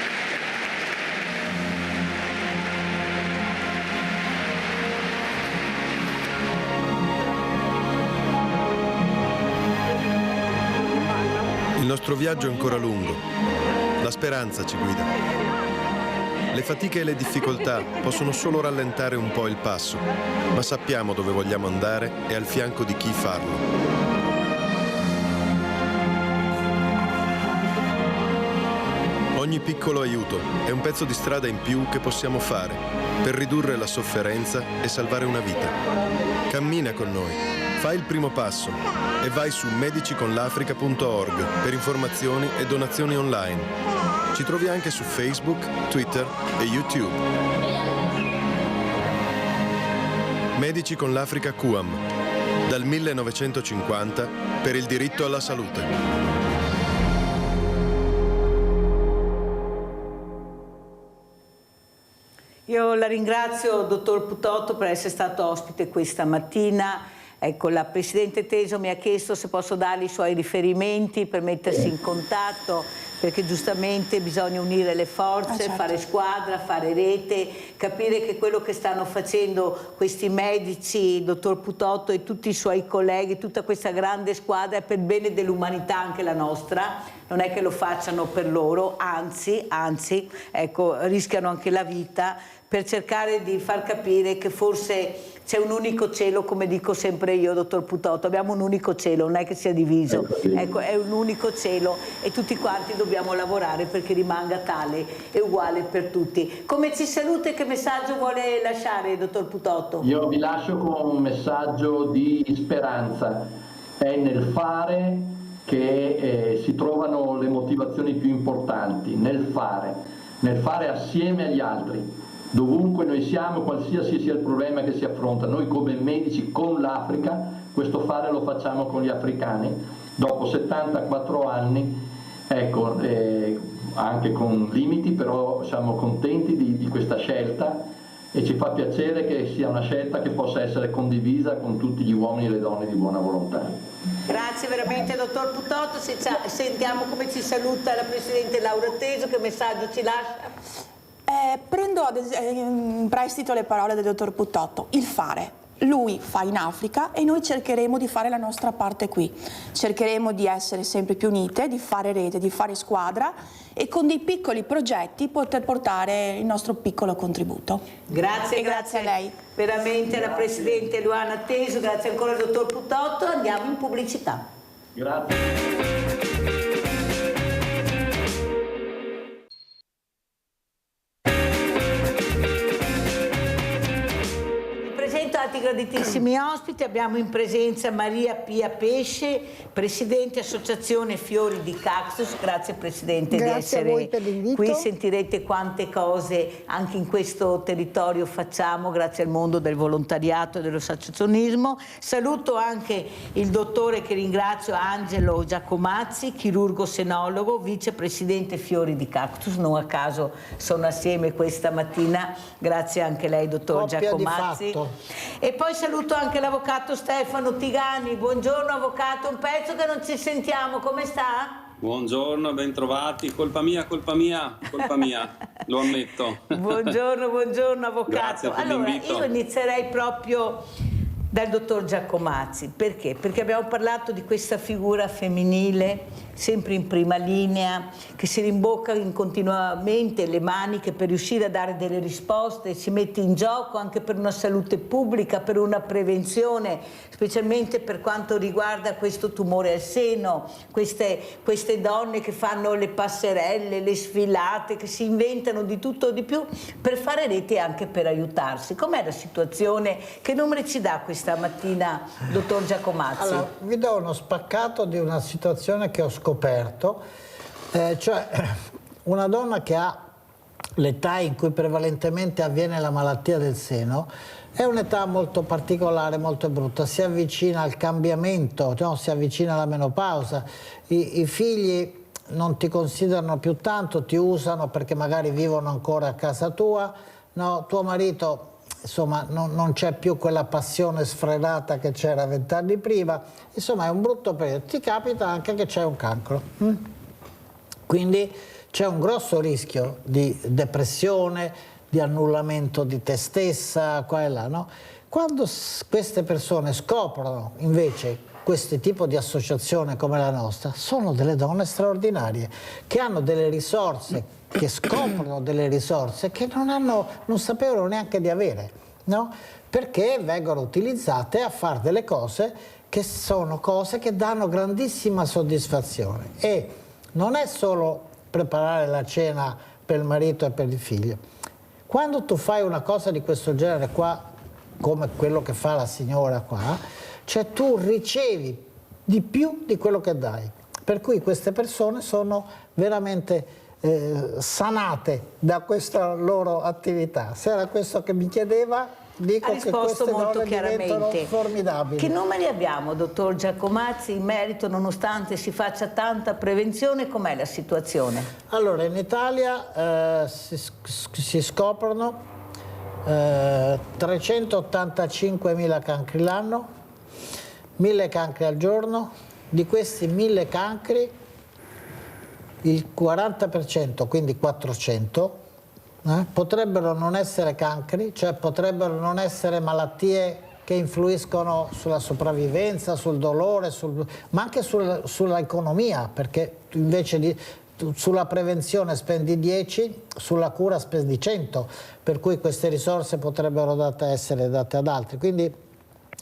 Il nostro viaggio è ancora lungo. La speranza ci guida. Le fatiche e le difficoltà possono solo rallentare un po' il passo, ma sappiamo dove vogliamo andare e al fianco di chi farlo. Ogni piccolo aiuto è un pezzo di strada in più che possiamo fare per ridurre la sofferenza e salvare una vita. Cammina con noi, fai il primo passo e vai su mediciconlafrica.org per informazioni e donazioni online. Ci trovi anche su Facebook, Twitter e YouTube. Medici con l'Africa QAM, dal 1950 per il diritto alla salute. Io la ringrazio, dottor Putotto, per essere stato ospite questa mattina. Ecco, la Presidente Teso mi ha chiesto se posso dargli i suoi riferimenti per mettersi in contatto, perché giustamente bisogna unire le forze, certo. Fare squadra, fare rete, capire che quello che stanno facendo questi medici, il dottor Putotto e tutti i suoi colleghi, tutta questa grande squadra è per il bene dell'umanità, anche la nostra. Non è che lo facciano per loro, anzi, ecco, rischiano anche la vita per cercare di far capire che forse c'è un unico cielo, come dico sempre io, dottor Putotto, abbiamo un unico cielo, non è che sia diviso, ecco, è un unico cielo e tutti quanti dobbiamo lavorare perché rimanga tale e uguale per tutti. Come ci saluta e che messaggio vuole lasciare, dottor Putotto? Io vi lascio con un messaggio di speranza, è nel fare che si trovano le motivazioni più importanti, nel fare assieme agli altri. Dovunque noi siamo, qualsiasi sia il problema che si affronta, noi come medici con l'Africa, questo fare lo facciamo con gli africani. Dopo 74 anni, ecco, anche con limiti, però siamo contenti di questa scelta e ci fa piacere che sia una scelta che possa essere condivisa con tutti gli uomini e le donne di buona volontà. Grazie veramente, dottor Putotto. Sentiamo come ci saluta la Presidente Laura Teso, che messaggio ci lascia? Prendo in prestito le parole del dottor Putotto, il fare. Lui fa in Africa e noi cercheremo di fare la nostra parte qui. Cercheremo di essere sempre più unite, di fare rete, di fare squadra e con dei piccoli progetti poter portare il nostro piccolo contributo. Grazie, grazie a lei. Veramente alla Presidente Luana Teso, grazie ancora al dottor Putotto. Andiamo in pubblicità. Grazie. stati graditissimi ospiti. Abbiamo in presenza Maria Pia Pesce, Presidente Associazione Fiori di Cactus. Grazie Presidente di essere a voi per l'invito. qui. Sentirete quante cose anche in questo territorio facciamo grazie al mondo del volontariato e dell'associazionismo. Saluto anche il dottore, che ringrazio, Angelo Giacomazzi, chirurgo senologo, vicepresidente Fiori di Cactus. Non a caso sono assieme questa mattina. Grazie anche lei, dottor Giacomazzi. E poi saluto anche l'avvocato Stefano Tigani. Buongiorno avvocato, un pezzo che non ci sentiamo, come sta? Buongiorno, bentrovati. Colpa mia, lo ammetto. Buongiorno avvocato. Grazie per allora, l'invito. io inizierei proprio dal dottor Giacomazzi. Perché? Perché abbiamo parlato di questa figura femminile sempre in prima linea, che si rimbocca continuamente le maniche per riuscire a dare delle risposte, si mette in gioco anche per una salute pubblica, per una prevenzione, specialmente per quanto riguarda questo tumore al seno, queste donne che fanno le passerelle, le sfilate, che si inventano di tutto di più per fare rete anche per aiutarsi. Com'è la situazione? Che numeri ci dà questa mattina, dottor Giacomazzi? Allora, vi do uno spaccato di una situazione che ho scoperto, cioè una donna che ha l'età in cui prevalentemente avviene la malattia del seno è un'età molto particolare, molto brutta, si avvicina al cambiamento, no? Si avvicina alla menopausa, i figli non ti considerano più tanto, ti usano perché magari vivono ancora a casa tua, no? Tuo marito insomma non c'è più quella passione sfrenata che c'era 20 anni prima, insomma è un brutto periodo. Ti capita anche che c'è un cancro, quindi c'è un grosso rischio di depressione, di annullamento di te stessa, qua e là, no? Quando queste persone scoprono invece questo tipo di associazione come la nostra, sono delle donne straordinarie che hanno delle risorse, che scoprono delle risorse che non sapevano neanche di avere, no? Perché vengono utilizzate a fare delle cose che sono cose che danno grandissima soddisfazione. E non è solo preparare la cena per il marito e per il figlio. Quando tu fai una cosa di questo genere qua, come quello che fa la signora qua, cioè tu ricevi di più di quello che dai. Per cui queste persone sono veramente sanate da questa loro attività. Se era questo che mi chiedeva, dico che queste molto donne diventano formidabili. Che numeri abbiamo, dottor Giacomazzi, in merito, nonostante si faccia tanta prevenzione, com'è la situazione? Allora, in Italia si scoprono 385.000 cancri l'anno, 1.000 cancri al giorno. Di questi 1.000 cancri il 40%, quindi 400, potrebbero non essere cancri, cioè potrebbero non essere malattie che influiscono sulla sopravvivenza, sul dolore, ma anche sulla economia, perché invece sulla prevenzione spendi 10, sulla cura spendi 100, per cui queste risorse potrebbero essere date ad altri. Quindi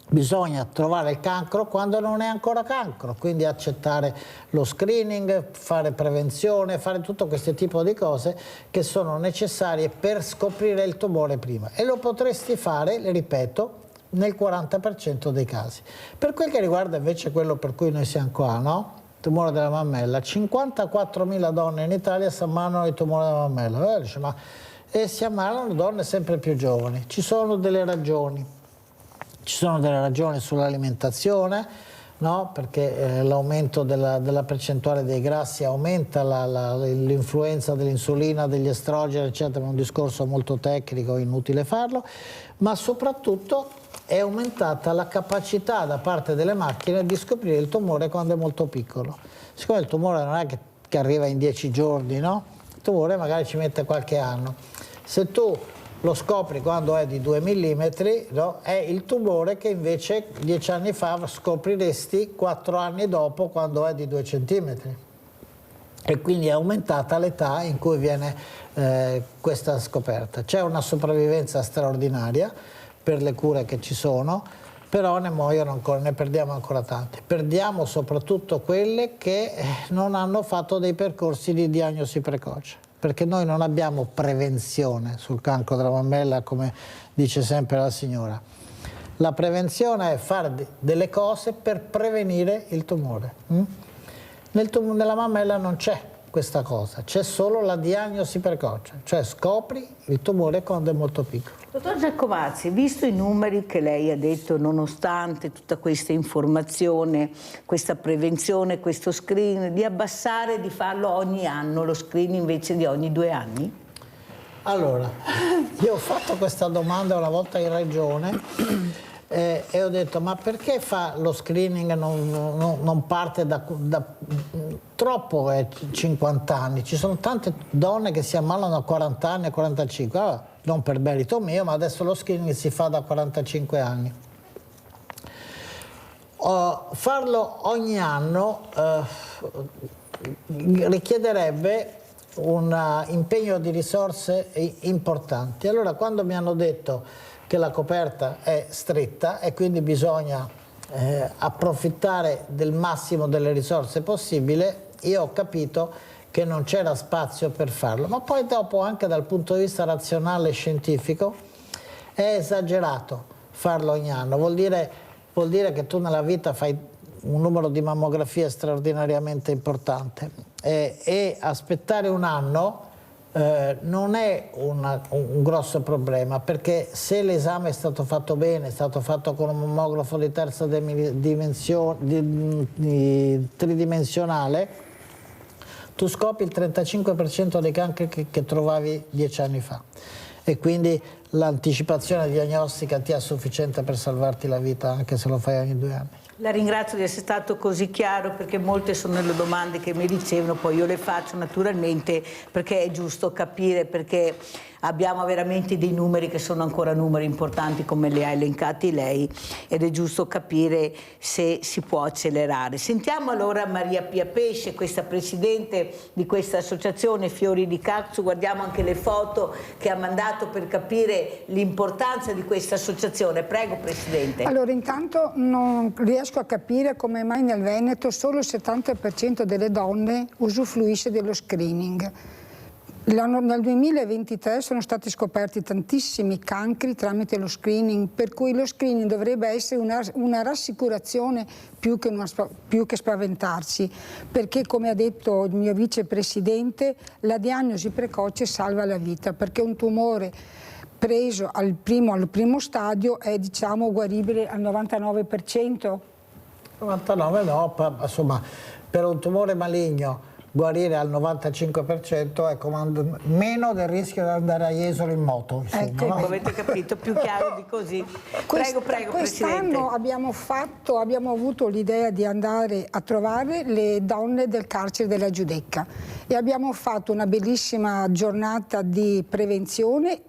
bisogna trovare il cancro quando non è ancora cancro, quindi accettare lo screening, fare prevenzione, fare tutto questo tipo di cose che sono necessarie per scoprire il tumore prima. E lo potresti fare, le ripeto, nel 40% dei casi. Per quel che riguarda invece quello per cui noi siamo qua, no? Tumore della mammella, 54.000 donne in Italia si ammalano di tumore della mammella. E si ammalano donne sempre più giovani. Ci sono delle ragioni. Ci sono delle ragioni sull'alimentazione, no? Perché l'aumento della percentuale dei grassi aumenta l'influenza dell'insulina, degli estrogeni, eccetera, è un discorso molto tecnico, inutile farlo, ma soprattutto è aumentata la capacità da parte delle macchine di scoprire il tumore quando è molto piccolo. Siccome il tumore non è che arriva in 10 giorni, no? Il tumore magari ci mette qualche anno. Se tu lo scopri quando è di 2 mm, no? È il tumore che invece 10 anni fa scopriresti 4 anni dopo quando è di 2 cm. E quindi è aumentata l'età in cui viene questa scoperta. C'è una sopravvivenza straordinaria per le cure che ci sono, però ne muoiono ancora, ne perdiamo ancora tante. Perdiamo soprattutto quelle che non hanno fatto dei percorsi di diagnosi precoce, perché noi non abbiamo prevenzione sul cancro della mammella, come dice sempre la signora. La prevenzione è fare delle cose per prevenire il tumore. Nella mammella non c'è questa cosa, c'è solo la diagnosi precoce, cioè scopri il tumore quando è molto piccolo. Dottor Giacomazzi, visto i numeri che lei ha detto, nonostante tutta questa informazione, questa prevenzione, questo screening, di abbassare, di farlo ogni anno, lo screening invece di ogni 2 anni? Allora, io ho fatto questa domanda una volta in regione e ho detto, ma perché lo screening non parte da troppo 50 anni? Ci sono tante donne che si ammalano a 40 anni, a 45, allora, non per merito mio, ma adesso lo screening si fa da 45 anni. Farlo ogni anno richiederebbe un impegno di risorse importanti. Allora, quando mi hanno detto che la coperta è stretta e quindi bisogna approfittare del massimo delle risorse possibile, io ho capito che non c'era spazio per farlo. Ma poi dopo, anche dal punto di vista razionale e scientifico, è esagerato farlo ogni anno. Vuol dire che tu nella vita fai un numero di mammografie straordinariamente importante e aspettare un anno non è un grosso problema, perché se l'esame è stato fatto bene, è stato fatto con un mammografo di terza tridimensionale, tu scopri il 35% dei cancri che trovavi 10 anni fa e quindi l'anticipazione diagnostica ti è sufficiente per salvarti la vita anche se lo fai ogni 2 anni. La ringrazio di essere stato così chiaro, perché molte sono le domande che mi ricevono, poi io le faccio naturalmente perché è giusto capire, perché abbiamo veramente dei numeri che sono ancora numeri importanti come li ha elencati lei, ed è giusto capire se si può accelerare. Sentiamo allora Maria Pia Pesce, questa presidente di questa associazione Fiori di Cazzo. Guardiamo anche le foto che ha mandato per capire l'importanza di questa associazione. Prego, Presidente. Allora, intanto non riesco a capire come mai nel Veneto solo il 70% delle donne usufruisce dello screening. Nel 2023 sono stati scoperti tantissimi cancri tramite lo screening, per cui lo screening dovrebbe essere una rassicurazione più che spaventarsi, perché, come ha detto il mio vicepresidente, la diagnosi precoce salva la vita, perché un tumore preso al primo stadio è, diciamo, guaribile al 99%. 99 no, insomma, per un tumore maligno guarire al 95% è meno del rischio di andare a Jesolo in moto. Insomma, ecco, no? avete capito, più chiaro di così. Prego, Presidente. Quest'anno abbiamo avuto l'idea di andare a trovare le donne del carcere della Giudecca e abbiamo fatto una bellissima giornata di prevenzione.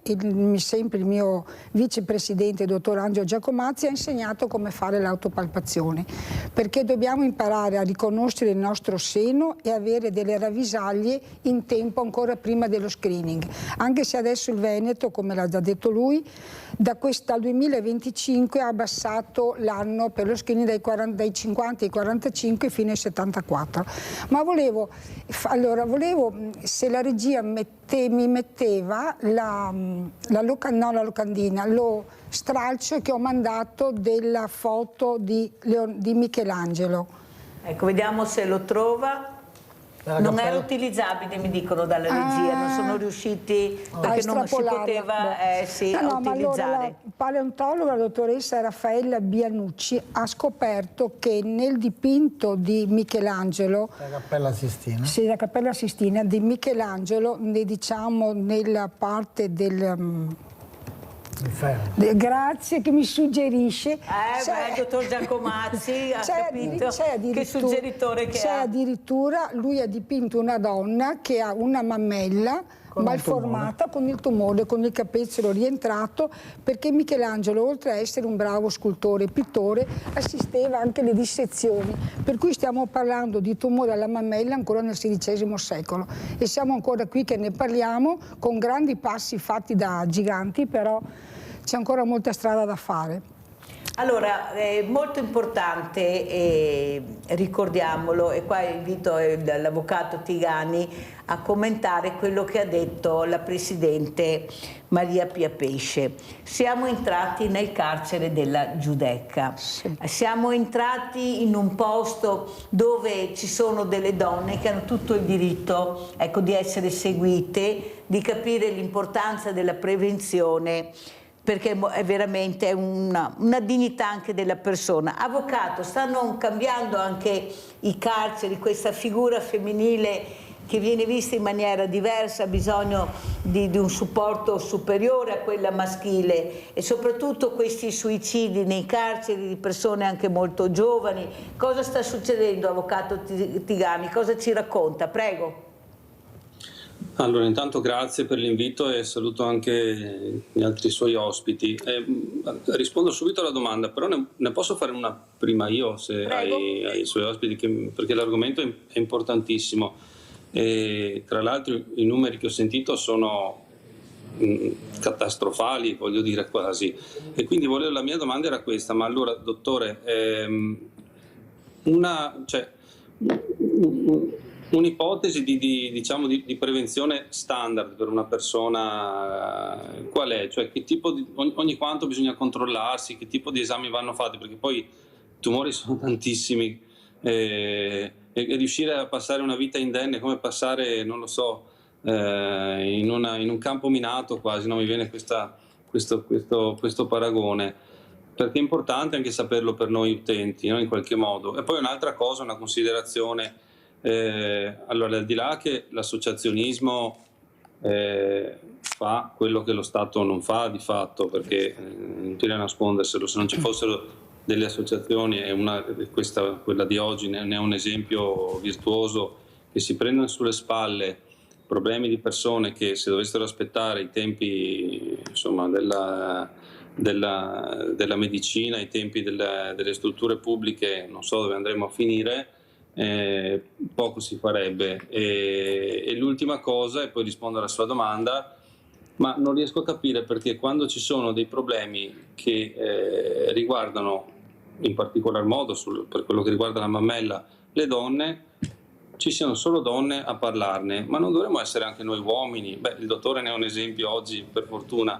Sempre il mio vicepresidente, dottor Angelo Giacomazzi, ha insegnato come fare l'autopalpazione, perché dobbiamo imparare a riconoscere il nostro seno e avere delle ravvisaglie in tempo ancora prima dello screening, anche se adesso il Veneto, come l'ha già detto lui, dal 2025 ha abbassato l'anno per lo screening dai 50 ai 45 fino ai 74. Ma volevo, se la regia mi metteva la locandina, lo stralcio che ho mandato della foto di Michelangelo. Ecco, vediamo se lo trova. Non era utilizzabile, mi dicono dalla regia, non sono riusciti perché non si poteva utilizzare. Ma allora la paleontologa, la dottoressa Raffaella Bianucci, ha scoperto che nel dipinto di Michelangelo, la Cappella Sistina, sì, la Cappella Sistina di Michelangelo, diciamo nella parte del grazie che mi suggerisce. Il dottor Giacomazzi ha capito che suggeritore che c'è ha. Addirittura lui ha dipinto una donna che ha una mammella malformata con il tumore, con il capezzolo rientrato, perché Michelangelo, oltre a essere un bravo scultore e pittore, assisteva anche alle dissezioni, per cui stiamo parlando di tumore alla mammella ancora nel XVI secolo e siamo ancora qui che ne parliamo con grandi passi fatti da giganti, però c'è ancora molta strada da fare. Allora, è molto importante, ricordiamolo, e qua invito l'avvocato Tigani a commentare quello che ha detto la Presidente Maria Pia Pesce. Siamo entrati nel carcere della Giudecca, siamo entrati in un posto dove ci sono delle donne che hanno tutto il diritto, ecco, di essere seguite, di capire l'importanza della prevenzione, perché è veramente una dignità anche della persona. Avvocato, stanno cambiando anche i carceri, questa figura femminile che viene vista in maniera diversa, ha bisogno di un supporto superiore a quella maschile, e soprattutto questi suicidi nei carceri di persone anche molto giovani. Cosa sta succedendo, avvocato Tigani? Cosa ci racconta? Prego. Allora, intanto grazie per l'invito e saluto anche gli altri suoi ospiti. Rispondo subito alla domanda, però ne posso fare una prima io, se ai suoi ospiti, perché l'argomento è importantissimo. E, tra l'altro, i numeri che ho sentito sono catastrofali, voglio dire, quasi. E quindi la mia domanda era questa: ma allora, dottore, un'ipotesi di prevenzione standard per una persona qual è? Cioè, che tipo ogni quanto bisogna controllarsi, che tipo di esami vanno fatti? Perché poi i tumori sono tantissimi e riuscire a passare una vita indenne, come passare, non lo so, in un campo minato quasi, non mi viene questo paragone, perché è importante anche saperlo per noi utenti, no? In qualche modo. E poi un'altra cosa, una considerazione. Allora, al di là che l'associazionismo fa quello che lo Stato non fa di fatto, perché è inutile nasconderselo, se non ci fossero delle associazioni, e quella di oggi ne è un esempio virtuoso, che si prendono sulle spalle problemi di persone che, se dovessero aspettare i tempi, insomma, della medicina, i tempi delle strutture pubbliche, non so dove andremo a finire. Poco si farebbe. E l'ultima cosa, e poi rispondo alla sua domanda, ma non riesco a capire perché quando ci sono dei problemi che riguardano in particolar modo, per quello che riguarda la mammella, le donne, ci siano solo donne a parlarne, ma non dovremmo essere anche noi uomini? Beh, il dottore ne è un esempio oggi, per fortuna,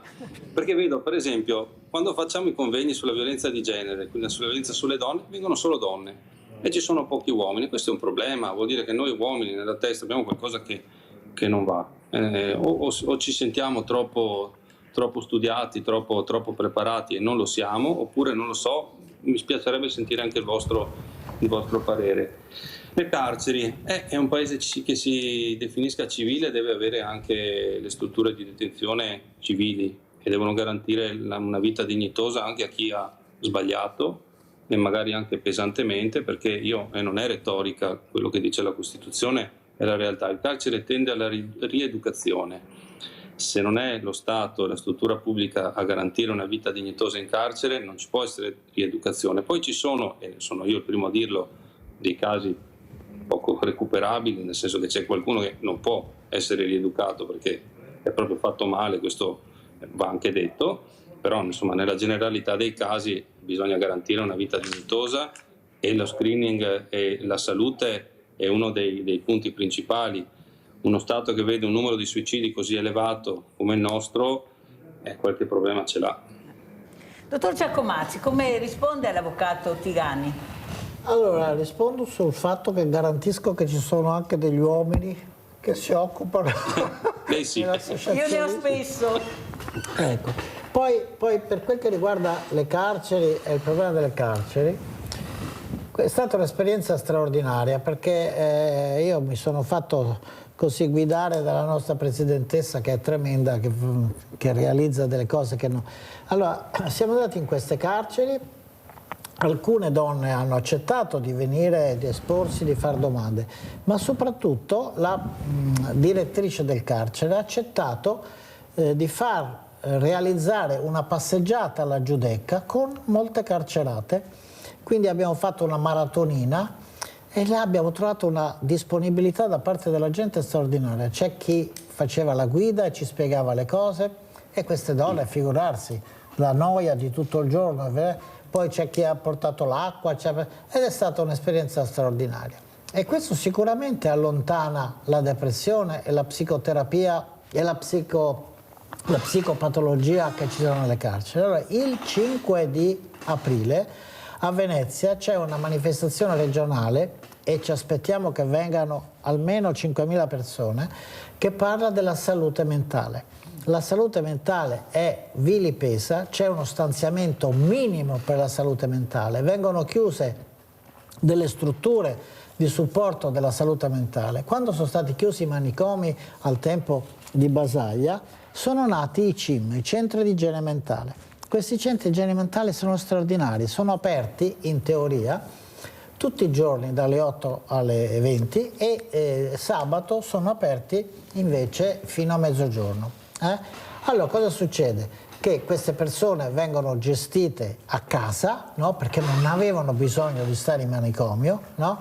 perché vedo, per esempio, quando facciamo i convegni sulla violenza di genere, quindi sulla violenza sulle donne, vengono solo donne e ci sono pochi uomini. Questo è un problema, vuol dire che noi uomini nella testa abbiamo qualcosa che non va, o ci sentiamo troppo studiati, troppo preparati e non lo siamo, oppure non lo so, mi spiacerebbe sentire anche il vostro parere. Le carceri, è un paese che si definisca civile, deve avere anche le strutture di detenzione civili che devono garantire una vita dignitosa anche a chi ha sbagliato, e magari anche pesantemente, perché non è retorica quello che dice la Costituzione, è la realtà. Il carcere tende alla rieducazione. Se non è lo Stato e la struttura pubblica a garantire una vita dignitosa in carcere, non ci può essere rieducazione. Poi ci sono, e sono io il primo a dirlo, dei casi poco recuperabili, nel senso che c'è qualcuno che non può essere rieducato perché è proprio fatto male, questo va anche detto, però insomma nella generalità dei casi bisogna garantire una vita dignitosa, e lo screening e la salute è uno dei punti principali. Uno Stato che vede un numero di suicidi così elevato come il nostro, qualche problema ce l'ha. Dottor Giacomazzi, come risponde all'avvocato Tigani? Allora, rispondo sul fatto che garantisco che ci sono anche degli uomini che si occupano. Beh, sì. Io ne ho spesso. Ecco. Poi per quel che riguarda le carceri e il problema delle carceri, è stata un'esperienza straordinaria, perché io mi sono fatto così guidare dalla nostra presidentessa, che è tremenda, che realizza delle cose che no. Allora, siamo andati in queste carceri, alcune donne hanno accettato di venire, di esporsi, di fare domande, ma soprattutto la direttrice del carcere ha accettato di far realizzare una passeggiata alla Giudecca con molte carcerate. Quindi abbiamo fatto una maratonina e là abbiamo trovato una disponibilità da parte della gente straordinaria. C'è chi faceva la guida e ci spiegava le cose, e queste donne, figurarsi, la noia di tutto il giorno. Poi poi c'è chi ha portato l'acqua, ed è stata un'esperienza straordinaria. E questo sicuramente allontana la depressione e la psicoterapia e la psicopatologia che ci sono nelle carceri. Allora, il 5 di aprile a Venezia c'è una manifestazione regionale e ci aspettiamo che vengano almeno 5.000 persone, che parla della salute mentale. La salute mentale è vilipesa, c'è uno stanziamento minimo per la salute mentale, vengono chiuse delle strutture di supporto della salute mentale. Quando sono stati chiusi i manicomi al tempo di Basaglia, sono nati i CIM, i centri di igiene mentale. Questi centri di igiene mentale sono straordinari, sono aperti in teoria tutti i giorni dalle 8 alle 20 e sabato sono aperti invece fino a mezzogiorno. Allora cosa succede? Che queste persone vengono gestite a casa, no? Perché non avevano bisogno di stare in manicomio, no?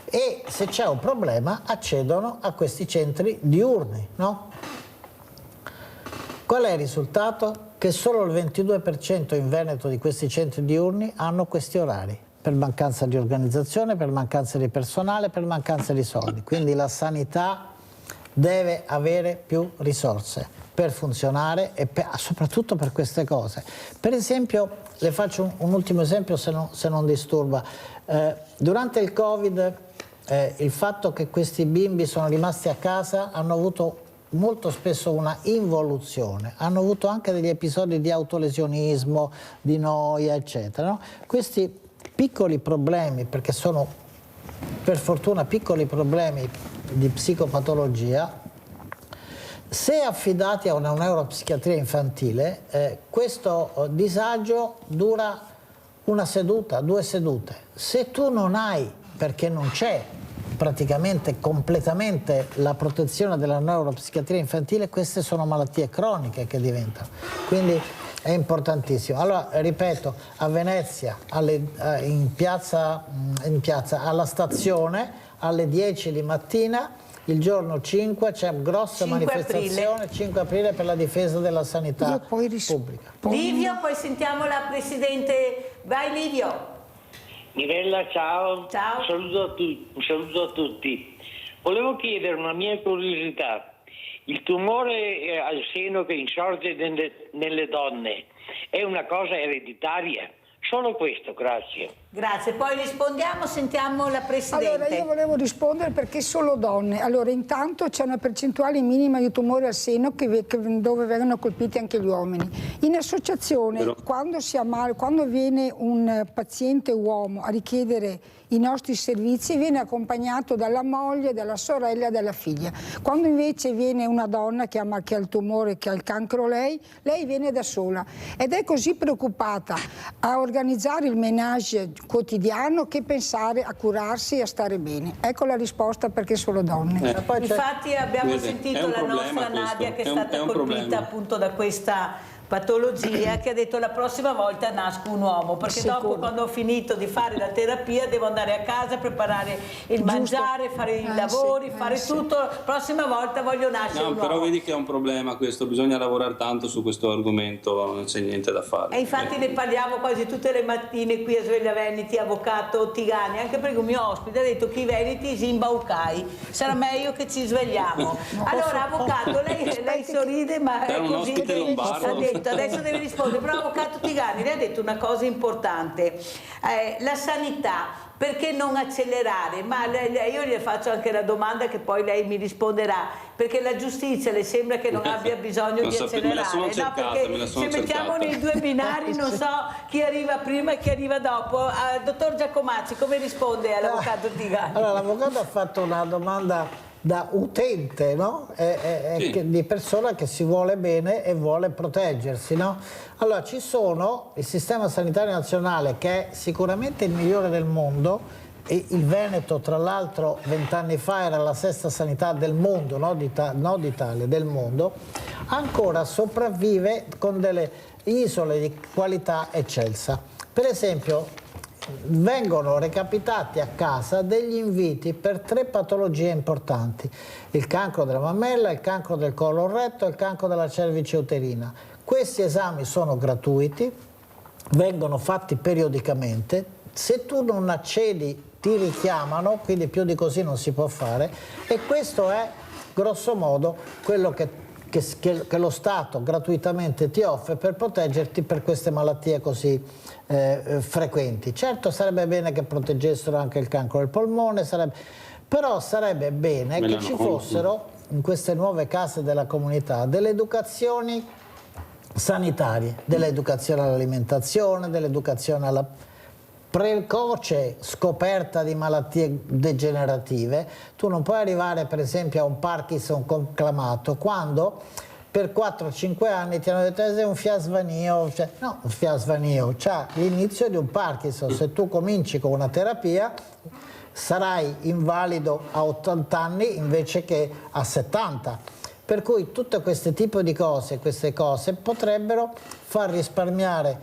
E se c'è un problema accedono a questi centri diurni, no? Qual è il risultato? Che solo il 22% in Veneto di questi centri diurni hanno questi orari, per mancanza di organizzazione, per mancanza di personale, per mancanza di soldi. Quindi la sanità deve avere più risorse per funzionare e soprattutto per queste cose. Per esempio, le faccio un ultimo esempio se non disturba. Durante il Covid il fatto che questi bimbi sono rimasti a casa hanno avuto molto spesso una involuzione, hanno avuto anche degli episodi di autolesionismo, di noia, eccetera, no? Questi piccoli problemi, perché sono per fortuna piccoli problemi di psicopatologia, se affidati a una neuropsichiatria infantile, questo disagio dura una seduta, 2 sedute. Se tu non hai, perché non c'è praticamente completamente la protezione della neuropsichiatria infantile, queste sono malattie croniche che diventano. Quindi è importantissimo. Allora, ripeto, a Venezia, in piazza, alla stazione, alle 10 di mattina, il giorno 5 c'è grossa manifestazione, 5 aprile, per la difesa della sanità pubblica. Livio, poi sentiamo la Presidente. Vai Livio. Mirella, ciao. Ciao. Un saluto a tutti. Volevo chiedere una mia curiosità. Il tumore al seno che insorge nelle donne è una cosa ereditaria? Solo questo, grazie. Grazie, poi rispondiamo, sentiamo la Presidente. Allora, io volevo rispondere perché solo donne. Allora, intanto c'è una percentuale minima di tumore al seno dove vengono colpiti anche gli uomini. In associazione, quando viene un paziente uomo a richiedere i nostri servizi, viene accompagnato dalla moglie, dalla sorella e dalla figlia. Quando invece viene una donna che ha il tumore, che ha il cancro lei viene da sola ed è così preoccupata a organizzare il ménage quotidiano che pensare a curarsi e a stare bene. Ecco la risposta, perché solo donne. Infatti abbiamo sentito la nostra Nadia che è stata colpita appunto da questa patologia, che ha detto la prossima volta nasco un uomo, perché dopo, quando ho finito di fare la terapia, devo andare a casa, preparare il mangiare, fare i lavori, fare tutto, la prossima volta voglio nascere un uomo. Però vedi che è un problema questo, bisogna lavorare tanto su questo argomento, non c'è niente da fare. E infatti ne parliamo quasi tutte le mattine qui a Sveglia Veneti, avvocato Tigani, anche perché un mio ospite ha detto che i veneti si imbaucai, sarà meglio che ci svegliamo. Allora avvocato, lei sorride, ma è un così, ospite lombardo. Adesso deve rispondere, però avvocato Tigani lei ha detto una cosa importante, la sanità, perché non accelerare? Ma io gli faccio anche la domanda che poi lei mi risponderà, perché la giustizia le sembra che non abbia bisogno di accelerare? No, perché se mettiamo nei due binari non so chi arriva prima e chi arriva dopo. Dottor Giacomacci, come risponde all'avvocato Tigani? Allora, l'avvocato ha fatto una domanda da utente, no? Di persona che si vuole bene e vuole proteggersi, no? Allora, ci sono il sistema sanitario nazionale, che è sicuramente il migliore del mondo, e il Veneto, tra l'altro, 20 anni fa era la 6ª sanità del mondo, no d'Italia, del mondo, ancora sopravvive con delle isole di qualità eccelsa. Per esempio, vengono recapitati a casa degli inviti per 3 patologie importanti: il cancro della mammella, il cancro del colon retto e il cancro della cervice uterina. Questi esami sono gratuiti, vengono fatti periodicamente, se tu non accedi ti richiamano, quindi più di così non si può fare, e questo è grosso modo quello che lo Stato gratuitamente ti offre per proteggerti per queste malattie così frequenti. Certo, sarebbe bene che proteggessero anche il cancro del polmone, però sarebbe bene che ci fossero in queste nuove case della comunità delle educazioni sanitarie, dell'educazione all'alimentazione, dell'educazione alla precoce scoperta di malattie degenerative. Tu non puoi arrivare per esempio a un Parkinson conclamato quando per 4-5 anni ti hanno detto sei un fiasvanio, no, un fiasvanio c'ha l'inizio di un Parkinson. Se tu cominci con una terapia sarai invalido a 80 anni invece che a 70. Per cui tutte queste tipi di cose, queste cose potrebbero far risparmiare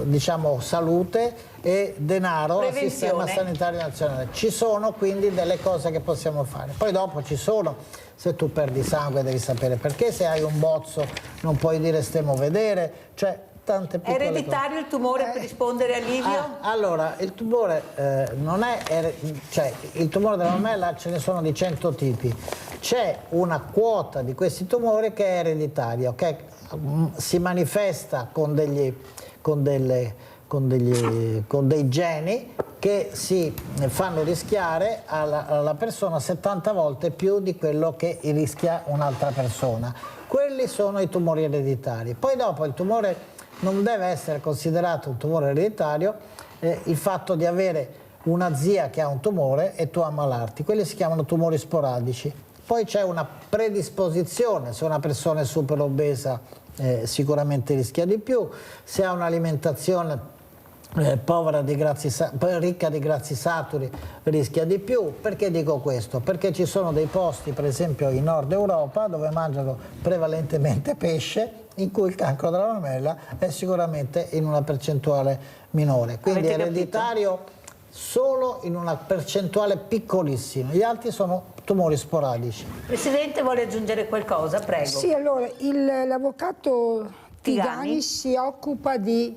diciamo salute e denaro al sistema sanitario nazionale. Ci sono quindi delle cose che possiamo fare. Poi dopo ci sono, se tu perdi sangue devi sapere perché, se hai un bozzo non puoi dire stiamo a vedere, cioè tante piccole cose. Ereditario il tumore, per rispondere a Livio? Allora, il tumore non è, cioè il tumore della mammella ce ne sono di 100 tipi. C'è una quota di questi tumori che è ereditario, che si manifesta con dei geni che si fanno rischiare alla persona 70 volte più di quello che rischia un'altra persona. Quelli sono i tumori ereditari. Poi dopo il tumore non deve essere considerato un tumore ereditario il fatto di avere una zia che ha un tumore e tu ammalarti. Quelli si chiamano tumori sporadici. Poi c'è una predisposizione, se una persona è super obesa sicuramente rischia di più, se ha un'alimentazione ricca di grassi saturi rischia di più. Perché dico questo? Perché ci sono dei posti, per esempio in Nord Europa, dove mangiano prevalentemente pesce, in cui il cancro della mammella è sicuramente in una percentuale minore. Quindi è ereditario solo in una percentuale piccolissima, gli altri sono tumori sporadici. Presidente, vuole aggiungere qualcosa? Prego. Sì, allora, l'avvocato Tigani si occupa di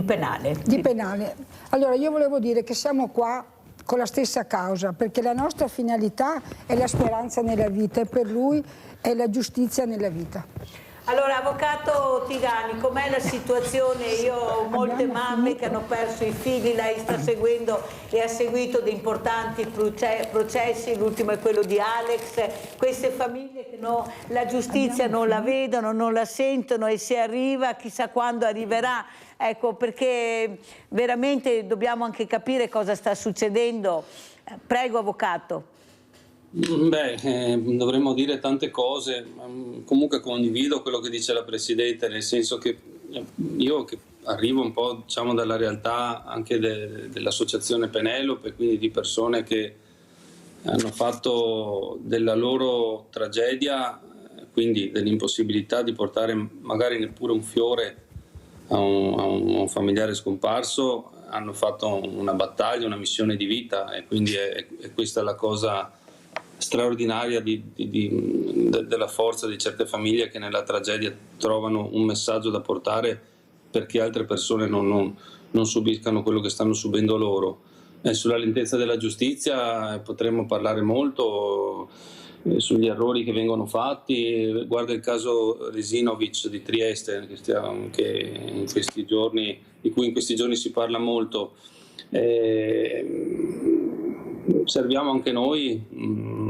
penale. Di penale. Allora, io volevo dire che siamo qua con la stessa causa, perché la nostra finalità è la speranza nella vita e per lui è la giustizia nella vita. Allora, avvocato Tigani, com'è la situazione? Io ho molte mamme che hanno perso i figli, lei sta seguendo e ha seguito dei importanti processi, l'ultimo è quello di Alex, queste famiglie che la giustizia non la vedono, non la sentono e se arriva chissà quando arriverà. Ecco, perché veramente dobbiamo anche capire cosa sta succedendo. Prego, avvocato. Dovremmo dire tante cose, comunque condivido quello che dice la Presidente, nel senso che io che arrivo un po' diciamo dalla realtà anche dell'associazione Penelope, quindi di persone che hanno fatto della loro tragedia, quindi dell'impossibilità di portare magari neppure un fiore a un familiare scomparso, hanno fatto una battaglia, una missione di vita, e quindi è questa la cosa straordinaria della forza di certe famiglie che nella tragedia trovano un messaggio da portare perché altre persone non subiscano quello che stanno subendo loro. Sulla lentezza della giustizia potremmo parlare molto, sugli errori che vengono fatti. Guarda il caso Resinovic di Trieste che in questi giorni, di cui in questi giorni si parla molto. Serviamo anche noi,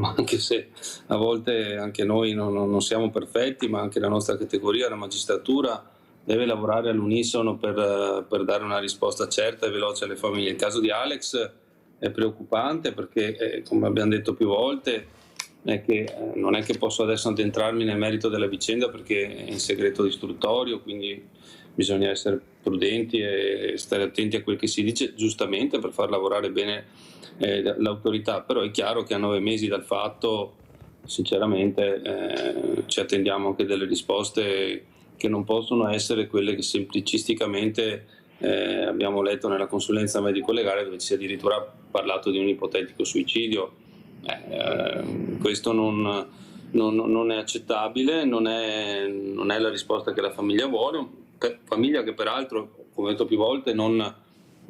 anche se a volte anche noi non siamo perfetti, ma anche la nostra categoria, la magistratura, deve lavorare all'unisono per dare una risposta certa e veloce alle famiglie. Il caso di Alex è preoccupante perché, come abbiamo detto più volte, non è che posso adesso addentrarmi nel merito della vicenda perché è in segreto istruttorio, quindi bisogna essere prudenti e stare attenti a quel che si dice, giustamente, per far lavorare bene l'autorità. Però è chiaro che a 9 mesi dal fatto, sinceramente, ci attendiamo anche delle risposte che non possono essere quelle che semplicisticamente abbiamo letto nella consulenza medico-legale, dove si è addirittura parlato di un ipotetico suicidio. Questo non è accettabile, non è la risposta che la famiglia vuole. famiglia che peraltro, come ho detto più volte, non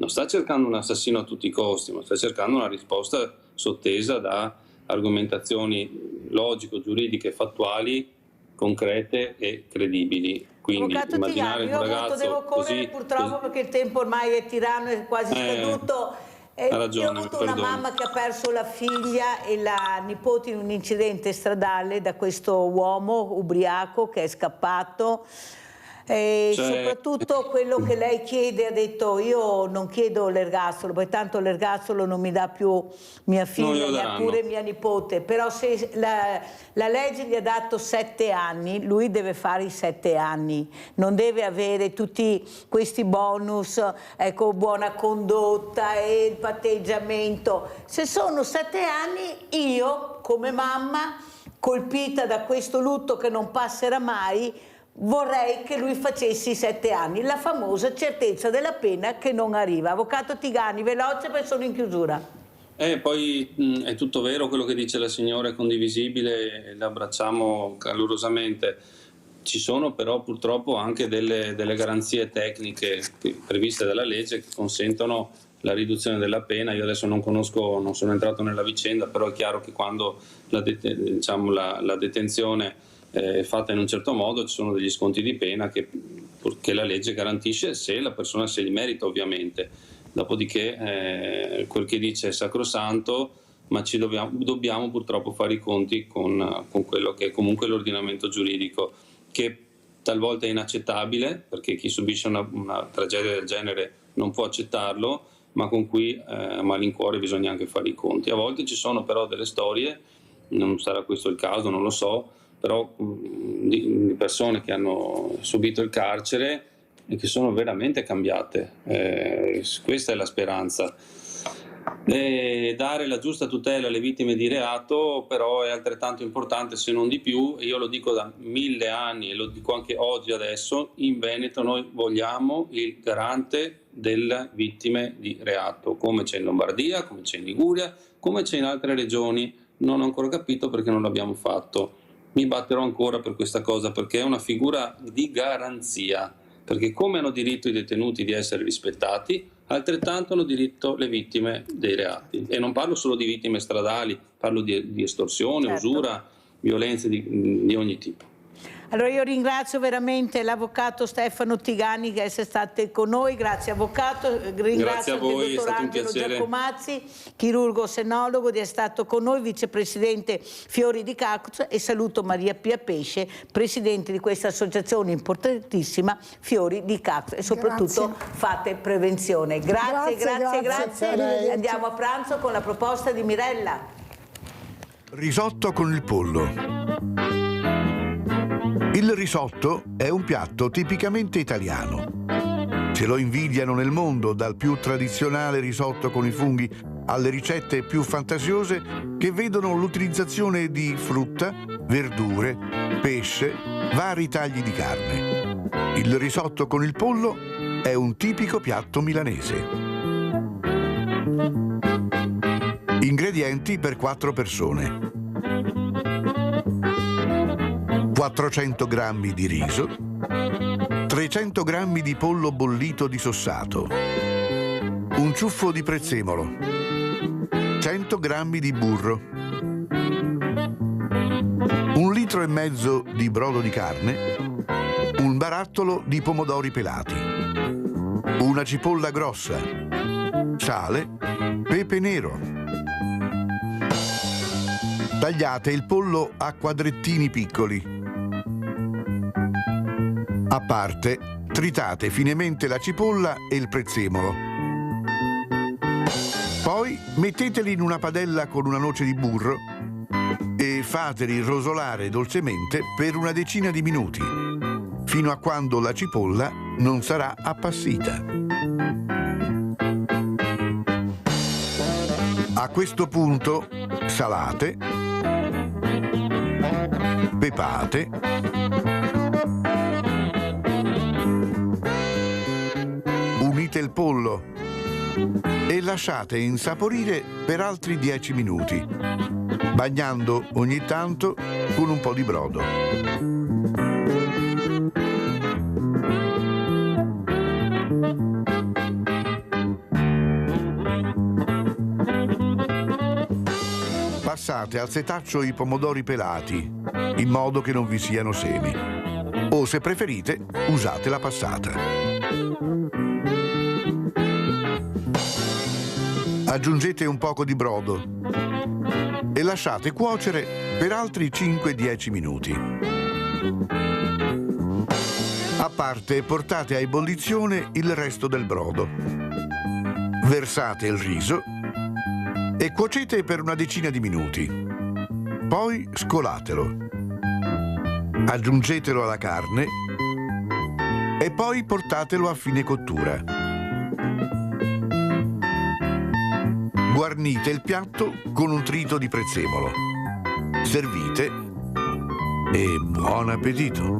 sta cercando un assassino a tutti i costi, ma sta cercando una risposta sottesa da argomentazioni logico-giuridiche, fattuali, concrete e credibili. Quindi immaginare un ragazzo devo correre così, purtroppo perché il tempo ormai è tiranno, è quasi scaduto. Ha ragione, io ho avuto una mamma che ha perso la figlia e la nipote in un incidente stradale da questo uomo ubriaco che è scappato. E soprattutto quello che lei chiede, ha detto: io non chiedo l'ergastolo, perché tanto l'ergastolo non mi dà più mia figlia, neppure mia nipote, però se la legge gli ha dato 7 anni, lui deve fare i 7 anni, non deve avere tutti questi bonus, ecco, buona condotta e il patteggiamento. Se sono 7 anni, io come mamma, colpita da questo lutto che non passerà mai, vorrei che lui facesse i 7 anni, la famosa certezza della pena che non arriva. Avvocato Tigani, veloce perché sono in chiusura. Poi è tutto vero quello che dice la signora, è condivisibile, l'abbracciamo calorosamente. Ci sono però purtroppo anche delle garanzie tecniche previste dalla legge che consentono la riduzione della pena. Io adesso non sono entrato nella vicenda, però è chiaro che quando la detenzione è fatta in un certo modo ci sono degli sconti di pena che la legge garantisce, se la persona se li merita ovviamente. Dopodiché quel che dice è sacrosanto, ma ci dobbiamo purtroppo fare i conti con quello che è comunque l'ordinamento giuridico, che talvolta è inaccettabile perché chi subisce una tragedia del genere non può accettarlo, ma con cui a malincuore bisogna anche fare i conti. A volte ci sono però delle storie, non sarà questo il caso, non lo so, però di persone che hanno subito il carcere e che sono veramente cambiate. Questa è la speranza. Dare la giusta tutela alle vittime di reato però è altrettanto importante, se non di più, e io lo dico da 1000 anni e lo dico anche oggi adesso: in Veneto noi vogliamo il garante delle vittime di reato, come c'è in Lombardia, come c'è in Liguria, come c'è in altre regioni. Non ho ancora capito perché non l'abbiamo fatto. Mi batterò ancora per questa cosa, perché è una figura di garanzia, perché come hanno diritto i detenuti di essere rispettati, altrettanto hanno diritto le vittime dei reati. E non parlo solo di vittime stradali, parlo di estorsione, usura, violenze di ogni tipo. Allora io ringrazio veramente l'avvocato Stefano Tigani che è stato con noi, grazie avvocato, ringrazio il dottor Angelo Giacomazzi, chirurgo senologo, di essere stato con noi, vicepresidente Fiori di Cactus, e saluto Maria Pia Pesce, presidente di questa associazione importantissima Fiori di Cactus, e soprattutto fate prevenzione. Grazie. Andiamo a pranzo con la proposta di Mirella. Risotto con il pollo. Il risotto è un piatto tipicamente italiano. Ce lo invidiano nel mondo, dal più tradizionale risotto con i funghi alle ricette più fantasiose che vedono l'utilizzazione di frutta, verdure, pesce, vari tagli di carne. Il risotto con il pollo è un tipico piatto milanese. Ingredienti per 4 persone: 400 g di riso, 300 g di pollo bollito disossato, un ciuffo di prezzemolo, 100 g di burro, 1,5 litri di brodo di carne, un barattolo di pomodori pelati, una cipolla grossa, sale, pepe nero. Tagliate il pollo a quadrettini piccoli. A parte, tritate finemente la cipolla e il prezzemolo. Poi metteteli in una padella con una noce di burro e fateli rosolare dolcemente per una decina di minuti, fino a quando la cipolla non sarà appassita. A questo punto salate, pepate, unite il pollo e lasciate insaporire per altri 10 minuti, bagnando ogni tanto con un po' di brodo. Passate al setaccio i pomodori pelati, in modo che non vi siano semi. O, se preferite, usate la passata. Aggiungete un poco di brodo e lasciate cuocere per altri 5-10 minuti. A parte, portate a ebollizione il resto del brodo. Versate il riso e cuocete per una decina di minuti. Poi scolatelo. Aggiungetelo alla carne e poi portatelo a fine cottura. Guarnite il piatto con un trito di prezzemolo. Servite e buon appetito!